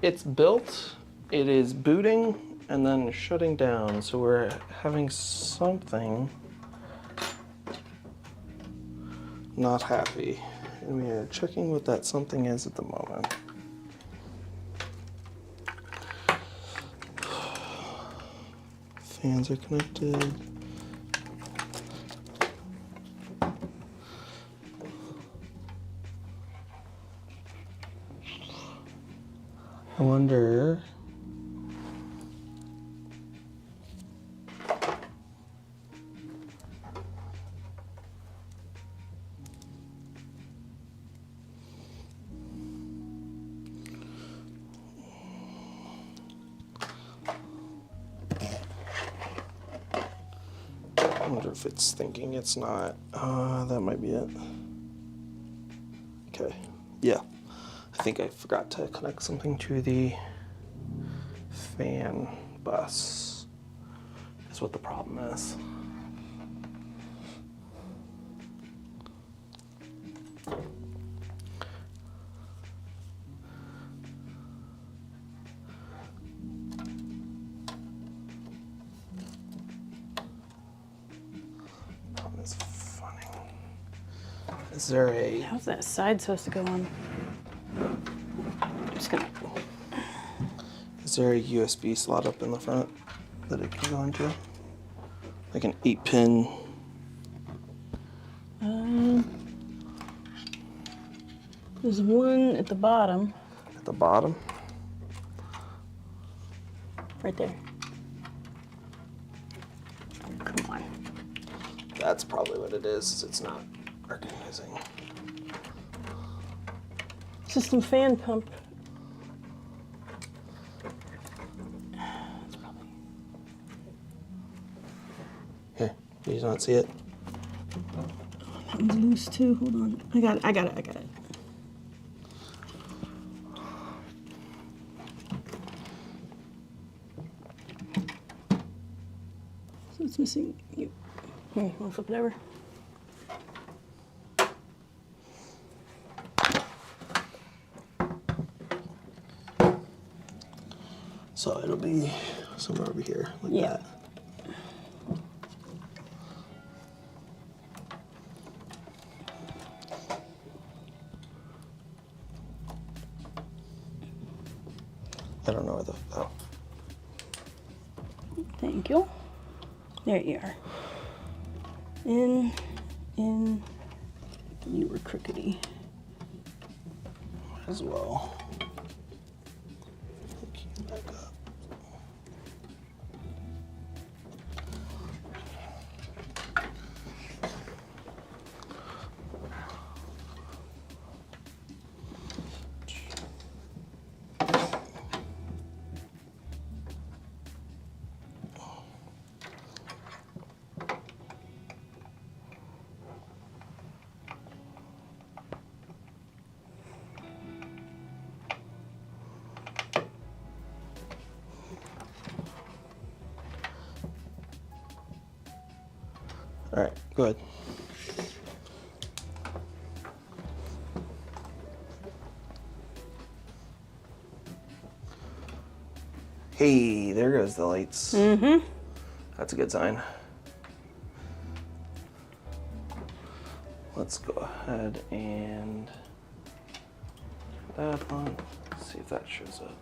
It's built, it is booting, and then shutting down, so we're having something not happy. And we are checking what that something is at the moment. Fans are connected. I wonder. I wonder if it's thinking it's not. That might be it. Okay, yeah. I think I forgot to connect something to the fan bus. Is what the problem is. Problem is funny. Is there a How's that side supposed to go on? Just gonna. Is there a USB slot up in the front that it can go into? Like an 8-pin. There's one at the bottom, At the bottom? right there. Come on. That's probably what it is. It's not recognizing. System fan pump. That's probably. Here, do you not see it? That one's loose too. Hold on. I got it. So it's missing you. Here, wanna flip it over? So it'll be somewhere over here, like Yeah. that. I don't know where the, oh. Thank you. There you are. In. You were crookedy. As well. Back up. All right, go ahead. Hey, there goes the lights. Mm-hmm. That's a good sign. Let's go ahead and that on. Let's see if that shows up.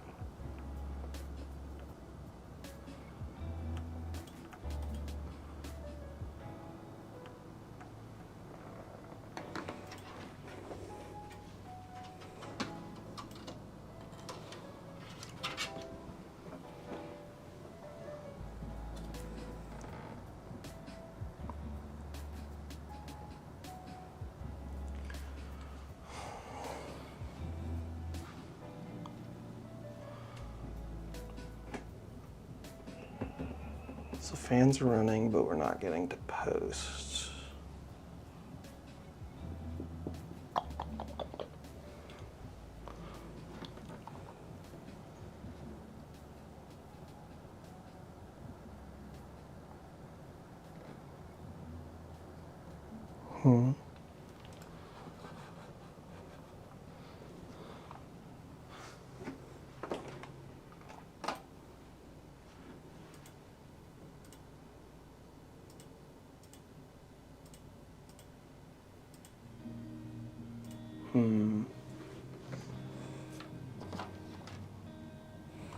So fans are running, but we're not getting to post.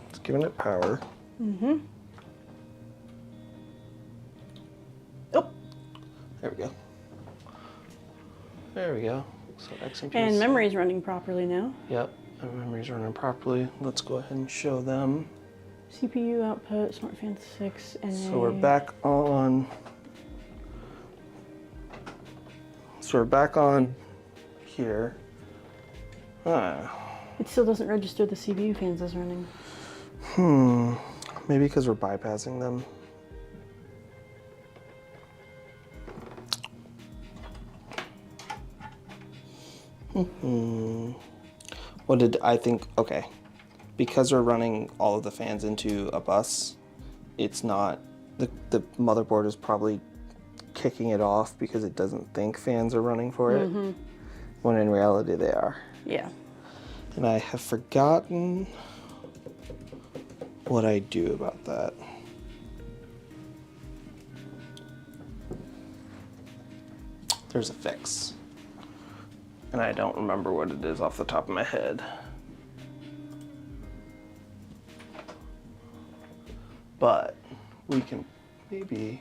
It's giving it power. Mm-hmm. Oh. There we go. There we go. So XMP. And memory's running properly now. Yep, and memory's running properly. Let's go ahead and show them. CPU output, Smart Fan 6, and So we're back on. So we're back on here. it still doesn't register the CPU fans as running. Maybe because we're bypassing them. What did I think? Okay, because we're running all of the fans into a bus, it's not, the motherboard is probably kicking it off because it doesn't think fans are running for it, when in reality they are. Yeah. And I have forgotten what I do about that. There's a fix. And I don't remember what it is off the top of my head. But we can maybe...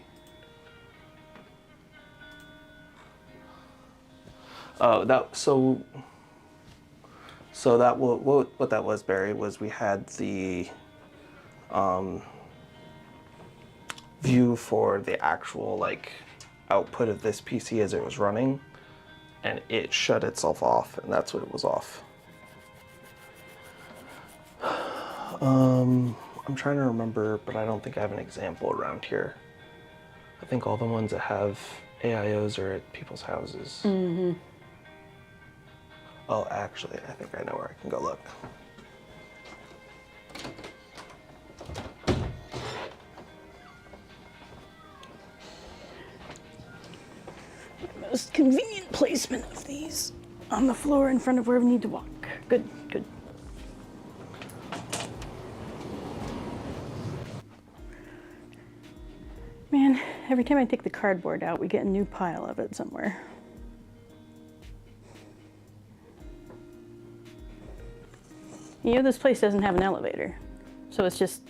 Oh, so that what that was, Barry, was we had the view for the actual like output of this PC as it was running, and it shut itself off, and that's what it was off. I'm trying to remember, but I don't think I have an example around here. I think all the ones that have AIOs are at people's houses. Oh, actually, I think I know where I can go look. Most convenient placement of these on the floor in front of where we need to walk. Good, good. Man, every time I take the cardboard out, we get a new pile of it somewhere. You know, this place doesn't have an elevator, so it's just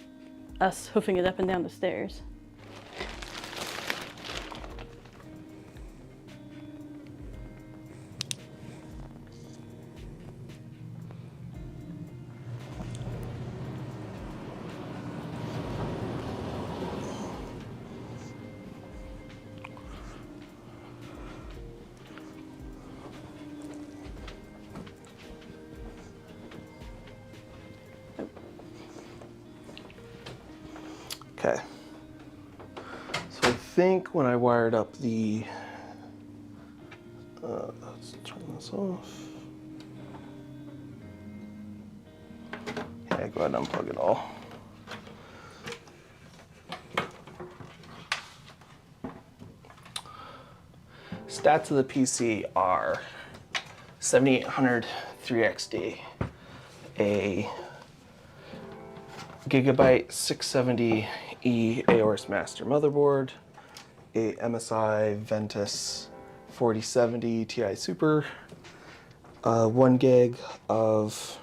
us hoofing it up and down the stairs. Okay. So I think when I wired up the, let's turn this off. Yeah, go ahead and unplug it all. stats of the PC are 7800 3XD, a Gigabyte 670E Aorus Master motherboard, a MSI Ventus 4070 Ti Super, 1 gig of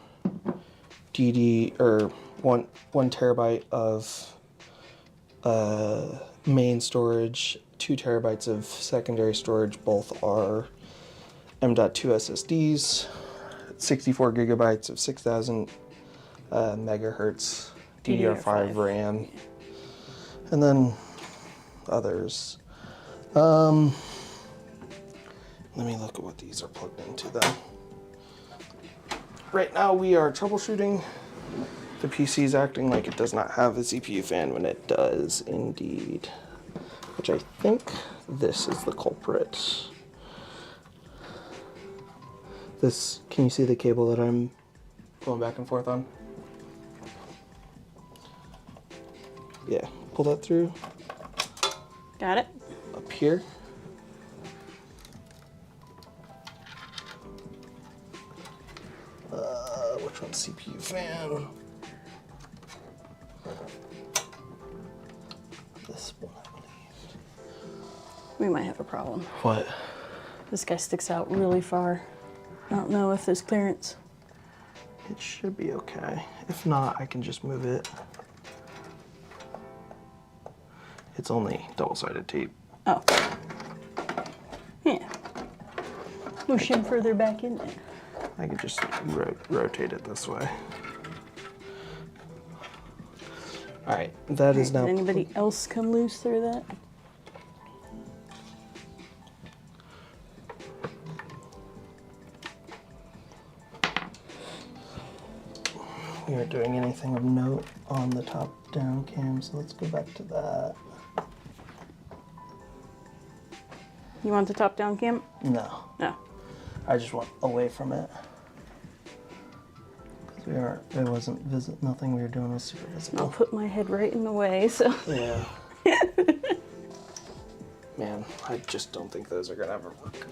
one terabyte of main storage, 2 terabytes of secondary storage. Both are M.2 SSDs, 64 gigabytes of 6000 megahertz DDR5 RAM, and then others. Let me look at what these are plugged into then. Right now we are troubleshooting. The PC is acting like it does not have a CPU fan when it does indeed, which I think this is the culprit. This, can you see the cable that I'm going back and forth on? Yeah, pull that through. Got it. Up here. Which one's CPU fan? This one, I believe. We might have a problem. What? This guy sticks out really far. I don't know if there's clearance. It should be okay. If not, I can just move it. It's only double-sided tape. Oh. Yeah. Push him further back in there. I can just rotate it this way. All right, that is now. Did anybody else come loose through that? We aren't doing anything of note on the top-down cam, so let's go back to that. You want the top-down cam? No, No. I just want away from it. Because it wasn't nothing we were doing was super I'll visible. put my head right in the way, so. Yeah. Man, I just don't think those are gonna ever work.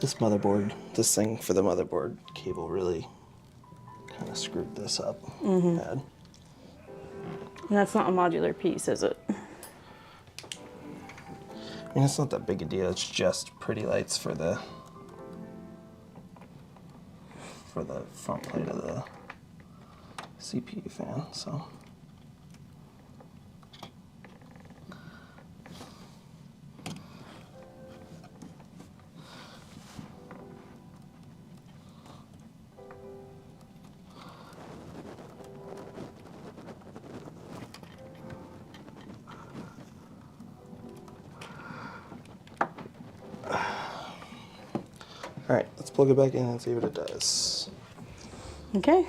This motherboard, this thing for the motherboard cable really kind of screwed this up. Bad. And that's not a modular piece, is it? I mean, it's not that big a deal. It's just pretty lights for the front plate of the CPU fan. So. All right, let's plug it back in and see what it does. Okay.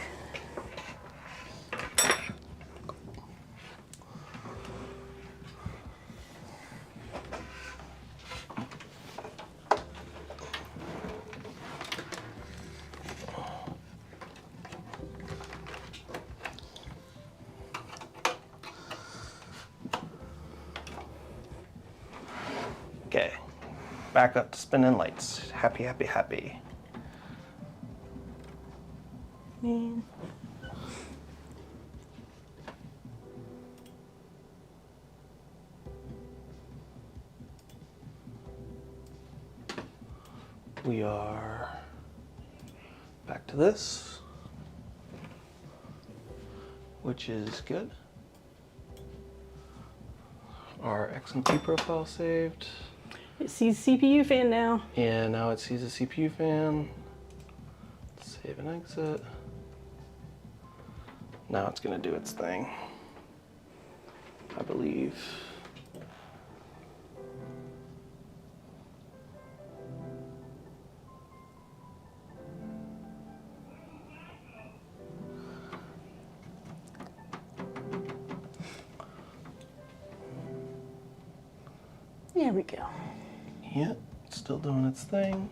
Okay, back up to spinning lights. Happy, happy, happy. Man. We are back to this, which is good. Our XMP profile saved. It sees CPU fan now. Yeah, now it sees a CPU fan. Save and exit. Now it's gonna do its thing, I believe. There we go. Yeah, it's still doing its thing.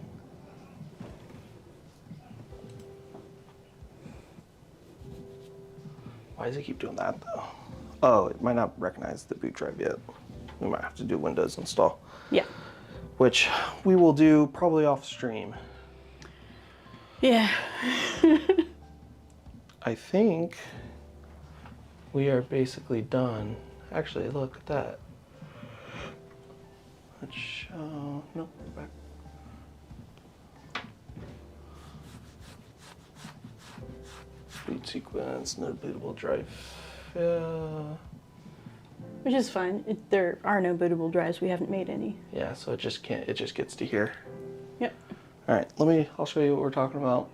Why does it keep doing that though? Oh, it might not recognize the boot drive yet. We might have to do Windows install. Yeah. Which we will do probably off stream. Yeah. I think we are basically done. Actually, look at that. Let's show, no, back. Boot sequence, no bootable drive. Which is fine. There are no bootable drives. We haven't made any. Yeah, so it just can't, it just gets to here. Yep. All right, I'll show you what we're talking about.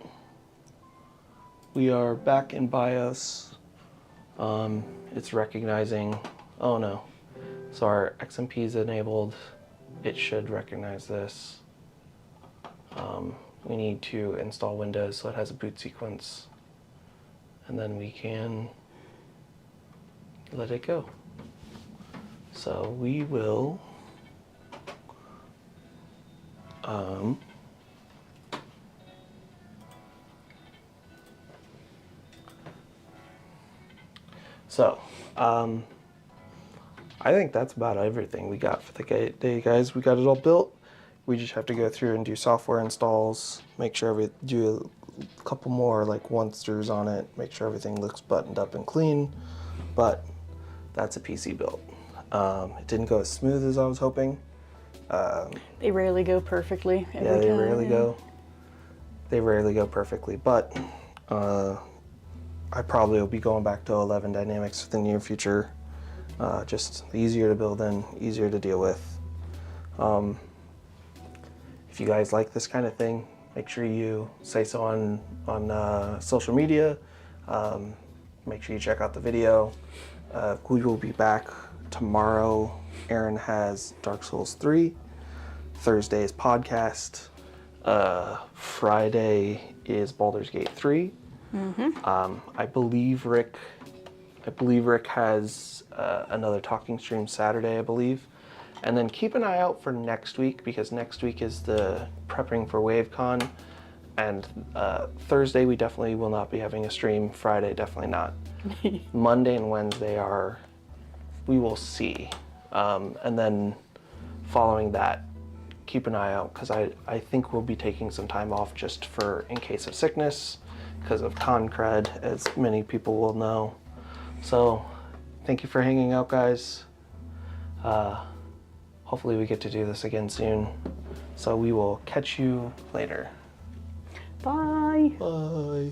We are back in BIOS. It's recognizing, oh no. So our XMP is enabled. It should recognize this. We need to install Windows so it has a boot sequence. And then we can let it go. So we will I think that's about everything we got for the day, guys. We got it all built. We just have to go through and do software installs, make sure do a couple more like once-throughs on it, make sure everything looks buttoned up and clean. But that's a PC build. It didn't go as smooth as I was hoping. They rarely go perfectly. Yeah, they rarely go. They rarely go perfectly, but I probably will be going back to 11 Dynamics in the near future. Just easier to build in, easier to deal with. If you guys like this kind of thing, make sure you say so on social media. Make sure you check out the video. We will be back tomorrow. Aaron has Dark Souls 3. Thursday is podcast. Friday is Baldur's Gate 3. I believe Rick has another talking stream Saturday, I believe. And then keep an eye out for next week, because next week is the prepping for WaveCon. And Thursday we definitely will not be having a stream. Friday definitely not. Monday and Wednesday we will see. And then following that, keep an eye out, because I think we'll be taking some time off just for in case of sickness, because of con cred, as many people will know. So thank you for hanging out, guys. Hopefully we get to do this again soon. So we will catch you later. Bye. Bye.